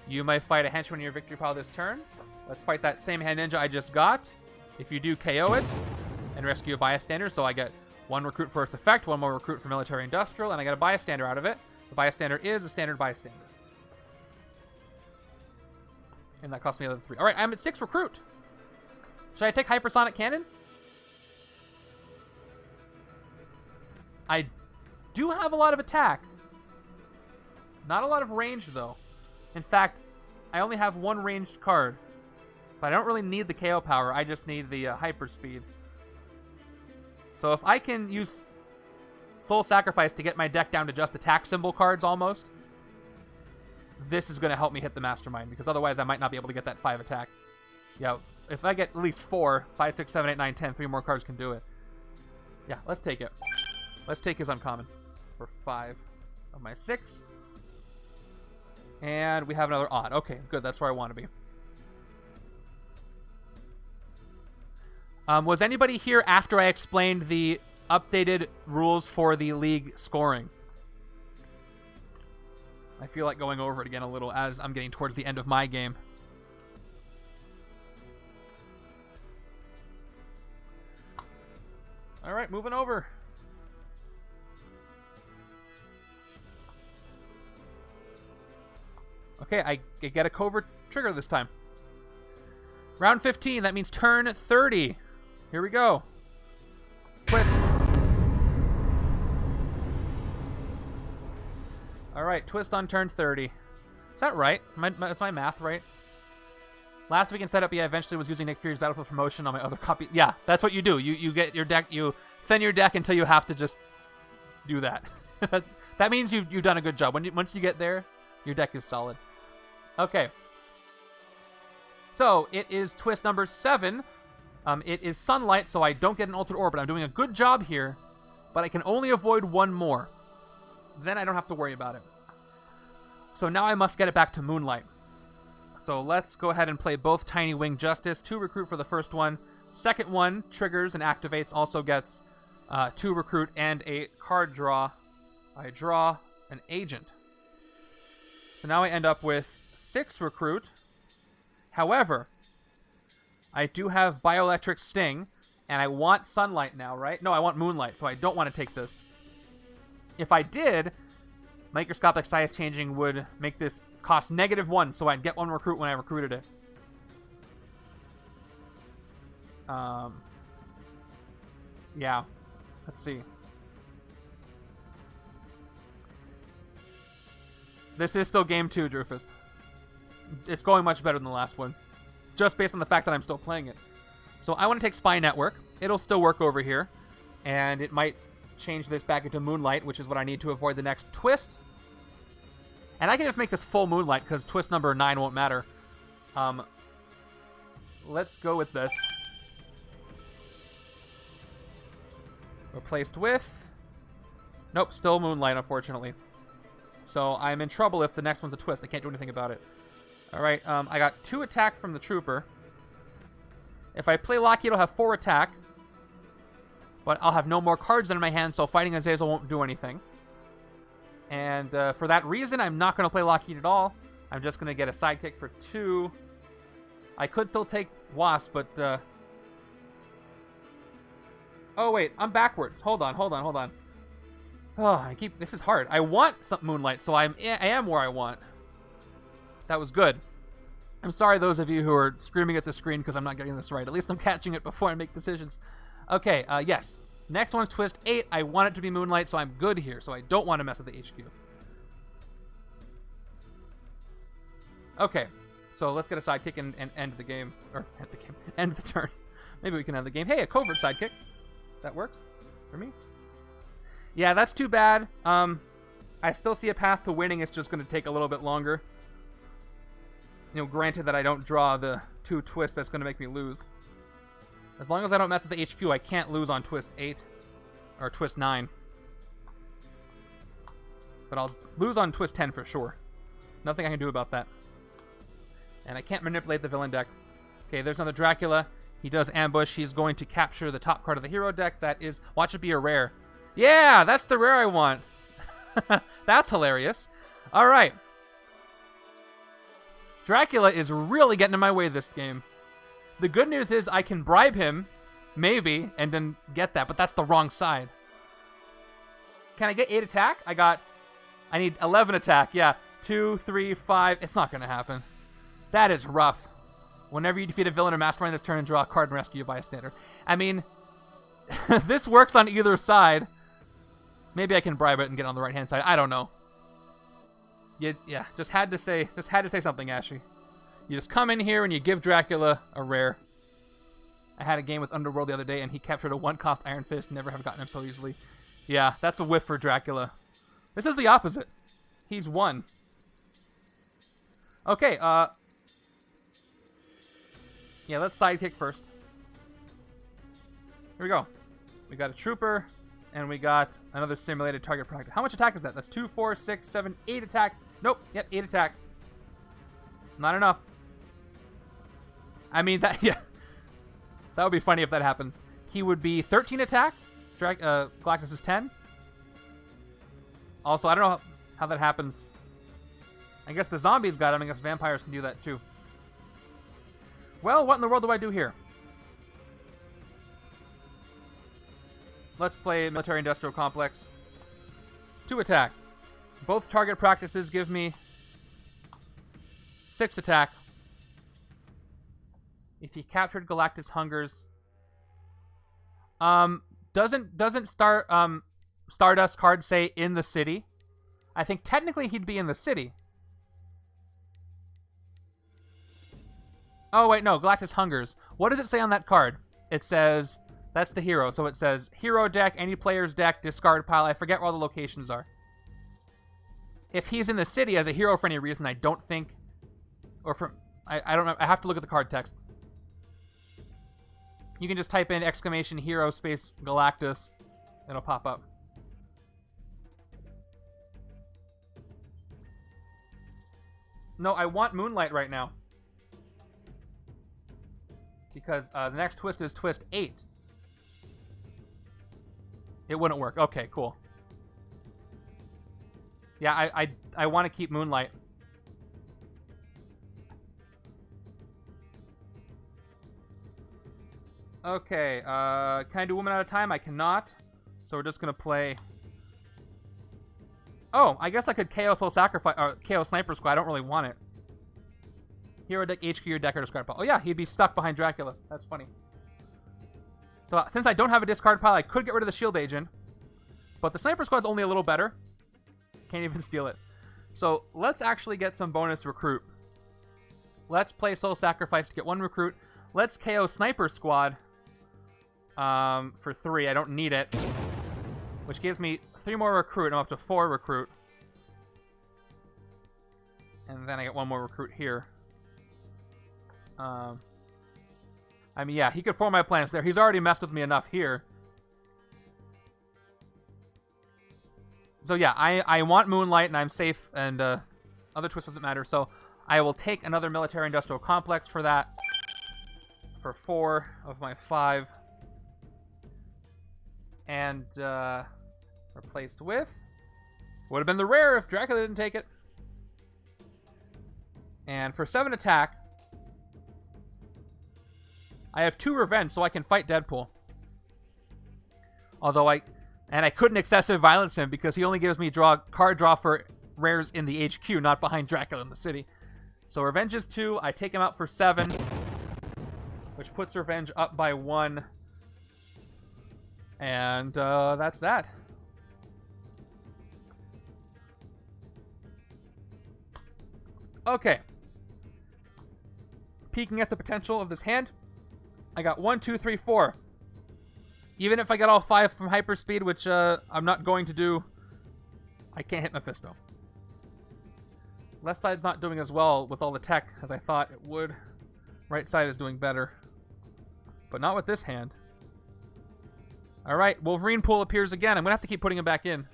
You might fight a henchman in your victory pile this turn. Let's fight that same Hand Ninja I just got. If you do, KO it and rescue a bystander. So I get 1 recruit for its effect, 1 more recruit for Military Industrial, and I get a bystander out of it. The bystander is a standard bystander. And that cost me another 3. All right, I'm at 6 recruit. Should I take Hypersonic Cannon? I do have a lot of attack. Not a lot of range, though. In fact, I only have 1 ranged card. But I don't really need the KO power. I just need the hyper speed. So if I can use Soul Sacrifice to get my deck down to just attack symbol cards almost, this is going to help me hit the Mastermind, because otherwise I might not be able to get that 5 attack. Yeah, if I get at least 4, 5, 6, 7, 8, 9, 10, 3 more cards can do it. Yeah, let's take it. Let's take his uncommon for 5 of my 6. And we have another odd. Okay, good. That's where I want to be. Was anybody here after I explained the updated rules for the league scoring? I feel like going over it again a little as I'm getting towards the end of my game. All right, moving over. Okay, I get a covert trigger this time. Round 15, that means turn 30. Here we go. Twist. All right, twist on turn 30. Is that right? Is my math right? Last week in setup, yeah, eventually was using Nick Fury's Battlefield promotion on my other copy. Yeah, that's what you do. You get your deck, you thin your deck until you have to just do that. That means you've done a good job. Once you get there, your deck is solid. Okay. So it is twist number 7. It is sunlight, so I don't get an altered orbit. I'm doing a good job here, but I can only avoid one more. Then I don't have to worry about it. So now I must get it back to moonlight. So let's go ahead and play both Tiny Wing Justice. 2 recruit for the first one. Second one triggers and activates, also gets 2 recruit and a card draw. I draw an agent. So now I end up with 6 recruit. However, I do have Bioelectric Sting, and I want sunlight now, right? No, I want moonlight, so I don't want to take this. If I did, microscopic size changing would make this cost -1, so I'd get 1 recruit when I recruited it. Yeah. Let's see. This is still game 2, Drufus. It's going much better than the last one, just based on the fact that I'm still playing it. So I want to take Spy Network. It'll still work over here, and it might change this back into Moonlight, which is what I need to avoid the next twist. And I can just make this full Moonlight, because twist number 9 won't matter. Let's go with this. Replaced with... Nope, still Moonlight, unfortunately. So I'm in trouble if the next one's a twist. I can't do anything about it. Alright, I got 2 attack from the Trooper. If I play Lockheed, I'll have 4 attack. But I'll have no more cards in my hand, so fighting Azazel won't do anything. And for that reason, I'm not going to play Lockheed at all. I'm just going to get a sidekick for 2. I could still take Wasp, but... Oh, wait, I'm backwards. Hold on. Oh, this is hard. I want some Moonlight, so I am where I want. That was good. I'm sorry, those of you who are screaming at the screen because I'm not getting this right. At least I'm catching it before I make decisions. Okay, yes. Next one's twist 8. I want it to be Moonlight, so I'm good here. So I don't want to mess with the HQ. Okay, so let's get a sidekick and end the game. Or end the turn. Maybe we can end the game. Hey, a covert sidekick. That works for me. Yeah, that's too bad. I still see a path to winning. It's just going to take a little bit longer. You know, granted that I don't draw the 2 twists that's going to make me lose. As long as I don't mess with the HQ, I can't lose on twist 8. Or twist 9. But I'll lose on twist 10 for sure. Nothing I can do about that. And I can't manipulate the villain deck. Okay, there's another Dracula. He does ambush. He's going to capture the top card of the hero deck. That is... Watch it be a rare. Yeah, that's the rare I want. That's hilarious. All right. Dracula is really getting in my way this game. The good news is I can bribe him, maybe, and then get that, but that's the wrong side. Can I get 8 attack? I need 11 attack. Yeah, 2, 3, 5. It's not going to happen. That is rough. Whenever you defeat a villain or mastermind this turn and draw a card and rescue a bystander. I mean, this works on either side. Maybe I can bribe it and get on the right-hand side. I don't know. Yeah, just had to say something, Ashy. You just come in here and you give Dracula a rare. I had a game with Underworld the other day, and he captured a 1-cost Iron Fist. Never have gotten him so easily. Yeah, that's a whiff for Dracula. This is the opposite. He's 1. Okay, yeah, let's sidekick first. Here we go. We got a Trooper, and we got another simulated target product. How much attack is that? That's 2, 4, 6, 7, 8 attack. Nope, yep, 8 attack. Not enough. I mean, that That would be funny if that happens. He would be 13 attack. Galactus is 10. Also, I don't know how that happens. I guess the zombies got him. I guess vampires can do that too. Well, what in the world do I do here? Let's play Military Industrial Complex. 2 attack. Both target practices give me 6 attack. If he captured Galactus Hungers. Doesn't Stardust card say in the city? I think technically he'd be in the city. Oh, wait, no. Galactus Hungers. What does it say on that card? It says... That's the hero. So it says, hero deck, any player's deck, discard pile. I forget where all the locations are. If he's in the city as a hero for any reason, I don't think... Or from... I don't know. I have to look at the card text. You can just type in exclamation hero space Galactus. It'll pop up. No, I want Moonlight right now. Because the next twist is twist 8. It wouldn't work. Okay, cool. Yeah, I want to keep Moonlight. Okay, can I do woman at a time? I cannot. So we're just going to play... Oh, I guess I could KO Soul Sacrifice, or KO Sniper Squad. I don't really want it. Hero deck, HQ, your deck, or discard pile. Oh yeah, he'd be stuck behind Dracula. That's funny. So since I don't have a discard pile, I could get rid of the Shield Agent. But the Sniper Squad's only a little better. Can't even steal it. So let's actually get some bonus recruit. Let's play Soul Sacrifice to get 1 recruit. Let's KO Sniper Squad for 3. I don't need it. Which gives me 3 more recruit. I'm up to 4 recruit. And then I get 1 more recruit here. I mean, yeah, he could form my plans there. He's already messed with me enough here. So yeah, I want Moonlight, and I'm safe, and other twist doesn't matter. So I will take another Military Industrial Complex for that. For 4 of my 5. And replaced with... Would have been the rare if Dracula didn't take it. And for 7 attack... I have 2 revenge, so I can fight Deadpool. Although I couldn't excessive violence him because he only gives me card draw for rares in the HQ, not behind Dracula in the city. So revenge is 2. I take him out for 7, which puts revenge up by 1. And that's that. Okay. Peeking at the potential of this hand. I got 1, 2, 3, 4. Even if I get all 5 from hyperspeed, which I'm not going to do, I can't hit Mephisto. Left side's not doing as well with all the tech as I thought it would. Right side is doing better. But not with this hand. Alright, Wolverine Pool appears again. I'm going to have to keep putting him back in.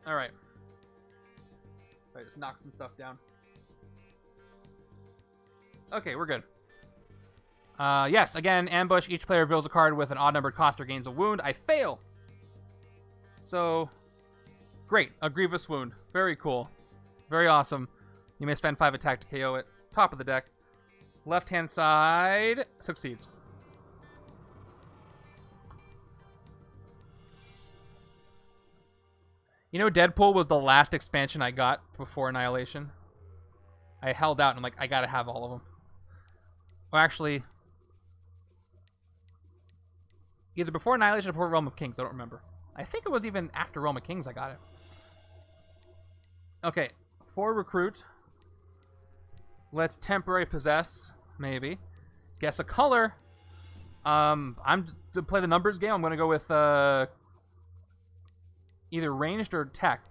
Alright. I just knocked some stuff down. Okay, we're good. Yes, again, ambush. Each player reveals a card with an odd-numbered cost or gains a wound. I fail! So, great. A grievous wound. Very cool. Very awesome. You may spend 5 attack to KO it. Top of the deck. Left-hand side succeeds. You know, Deadpool was the last expansion I got before Annihilation. I held out and I'm like, I gotta have all of them. Or actually, either before Annihilation or before Realm of Kings. I don't remember. I think it was even after Realm of Kings I got it. Okay, 4 recruit. Let's temporary possess, maybe. Guess a color. I'm to play the numbers game. I'm gonna go with either ranged or tech.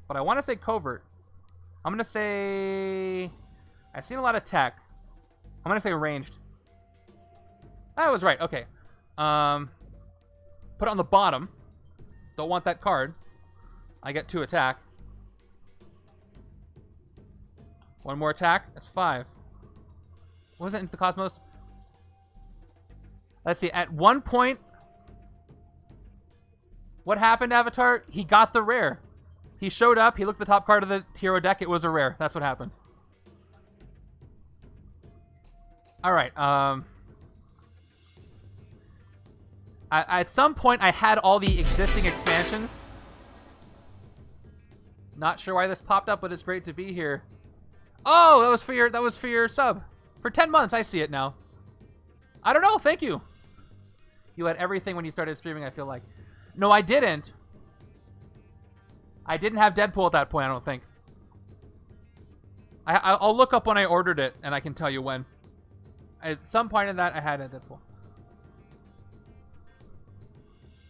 But I want to say covert. I'm going to say... I've seen a lot of tech. I'm going to say ranged. I was right. Okay. Put it on the bottom. Don't want that card. I get 2 attack. One more attack. That's 5. What was it in the Cosmos? Let's see. At one point, what happened, Avatar? He got the rare. He showed up. He looked at the top card of the hero deck. It was a rare. That's what happened. All right. At some point, I had all the existing expansions. Not sure why this popped up, but it's great to be here. Oh, that was for your sub. For 10 months, I see it now. I don't know, thank you. You had everything when you started streaming, I feel like. No, I didn't. I didn't have Deadpool at that point, I don't think. I'll look up when I ordered it, and I can tell you when. At some point in that, I had a Deadpool.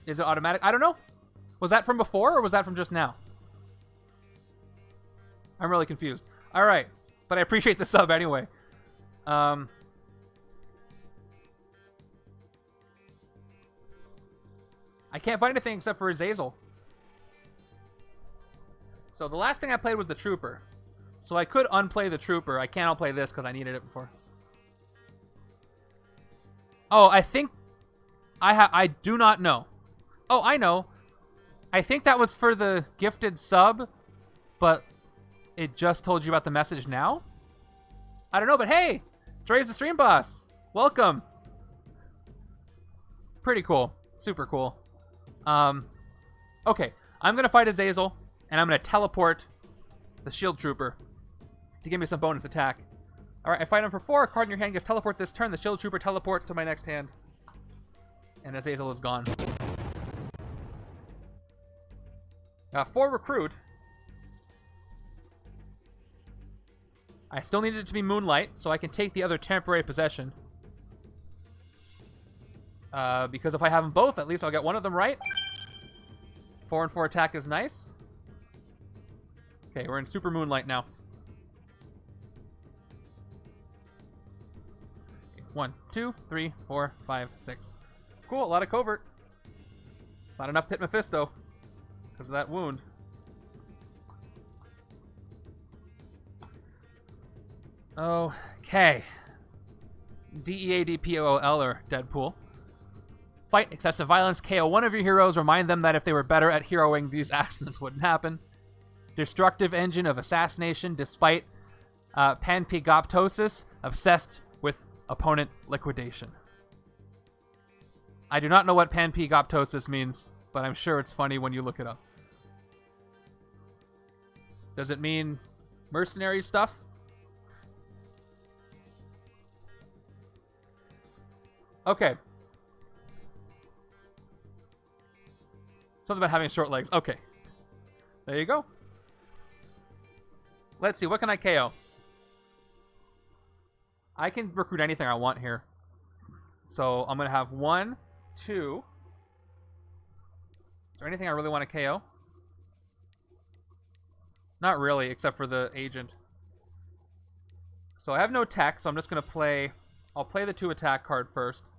Is it automatic? I don't know. Was that from before, or was that from just now? I'm really confused. All right, but I appreciate the sub anyway. I can't find anything except for Azazel. So the last thing I played was the Trooper. So I could unplay the Trooper. I can't unplay this because I needed it before. Oh, I think I do not know. Oh, I know. I think that was for the gifted sub, but it just told you about the message now? I don't know, but hey! Dre's the stream boss! Welcome! Pretty cool. Super cool. Okay. I'm gonna fight Azazel, and I'm gonna teleport the Shield Trooper to give me some bonus attack. Alright, I fight him for 4. A card in your hand gets teleport this turn. The Shield Trooper teleports to my next hand. And Azazel is gone. 4 recruit. I still need it to be Moonlight, so I can take the other temporary possession. Because if I have them both, at least I'll get one of them right. 4 and 4 attack is nice. Okay, we're in Super Moonlight now. 1, 2, 3, 4, 5, 6. Cool, a lot of covert. It's not enough to hit Mephisto because of that wound. Okay. DEADPOL or Deadpool. Fight excessive violence. KO one of your heroes. Remind them that if they were better at heroing, these accidents wouldn't happen. Destructive engine of assassination despite panpygoptosis. Obsessed with opponent liquidation. I do not know what panpygoptosis means, but I'm sure it's funny when you look it up. Does it mean mercenary stuff? Okay. Something about having short legs. Okay. There you go. Let's see. What can I KO? I can recruit anything I want here. So I'm going to have 1, 2. Is there anything I really want to KO? Not really, except for the agent. So I have no tech, so I'm just going to play... I'll play the 2 attack card first.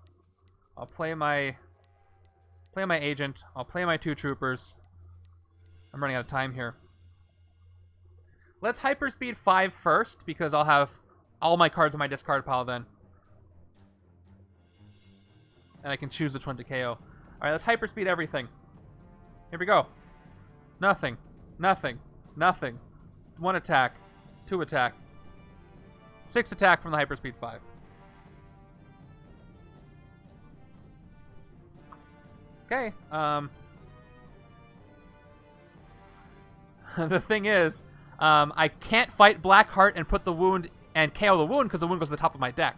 I'll play my agent. I'll play my 2 troopers. I'm running out of time here. Let's hyperspeed 5 first, because I'll have all my cards in my discard pile then. And I can choose which one to KO. Alright, let's hyperspeed everything. Here we go. Nothing. Nothing. Nothing. 1 attack. 2 attack. 6 attack from the hyperspeed 5. Okay, the thing is, I can't fight Blackheart and put the wound and KO the wound because the wound goes to the top of my deck.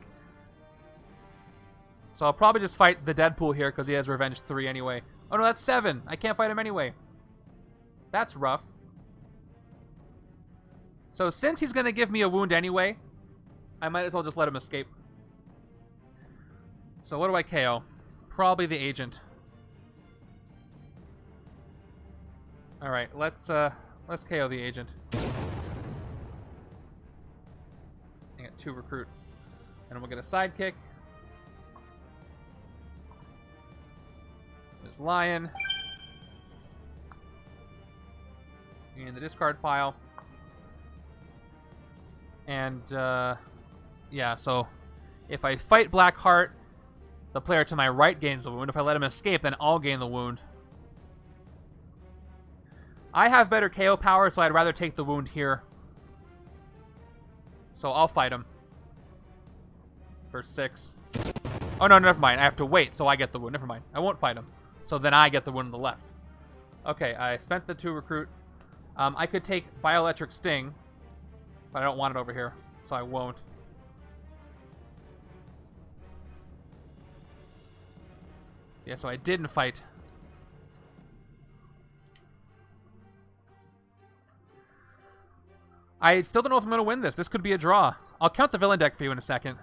So I'll probably just fight the Deadpool here because he has Revenge 3 anyway. Oh no, that's 7. I can't fight him anyway. That's rough. So since he's going to give me a wound anyway, I might as well just let him escape. So what do I KO? Probably the agent. All right, let's KO the agent. I got 2 recruit, and we'll get a sidekick. There's Lion in the discard pile. And, yeah, so if I fight Blackheart, the player to my right gains the wound. If I let him escape, then I'll gain the wound. I have better KO power, so I'd rather take the wound here. So I'll fight him. For 6. Oh, no, never mind. I have to wait, so I get the wound. Never mind. I won't fight him. So then I get the wound on the left. Okay, I spent the 2 recruit. I could take Bioelectric Sting, but I don't want it over here, so I won't. So yeah, so I didn't fight. I still don't know if I'm going to win this. This could be a draw. I'll count the villain deck for you in a second.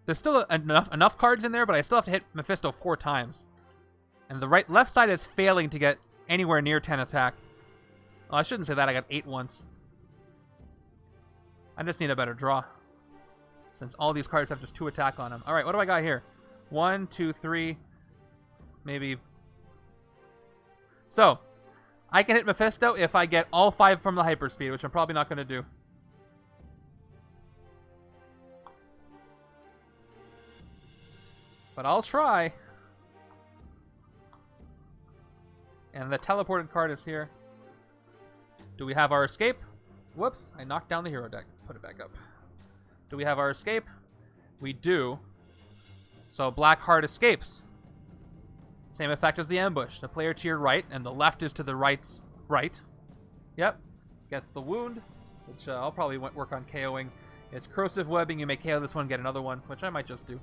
There's still enough cards in there, but I still have to hit Mephisto 4 times. And the left side is failing to get anywhere near 10 attack. Oh, I shouldn't say that. I got 8 once. I just need a better draw, since all these cards have just 2 attack on them. All right, what do I got here? 1, 2, 3, maybe. So, I can hit Mephisto if I get all 5 from the hyperspeed, which I'm probably not going to do. But I'll try. And the teleported card is here. Do we have our escape? Whoops, I knocked down the hero deck. Put it back up. Do we have our escape? We do. So Blackheart escapes. Same effect as the ambush. The player to your right, and the left is to the right's right. Yep. Gets the wound, which I'll probably work on KOing. It's corrosive webbing. You may KO this one, get another one, which I might just do.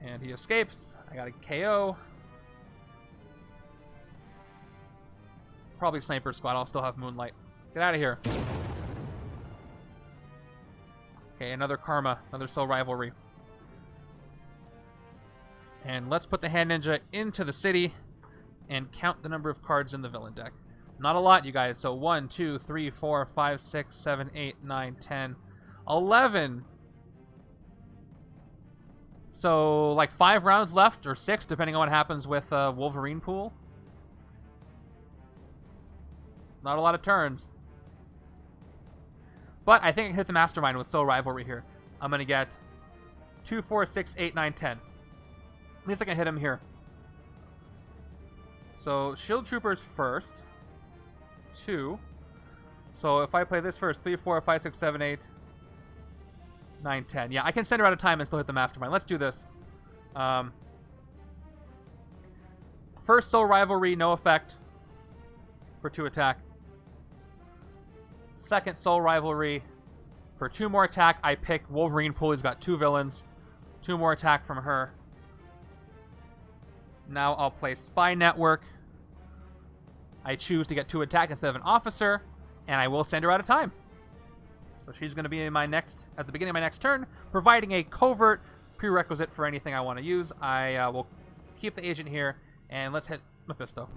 And he escapes. I got a KO. Probably Sniper Squad. I'll still have Moonlight. Get out of here. Okay, another Karma. Another Soul Rivalry. And let's put the Hand Ninja into the city and count the number of cards in the villain deck. Not a lot, you guys. So 1, 2, 3, 4, 5, 6, 7, 8, 9, 10, 11. So, like 5 rounds left, or 6, depending on what happens with Wolverine Pool. Not a lot of turns. But I think I can hit the Mastermind with Soul Rivalry here. I'm going to get 2, 4, 6, 8, 9, 10. At least I can hit him here. So, Shield Troopers first. 2. So, if I play this first, 3, 4, 5, 6, 7, 8, 9, 10. Yeah, I can send her out of time and still hit the Mastermind. Let's do this. First Soul Rivalry, no effect for 2 attack. Second Soul Rivalry for 2 more attack. I pick Wolverine Pool. He's got 2 villains. 2 more attack from her. Now I'll play Spy Network. I choose to get 2 attack instead of an officer, and I will send her out of time. So she's going to be in my next, at the beginning of my next turn, providing a covert prerequisite for anything I want to use. I will keep the agent here, and let's hit Mephisto.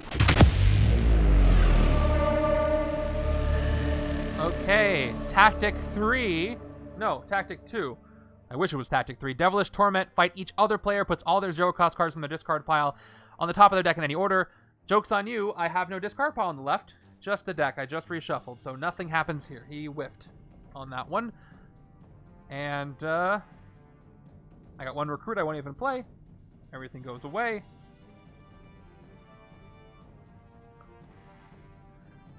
Okay, Tactic 3. No, Tactic 2. I wish it was Tactic 3. Devilish Torment. Fight each other player. Puts all their 0-cost cards from their discard pile on the top of their deck in any order. Joke's on you. I have no discard pile on the left. Just a deck. I just reshuffled, so nothing happens here. He whiffed on that one. And I got 1 recruit I won't even play. Everything goes away.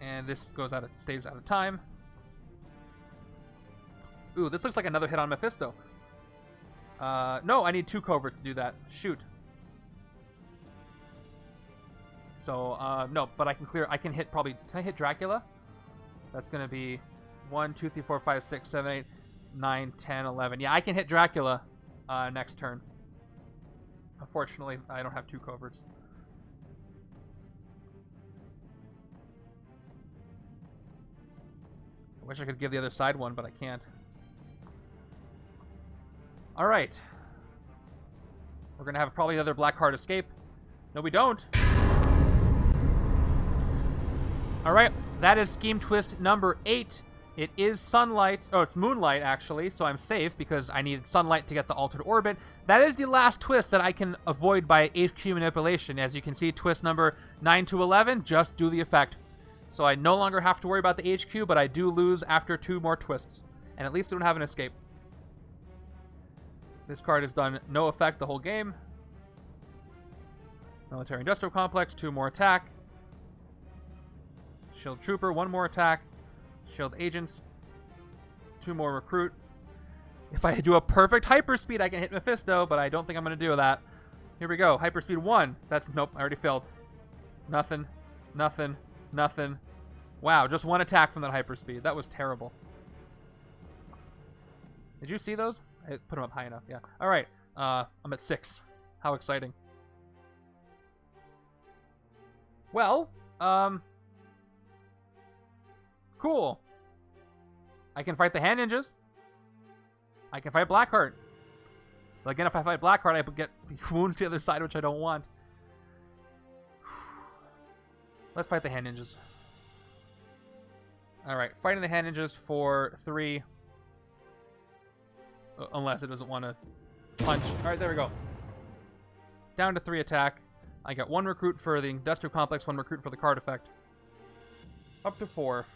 And this goes out of, stays out of time. Ooh, this looks like another hit on Mephisto. No, I need 2 coverts to do that. Shoot. So, no, but I can clear, I can hit probably, can I hit Dracula? That's going to be 1, 2, 3, 4, 5, 6, 7, 8, 9, 10, 11. Yeah, I can hit Dracula next turn. Unfortunately, I don't have 2 coverts. I wish I could give the other side one, but I can't. Alright. We're going to have probably another Blackheart escape. No, we don't. Alright, that is Scheme Twist number 8. It is Sunlight. Oh, it's Moonlight, actually, so I'm safe because I needed Sunlight to get the Altered Orbit. That is the last twist that I can avoid by HQ manipulation. As you can see, twist number 9 to 11, just do the effect. So I no longer have to worry about the HQ, but I do lose after 2 more twists. And at least I don't have an escape. This card has done no effect the whole game. Military Industrial Complex, 2 more attack. Shield Trooper, 1 more attack. Shield Agents, 2 more recruit. If I do a perfect hyperspeed, I can hit Mephisto, but I don't think I'm going to do that. Here we go. Hyperspeed 1. That's, nope, I already failed. Nothing. Nothing. Nothing. Wow, just 1 attack from that hyperspeed. That was terrible. Did you see those? I put them up high enough, yeah. Alright, I'm at 6. How exciting. Well, cool. I can fight the Hand Ninjas. I can fight Blackheart. But again, if I fight Blackheart, I get the wounds to the other side, which I don't want. Let's fight the Hand Ninjas. Alright, fighting the Hand Ninjas for 3. Unless it doesn't want to punch. Alright, there we go. Down to 3 attack. I got 1 recruit for the Industrial Complex, 1 recruit for the card effect. Up to 4.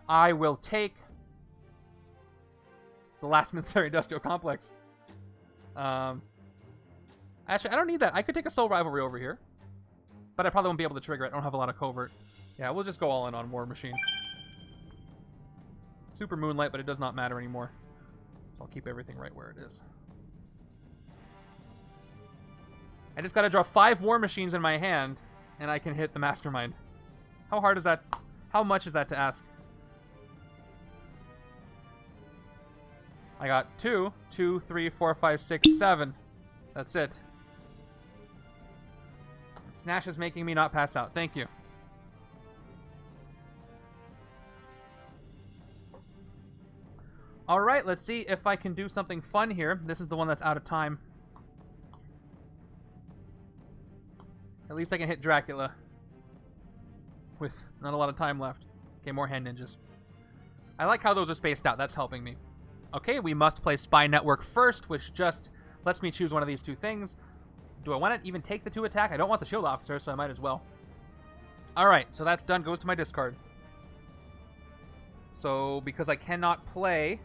I will take the last Military Industrial Complex. Actually, I don't need that. I could take a Soul Rivalry over here. But I probably won't be able to trigger it. I don't have a lot of covert. Yeah, we'll just go all in on War Machine. Super Moonlight, but it does not matter anymore. So I'll keep everything right where it is. I just gotta draw 5 War Machines in my hand, and I can hit the Mastermind. How hard is that? How much is that to ask? I got 2, 3, 4, 5, 6, 7. That's it. Snash is making me not pass out. Thank you. Alright, let's see if I can do something fun here. This is the one that's out of time. At least I can hit Dracula. With not a lot of time left. Okay, more Hand Ninjas. I like how those are spaced out. That's helping me. Okay, we must play Spy Network first, which just lets me choose one of these 2 things. Do I want to even take the 2 attack? I don't want the Shield Officer, so I might as well. Alright, so that's done. Goes to my discard. So, because I cannot play...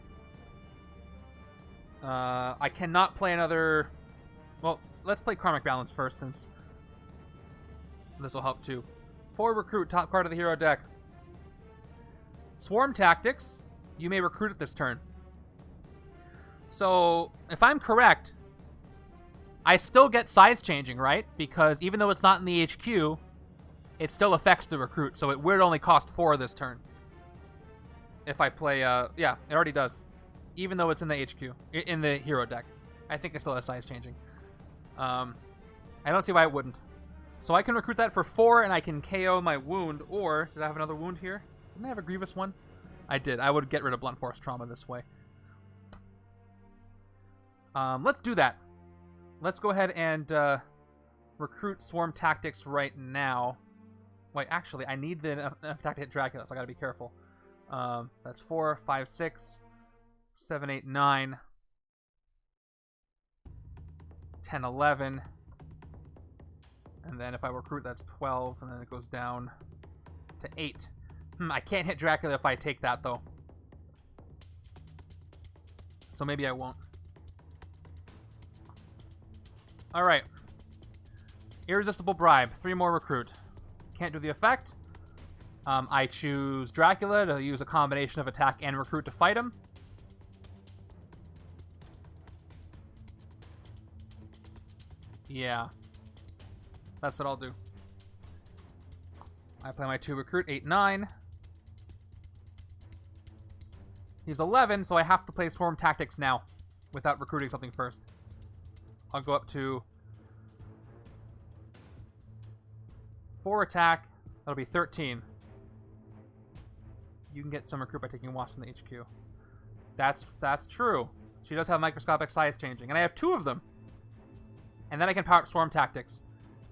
I cannot play another... Well, let's play Karmic Balance first, since this will help too. 4 recruit, top card of the hero deck. Swarm Tactics. You may recruit at this turn. So, if I'm correct, I still get size changing, right? Because even though it's not in the HQ, it still affects the recruit, so it would only cost 4 this turn. If I play, yeah, it already does. Even though it's in the HQ, in the hero deck. I think it still has size changing. I don't see why it wouldn't. So I can recruit that for 4, and I can KO my wound, or... Did I have another wound here? Didn't I have a Grievous one? I did. I would get rid of Blunt Force Trauma this way. Let's do that. Let's go ahead and recruit Swarm Tactics right now. Wait, actually, I need the attack to hit Dracula, so I gotta be careful. That's 4, 5, 6, 7, 8, 9, 10, 11. And then if I recruit, that's 12, and then it goes down to 8. I can't hit Dracula if I take that, though. So maybe I won't. Alright. Irresistible Bribe. 3 more recruit. Can't do the effect. I choose Dracula to use a combination of attack and recruit to fight him. Yeah. That's what I'll do. I play my 2 recruit, 8, 9. He's 11, so I have to play Swarm Tactics now without recruiting something first. I'll go up to 4 attack. That'll be 13. You can get some recruit by taking Wasp from the HQ. That's true. She does have microscopic size changing, and I have 2 of them. And then I can power up Swarm Tactics.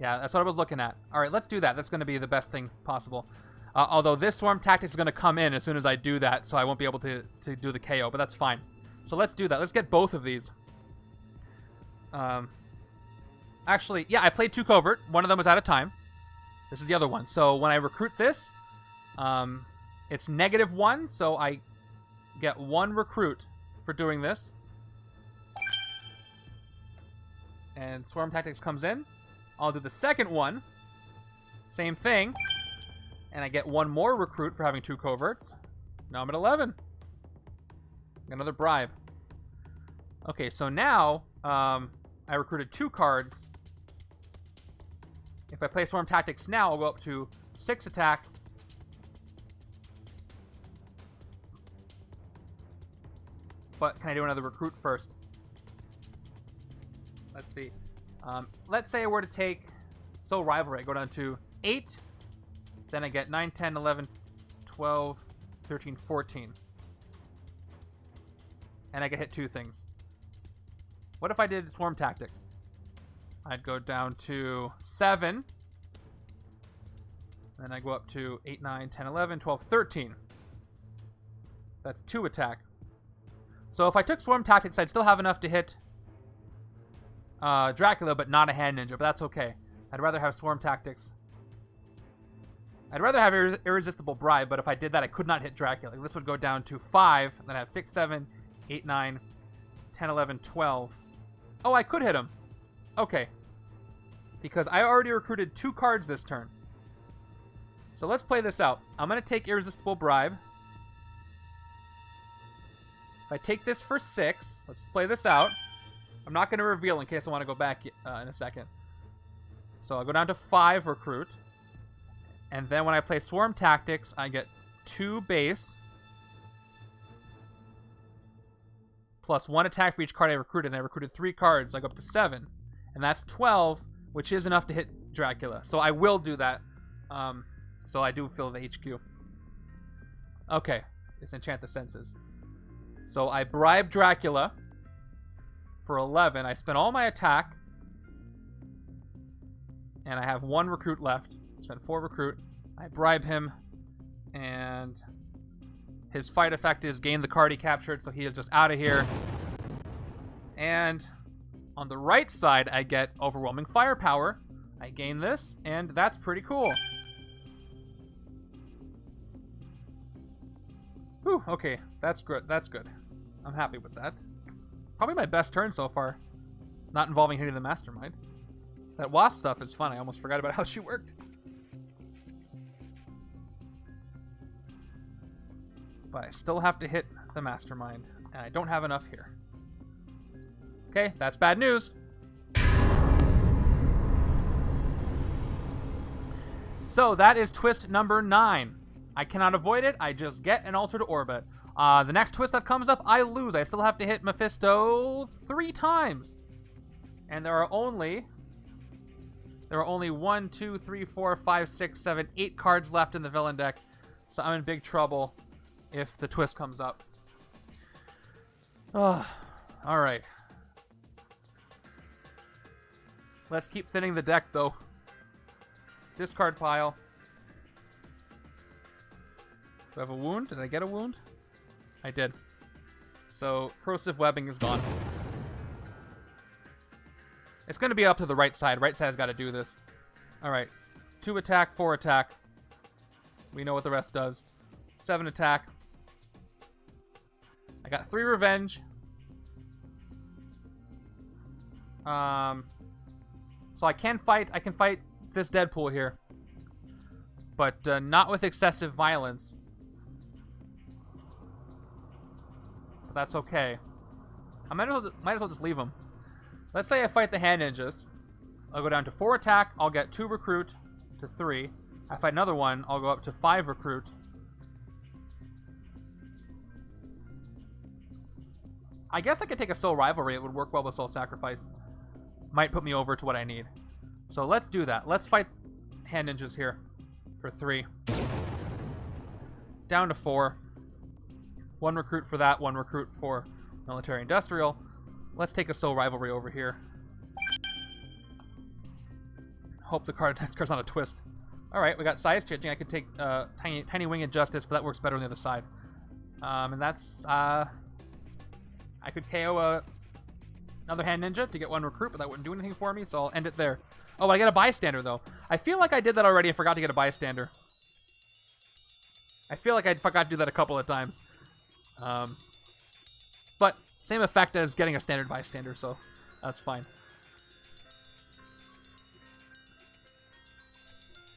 Yeah, that's what I was looking at. All right, let's do that. That's going to be the best thing possible. Although this Swarm Tactics is going to come in as soon as I do that, so I won't be able to do the KO, but that's fine. So let's do that. Let's get both of these. Actually, yeah, I played 2 covert. One of them was out of time. This is the other one. So when I recruit this, it's -1, so I get 1 recruit for doing this. And Swarm Tactics comes in. I'll do the second one. Same thing. And I get 1 more recruit for having 2 coverts. Now I'm at 11. Another bribe. Okay, so now I recruited 2 cards. If I play Swarm Tactics now, I'll go up to 6 attack. But can I do another recruit first? Let's see. Let's say I were to take Soul Rivalry. I go down to 8. Then I get 9, 10, 11, 12, 13, 14. And I can hit 2 things. What if I did Swarm Tactics? I'd go down to 7. Then I go up to 8, 9, 10, 11, 12, 13. That's 2 attack. So if I took Swarm Tactics, I'd still have enough to hit Dracula, but not a Hand Ninja, but that's okay. I'd rather have Swarm Tactics. I'd rather have Irresistible Bribe, but if I did that, I could not hit Dracula. This would go down to 5, then I have 6, 7, 8, 9, 10, 11, 12. Oh, I could hit him. Okay. Because I already recruited 2 cards this turn. So let's play this out. I'm going to take Irresistible Bribe. If I take this for 6, let's play this out. I'm not going to reveal in case I want to go back in a second. So I'll go down to 5 recruit. And then when I play Swarm Tactics, I get 2 base. Plus 1 attack for each card I recruited. And I recruited 3 cards, so I go up to 7. And that's 12, which is enough to hit Dracula. So I will do that. So I do fill the HQ. Okay, let's enchant the senses. So I bribe Dracula for 11. I spent all my attack. And I have 1 recruit left. I spent 4 recruit. I bribe him. And his fight effect is gain the card he captured, so he is just out of here. And on the right side, I get Overwhelming Firepower. I gain this, and that's pretty cool. Whew, okay, that's good. That's good. I'm happy with that. Probably my best turn so far. Not involving hitting the Mastermind. That Wasp stuff is fun. I almost forgot about how she worked. But I still have to hit the Mastermind, and I don't have enough here. Okay, that's bad news. So that is twist number 9. I cannot avoid it. I just get an altered orbit. The next twist that comes up, I lose. I still have to hit Mephisto 3 times. And there are only 1, 2, 3, 4, 5, 6, 7, 8 cards left in the villain deck. So I'm in big trouble if the twist comes up. Oh, all right. Let's keep thinning the deck, though. Discard pile. Do I have a wound? Did I get a wound? I did. So, Corrosive Webbing is gone. It's going to be up to the right side. Right side's got to do this. Alright. 2 attack, 4 attack. We know what the rest does. 7 attack. I got 3 revenge. So I can fight this Deadpool here. But not with excessive violence. But that's okay. I might as well just leave him. Let's say I fight the Hand Ninjas. I'll go down to 4 attack. I'll get 2 recruit to 3. I fight another one. I'll go up to 5 recruit. I guess I could take a Soul Rivalry. It would work well with Soul Sacrifice. Might put me over to what I need. So let's do that. Let's fight Hand Ninjas here for 3. Down to 4. 1 recruit for that. 1 recruit for Military Industrial. Let's take a Soul Rivalry over here. Hope the next card's not a twist. Alright, we got size changing. I could take Tiny Wing and Justice, but that works better on the other side. And that's... I could KO another Hand Ninja to get 1 recruit, but that wouldn't do anything for me, so I'll end it there. Oh, I get a bystander, though. I feel like I did that already and forgot to get a bystander. I feel like I forgot to do that a couple of times. But same effect as getting a standard bystander, so that's fine.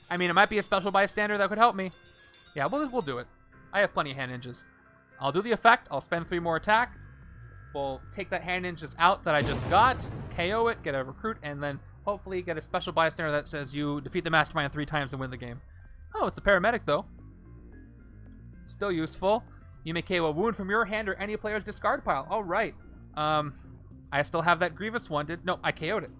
I mean, it might be a special bystander that could help me. Yeah, we'll do it. I have plenty of hand ninjas. I'll do the effect. I'll spend 3 more attack. We'll take that hand ninjas out that I just got, KO it, get a recruit, and then hopefully get a special bystander that says you defeat the Mastermind 3 times and win the game. Oh, it's a paramedic, though. Still useful. You may KO a wound from your hand or any player's discard pile. All right. I still have that Grievous one. No, I KO'd it.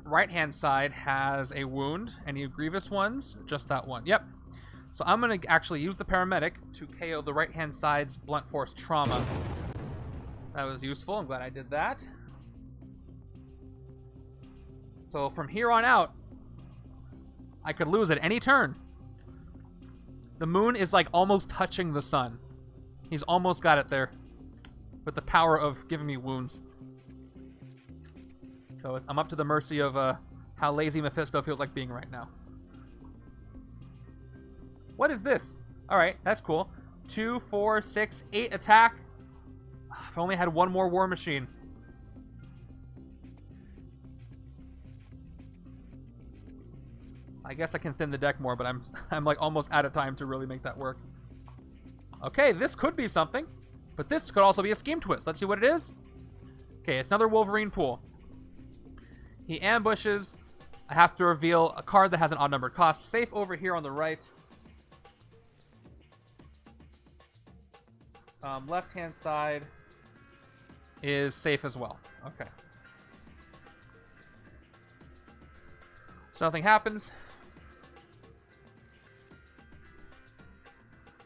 Right-hand side has a wound. Any Grievous ones? Just that one. Yep. So I'm going to actually use the paramedic to KO the right-hand side's blunt force trauma. That was useful. I'm glad I did that. So from here on out, I could lose at any turn. The moon is like almost touching the sun. He's almost got it there with the power of giving me wounds. So I'm up to the mercy of how lazy Mephisto feels like being right now. What is this? All right, that's cool. 2, 4, 6, 8 attack. If I only had one more war machine. I guess I can thin the deck more, but I'm like almost out of time to really make that work. Okay, this could be something, but this could also be a scheme twist. Let's see what it is. Okay, it's another Wolverine pool. He ambushes. I have to reveal a card that has an odd-numbered cost. Safe over here on the right. Left-hand side is safe as well. Okay. So nothing happens.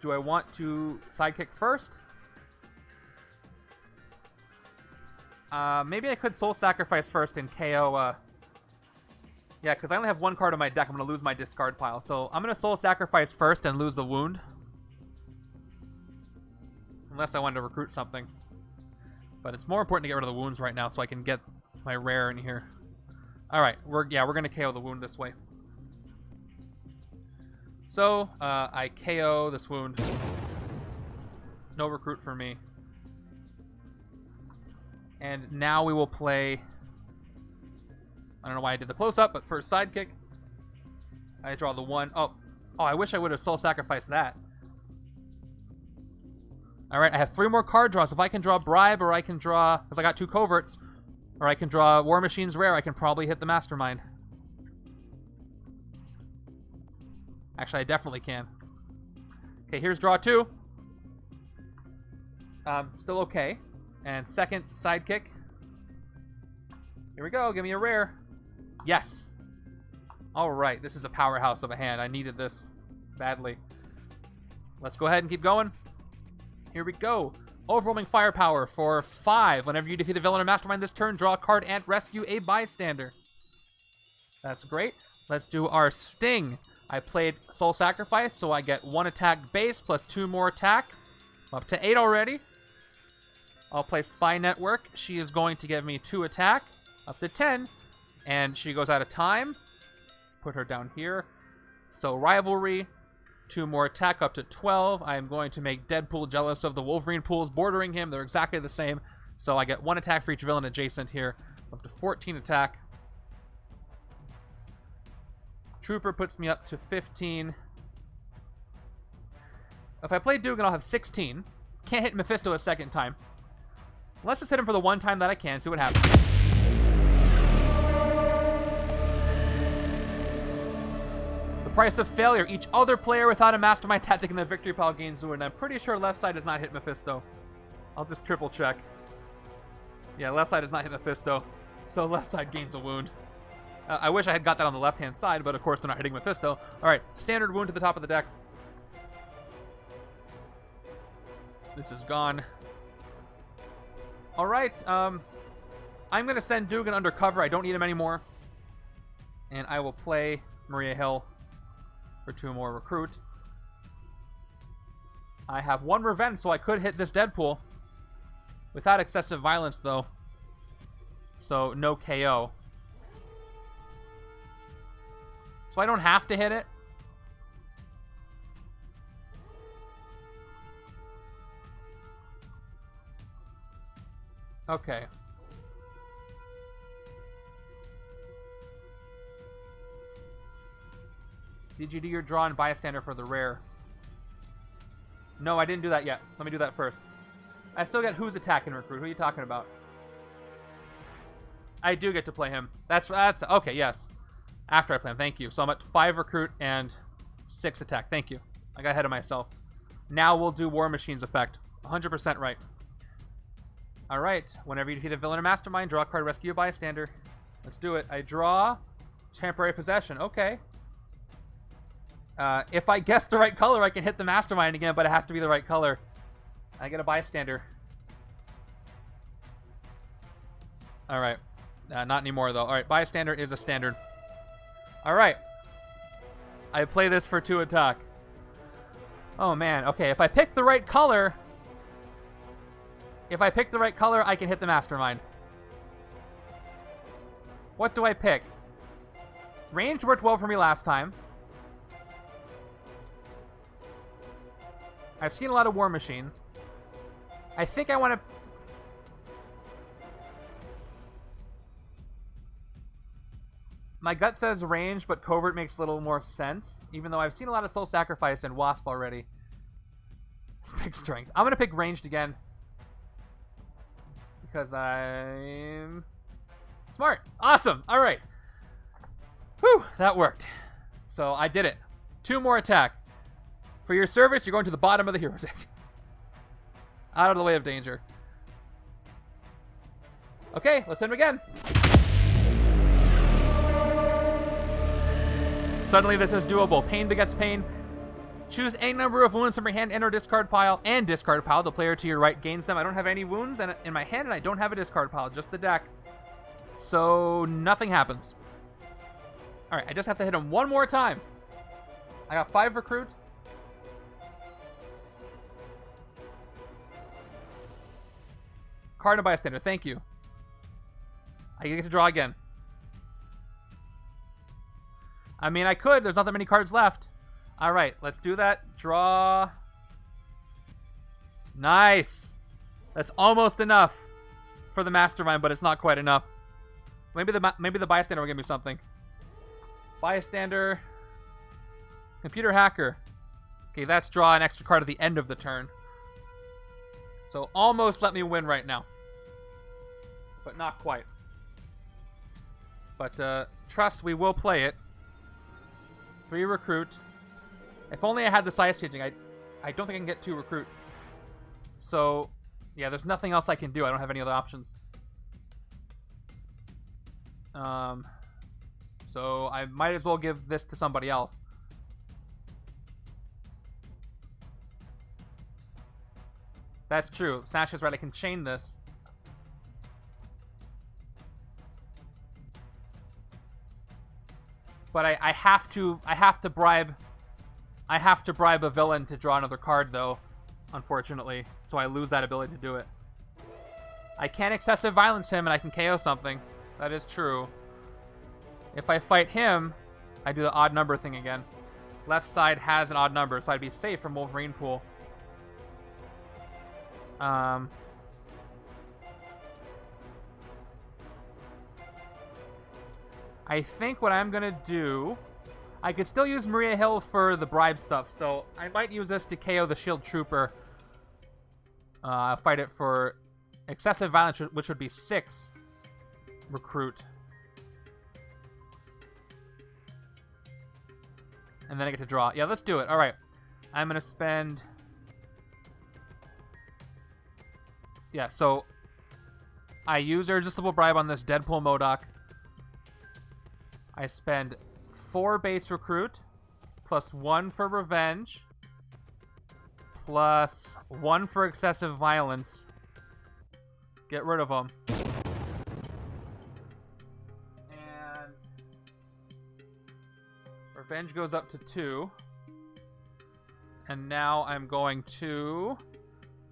Do I want to sidekick first? Maybe I could soul sacrifice first and KO. Yeah, because I only have one card in my deck. I'm going to lose my discard pile. So I'm going to soul sacrifice first and lose the wound. Unless I wanted to recruit something. But it's more important to get rid of the wounds right now so I can get my rare in here. Alright, we're going to KO the wound this way. So, I KO this wound. No recruit for me. And now we will play... I don't know why I did the close-up, but first sidekick. I draw the 1. Oh, I wish I would have soul sacrificed that. Alright, I have 3 more card draws. If I can draw Bribe, or I can draw... Because I got 2 coverts. Or I can draw War Machine's Rare. I can probably hit the Mastermind. Actually, I definitely can. Okay, here's draw 2. Still okay. And second sidekick. Here we go. Give me a rare. Yes. All right. This is a powerhouse of a hand. I needed this badly. Let's go ahead and keep going. Here we go. Overwhelming firepower for 5. Whenever you defeat a villain or mastermind this turn, draw a card and rescue a bystander. That's great. Let's do our sting. I played Soul Sacrifice, so I get 1 attack base plus 2 more attack. I'm up to 8 already. I'll play Spy Network. She is going to give me 2 attack, up to 10. And she goes out of time. Put her down here. So Rivalry, 2 more attack, up to 12. I am going to make Deadpool jealous of the Wolverine pools bordering him. They're exactly the same. So I get 1 attack for each villain adjacent here, up to 14 attack. Trooper puts me up to 15. If I play Dugan, I'll have 16. Can't hit Mephisto a second time. Let's just hit him for the 1 time that I can, see what happens. The price of failure. Each other player without a mastermind tactic in the victory pile gains 2, and I'm pretty sure left side does not hit Mephisto. I'll just triple check. Yeah, left side does not hit Mephisto, so left side gains a wound. I wish I had got that on the left-hand side, but of course they're not hitting Mephisto. Alright, standard wound to the top of the deck. This is gone. Alright, I'm going to send Dugan undercover. I don't need him anymore. And I will play Maria Hill for 2 more recruit. I have 1 revenge, so I could hit this Deadpool. Without excessive violence, though. So, no KO. So I don't have to hit it. Okay. Did you do your draw and bystander for the rare? No, I didn't do that yet. Let me do that first. I still get who's attacking recruit. Who are you talking about? I do get to play him. That's okay, yes. After I play him, thank you. So I'm at 5 recruit and 6 attack. Thank you. I got ahead of myself. Now we'll do War Machine's effect. 100% right. Alright, whenever you defeat a villain or mastermind, draw a card, rescue a bystander. Let's do it. I draw temporary possession. Okay. If I guess the right color, I can hit the mastermind again, but it has to be the right color. I get a bystander. Alright. Not anymore, though. Alright, bystander is a standard. Alright. I play this for 2 attack. Oh, man. Okay, if I pick the right color... If I pick the right color, I can hit the mastermind. What do I pick? Range worked well for me last time. I've seen a lot of War Machine. I think I want to... My gut says range, but covert makes a little more sense. Even though I've seen a lot of Soul Sacrifice and Wasp already. Let's pick strength. I'm going to pick ranged again. Because I'm... smart. Awesome. All right. Whew, that worked. So I did it. 2 more attack. For your service, you're going to the bottom of the hero deck. Out of the way of danger. Okay, let's hit him again. Suddenly this is doable. Pain begets pain. Choose any number of wounds from your hand and or discard pile. And discard pile. The player to your right gains them. I don't have any wounds in my hand, and I don't have a discard pile. Just the deck. So nothing happens. Alright, I just have to hit him 1 more time. I got 5 recruit. Card and bystander, thank you. I get to draw again. I mean, I could. There's not that many cards left. All right, let's do that. Draw. Nice. That's almost enough for the mastermind, but it's not quite enough. Maybe the bystander will give me something. Bystander. Computer hacker. Okay, that's draw an extra card at the end of the turn. So almost let me win right now. But not quite. But trust, we will play it. 3 recruit. If only I had the size changing. I don't think I can get 2 recruit. So, yeah, there's nothing else I can do. I don't have any other options. So I might as well give this to somebody else. That's true. Sasha's right. I can chain this. But I have to bribe a villain to draw another card, though, unfortunately. So I lose that ability to do it. I can excessive violence him and I can KO something. That is true. If I fight him, I do the odd number thing again. Left side has an odd number, so I'd be safe from Wolverine Pool. I think what I'm gonna do, I could still use Maria Hill for the bribe stuff, so I might use this to KO the Shield Trooper. Fight it for excessive violence, which would be 6 recruit. And then I get to draw. Yeah, let's do it. All right. I'm gonna spend... Yeah, so I use Irresistible Bribe on this Deadpool MODOK. I spend 4 base recruit, plus 1 for revenge, plus 1 for excessive violence. Get rid of them. And revenge goes up to 2. And now I'm going to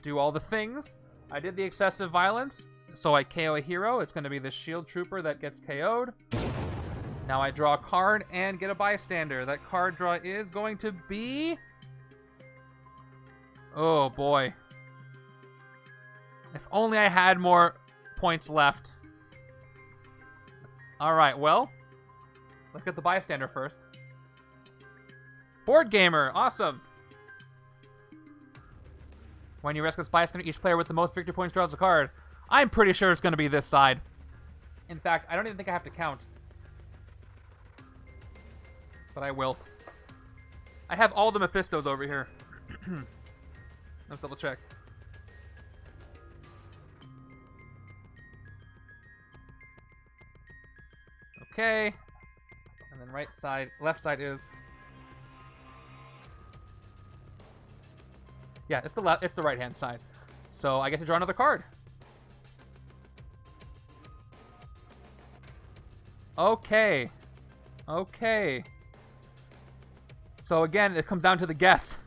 do all the things. I did the excessive violence, so I KO a hero. It's going to be the Shield Trooper that gets KO'd. Now I draw a card and get a bystander. That card draw is going to be... Oh, boy. If only I had more points left. Alright, well. Let's get the bystander first. Board Gamer! Awesome! When you rescue this bystander, each player with the most victory points draws a card. I'm pretty sure it's going to be this side. In fact, I don't even think I have to count. But I will. I have all the Mephistos over here. Let's double check. Okay. And then right side, left side is... Yeah, it's the right hand side. So I get to draw another card. Okay. Okay. So again, it comes down to the guess.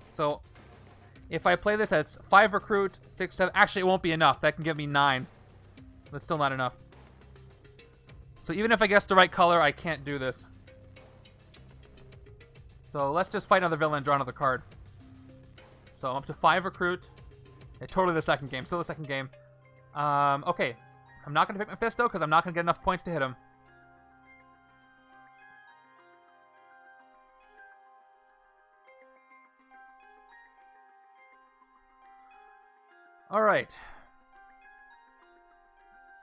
So if I play this, that's 5 recruit, 6, 7. Actually, it won't be enough. That can give me 9. That's still not enough. So even if I guess the right color, I can't do this. So let's just fight another villain and draw another card. So I'm up to 5 recruit. Yeah, totally the second game. Still the second game. Okay. I'm not going to pick Mephisto because I'm not going to get enough points to hit him. Alright.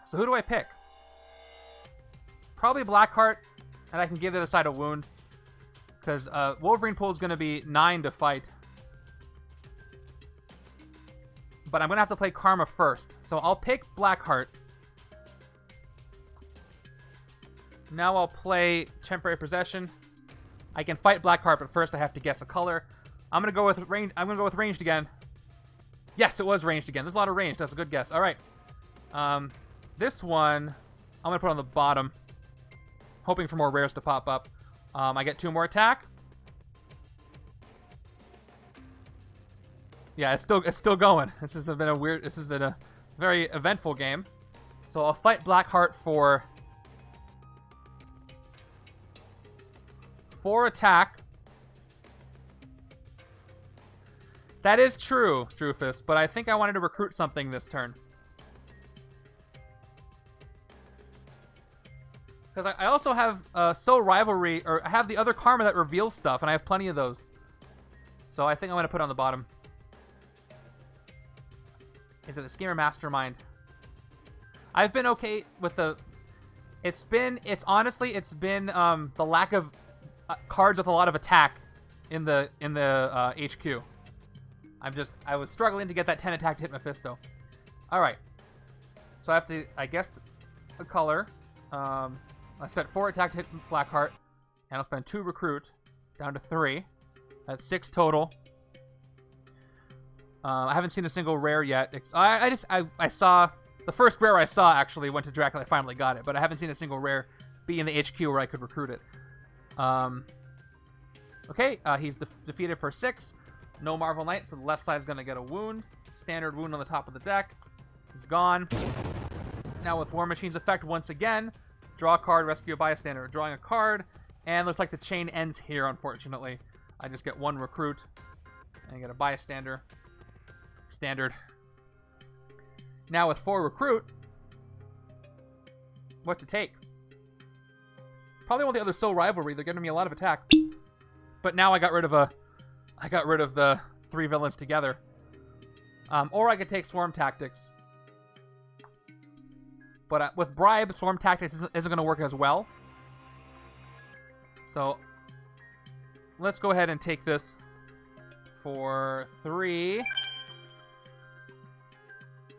So who do I pick? Probably Blackheart, and I can give the other side a wound. Because Wolverine Pool is going to be 9 to fight. But I'm going to have to play Karma first. So I'll pick Blackheart. Now I'll play Temporary Possession. I can fight Blackheart, but first I have to guess a color. I'm going to go with range. I'm going to go with ranged again. Yes, it was ranged again. There's a lot of range. That's a good guess. All right. This one, I'm going to put on the bottom. Hoping for more rares to pop up. I get 2 more attack. Yeah, it's still going. This has been a weird. This is a very eventful game. So I'll fight Blackheart for 4 attack. That is true, Drufus, but I think I wanted to recruit something this turn. Because I also have Soul Rivalry, or I have the other Karma that reveals stuff, and I have plenty of those. So I think I'm going to put it on the bottom. Is it the Schemer Mastermind? I've been okay with the... It's been the lack of cards with a lot of attack in the HQ. I was struggling to get that 10 attack to hit Mephisto. Alright. So I have to, I guess, a color. I spent 4 attack to hit Blackheart, and I'll spend 2 recruit, down to 3. That's 6 total. I haven't seen a single rare yet. I saw, the first rare I saw actually went to Dracula. I finally got it, but I haven't seen a single rare be in the HQ where I could recruit it. Okay, he's defeated for 6. No Marvel Knight, so the left side is going to get a wound. Standard wound on the top of the deck. He's gone. Now with War Machine's effect once again, draw a card, rescue a bystander. Drawing a card, and looks like the chain ends here, unfortunately. I just get 1 recruit, and I get a bystander. Standard. Now with 4 recruit, what to take? Probably all the other Soul Rivalry. They're giving me a lot of attack. But now I got rid of the 3 villains together. Or I could take Swarm Tactics. But with Bribe, Swarm Tactics isn't going to work as well. So let's go ahead and take this for 3.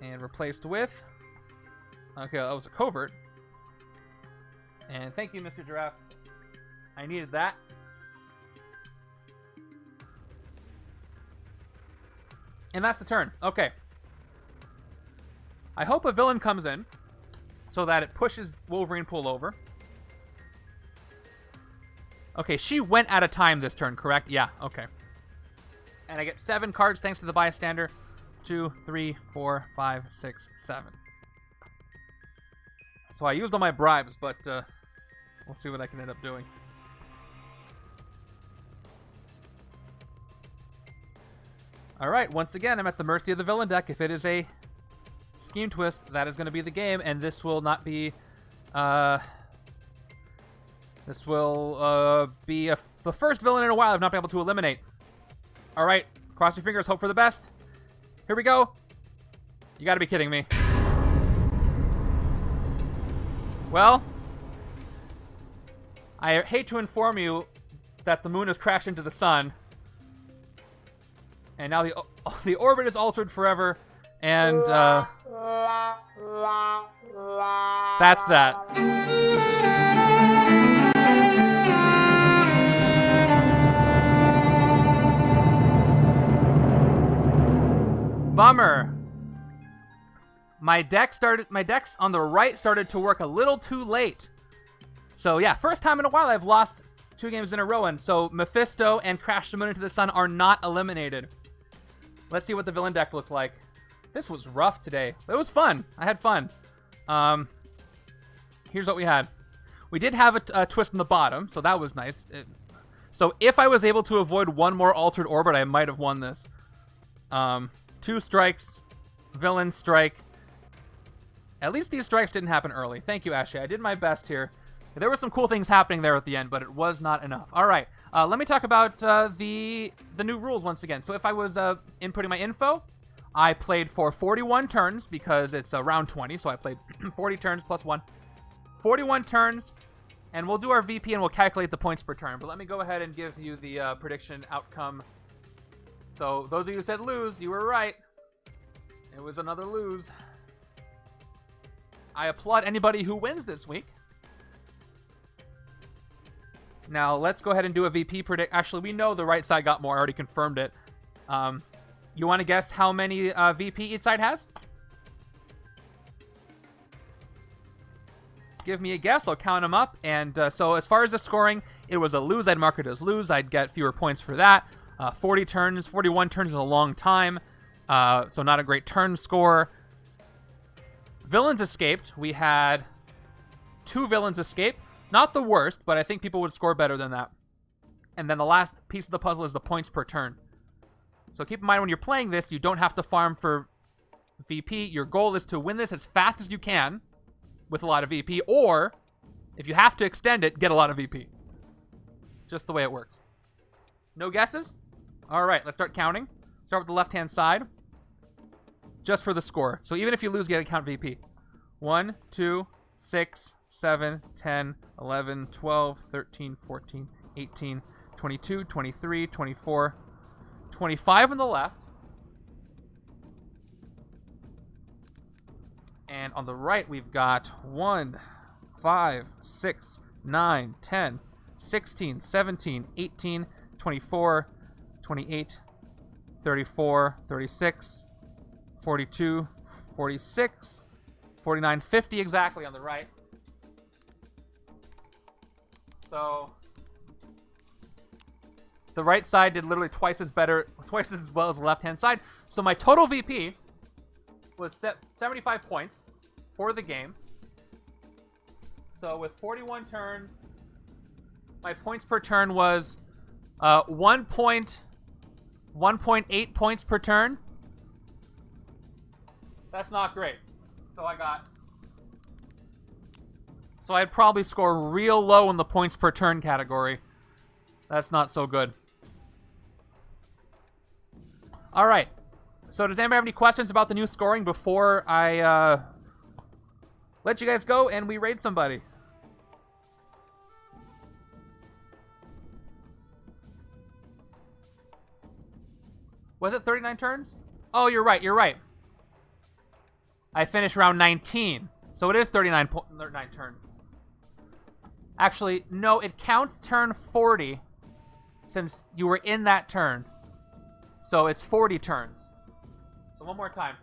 And replaced with... Okay, that was a covert. And thank you, Mr. Giraffe. I needed that. And that's the turn. Okay. I hope a villain comes in so that it pushes Wolverine Pool over. Okay, she went out of time this turn, correct? Yeah, okay. And I get 7 cards thanks to the bystander. 2, 3, 4, 5, 6, 7. So I used all my bribes, but We'll see what I can end up doing. Alright, once again, I'm at the mercy of the villain deck. If it is a scheme twist, that is going to be the game, and this will not be... This will be the first villain in a while I've not been able to eliminate. Alright, cross your fingers, hope for the best. Here we go. You gotta be kidding me. Well, I hate to inform you that the moon has crashed into the sun. And now the orbit is altered forever. And, that's that. Bummer. My decks on the right started to work a little too late. So yeah, first time in a while I've lost 2 games in a row, and so Mephisto and Crash the Moon into the Sun are not eliminated. Let's see what the villain deck looked like. This was rough today. It was fun. I had fun. Here's what we had. We did have a twist in the bottom, so that was nice. So if I was able to avoid one more altered orbit, I might have won this. 2 strikes, villain strike. At least these strikes didn't happen early. Thank you, Ashley. I did my best here. There were some cool things happening there at the end, but it was not enough. All right, let me talk about the new rules once again. So if I was inputting my info, I played for 41 turns because it's round 20, so I played 40 turns plus 1. 41 turns, and we'll do our VP and we'll calculate the points per turn. But let me go ahead and give you the prediction outcome. So those of you who said lose, you were right. It was another lose. I applaud anybody who wins this week. Now, let's go ahead and do a VP predict. Actually, we know the right side got more. I already confirmed it. You want to guess how many VP each side has? Give me a guess. I'll count them up. And so as far as the scoring, it was a lose. I'd mark it as lose. I'd get fewer points for that. 40 turns, 41 turns is a long time. So not a great turn score. Villains escaped. We had 2 villains escape. Not the worst, but I think people would score better than that. And then the last piece of the puzzle is the points per turn. So keep in mind when you're playing this, you don't have to farm for VP. Your goal is to win this as fast as you can with a lot of VP, or if you have to extend it, get a lot of VP. Just the way it works. No guesses? All right, let's start counting. Start with the left-hand side. Just for the score. So even if you lose, you get to count VP. 1, 2, 6, 7, 10, 11, 12, 13, 14, 18, 22, 23, 24, 25 on the left. And on the right, we've got 1, 5, 6, 9, 10, 16, 17, 18, 24, 28, 34, 36, 42, 46, 49, 50 exactly on the right. So the right side did literally twice as well as the left-hand side. So my total VP was 75 points for the game. So with 41 turns, my points per turn was 1.8 points per turn. That's not great. So I'd probably score real low in the points per turn category. That's not so good. All right. So does anybody have any questions about the new scoring before I let you guys go and we raid somebody? Was it 39 turns? Oh, you're right. You're right. I finished round 19. So it is 39 turns. Actually, no, it counts turn 40 since you were in that turn. So it's 40 turns. So one more time.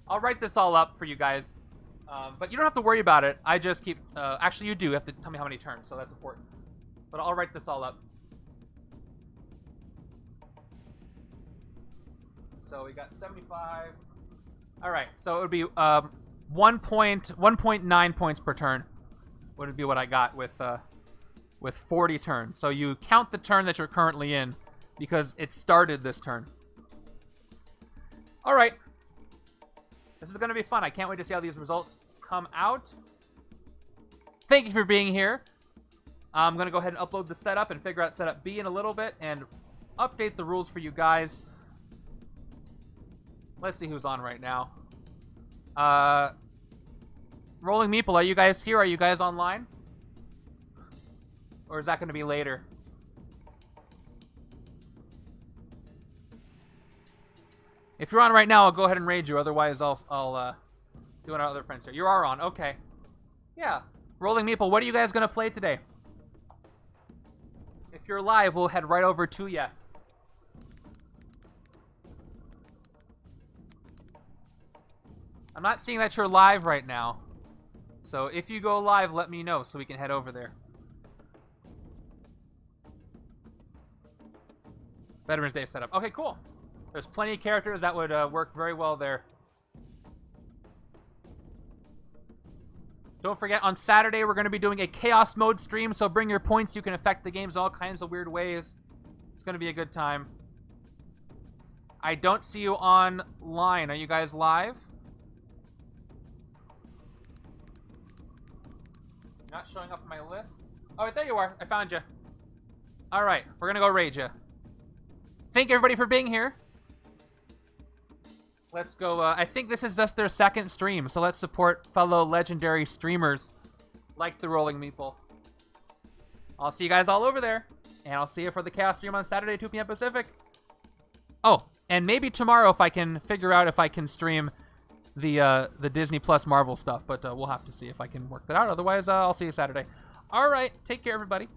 I'll write this all up for you guys. But you don't have to worry about it. I just keep... actually, you do have to tell me how many turns, so that's important. But I'll write this all up. So we got 75. All right, so it would be 1.9 points per turn. would be what I got with 40 turns. So you count the turn that you're currently in because it started this turn. All right. This is going to be fun. I can't wait to see how these results come out. Thank you for being here. I'm going to go ahead and upload the setup and figure out setup B in a little bit and update the rules for you guys. Let's see who's on right now. Rolling Meeple, are you guys here? Are you guys online? Or is that going to be later? If you're on right now, I'll go ahead and raid you. Otherwise, I'll do our other friends here. You are on. Okay. Yeah. Rolling Meeple, what are you guys going to play today? If you're live, we'll head right over to you. I'm not seeing that you're live right now. So if you go live, let me know so we can head over there. Veterans Day setup. Okay, cool. There's plenty of characters that would work very well there. Don't forget, on Saturday, we're going to be doing a Chaos Mode stream, so bring your points. You can affect the games all kinds of weird ways. It's going to be a good time. I don't see you online. Are you guys live? Not showing up on my list. Oh, there you are. I found you. All right, we're going to go raid you. Thank everybody for being here. Let's go. I think this is just their second stream, so let's support fellow legendary streamers like the Rolling Meeple. I'll see you guys all over there, and I'll see you for the Chaos stream on Saturday, 2 p.m. Pacific. Oh, and maybe tomorrow if I can figure out if I can stream the Disney Plus Marvel stuff, but we'll have to see if I can work that out. Otherwise, I'll see you Saturday. All right, take care, everybody.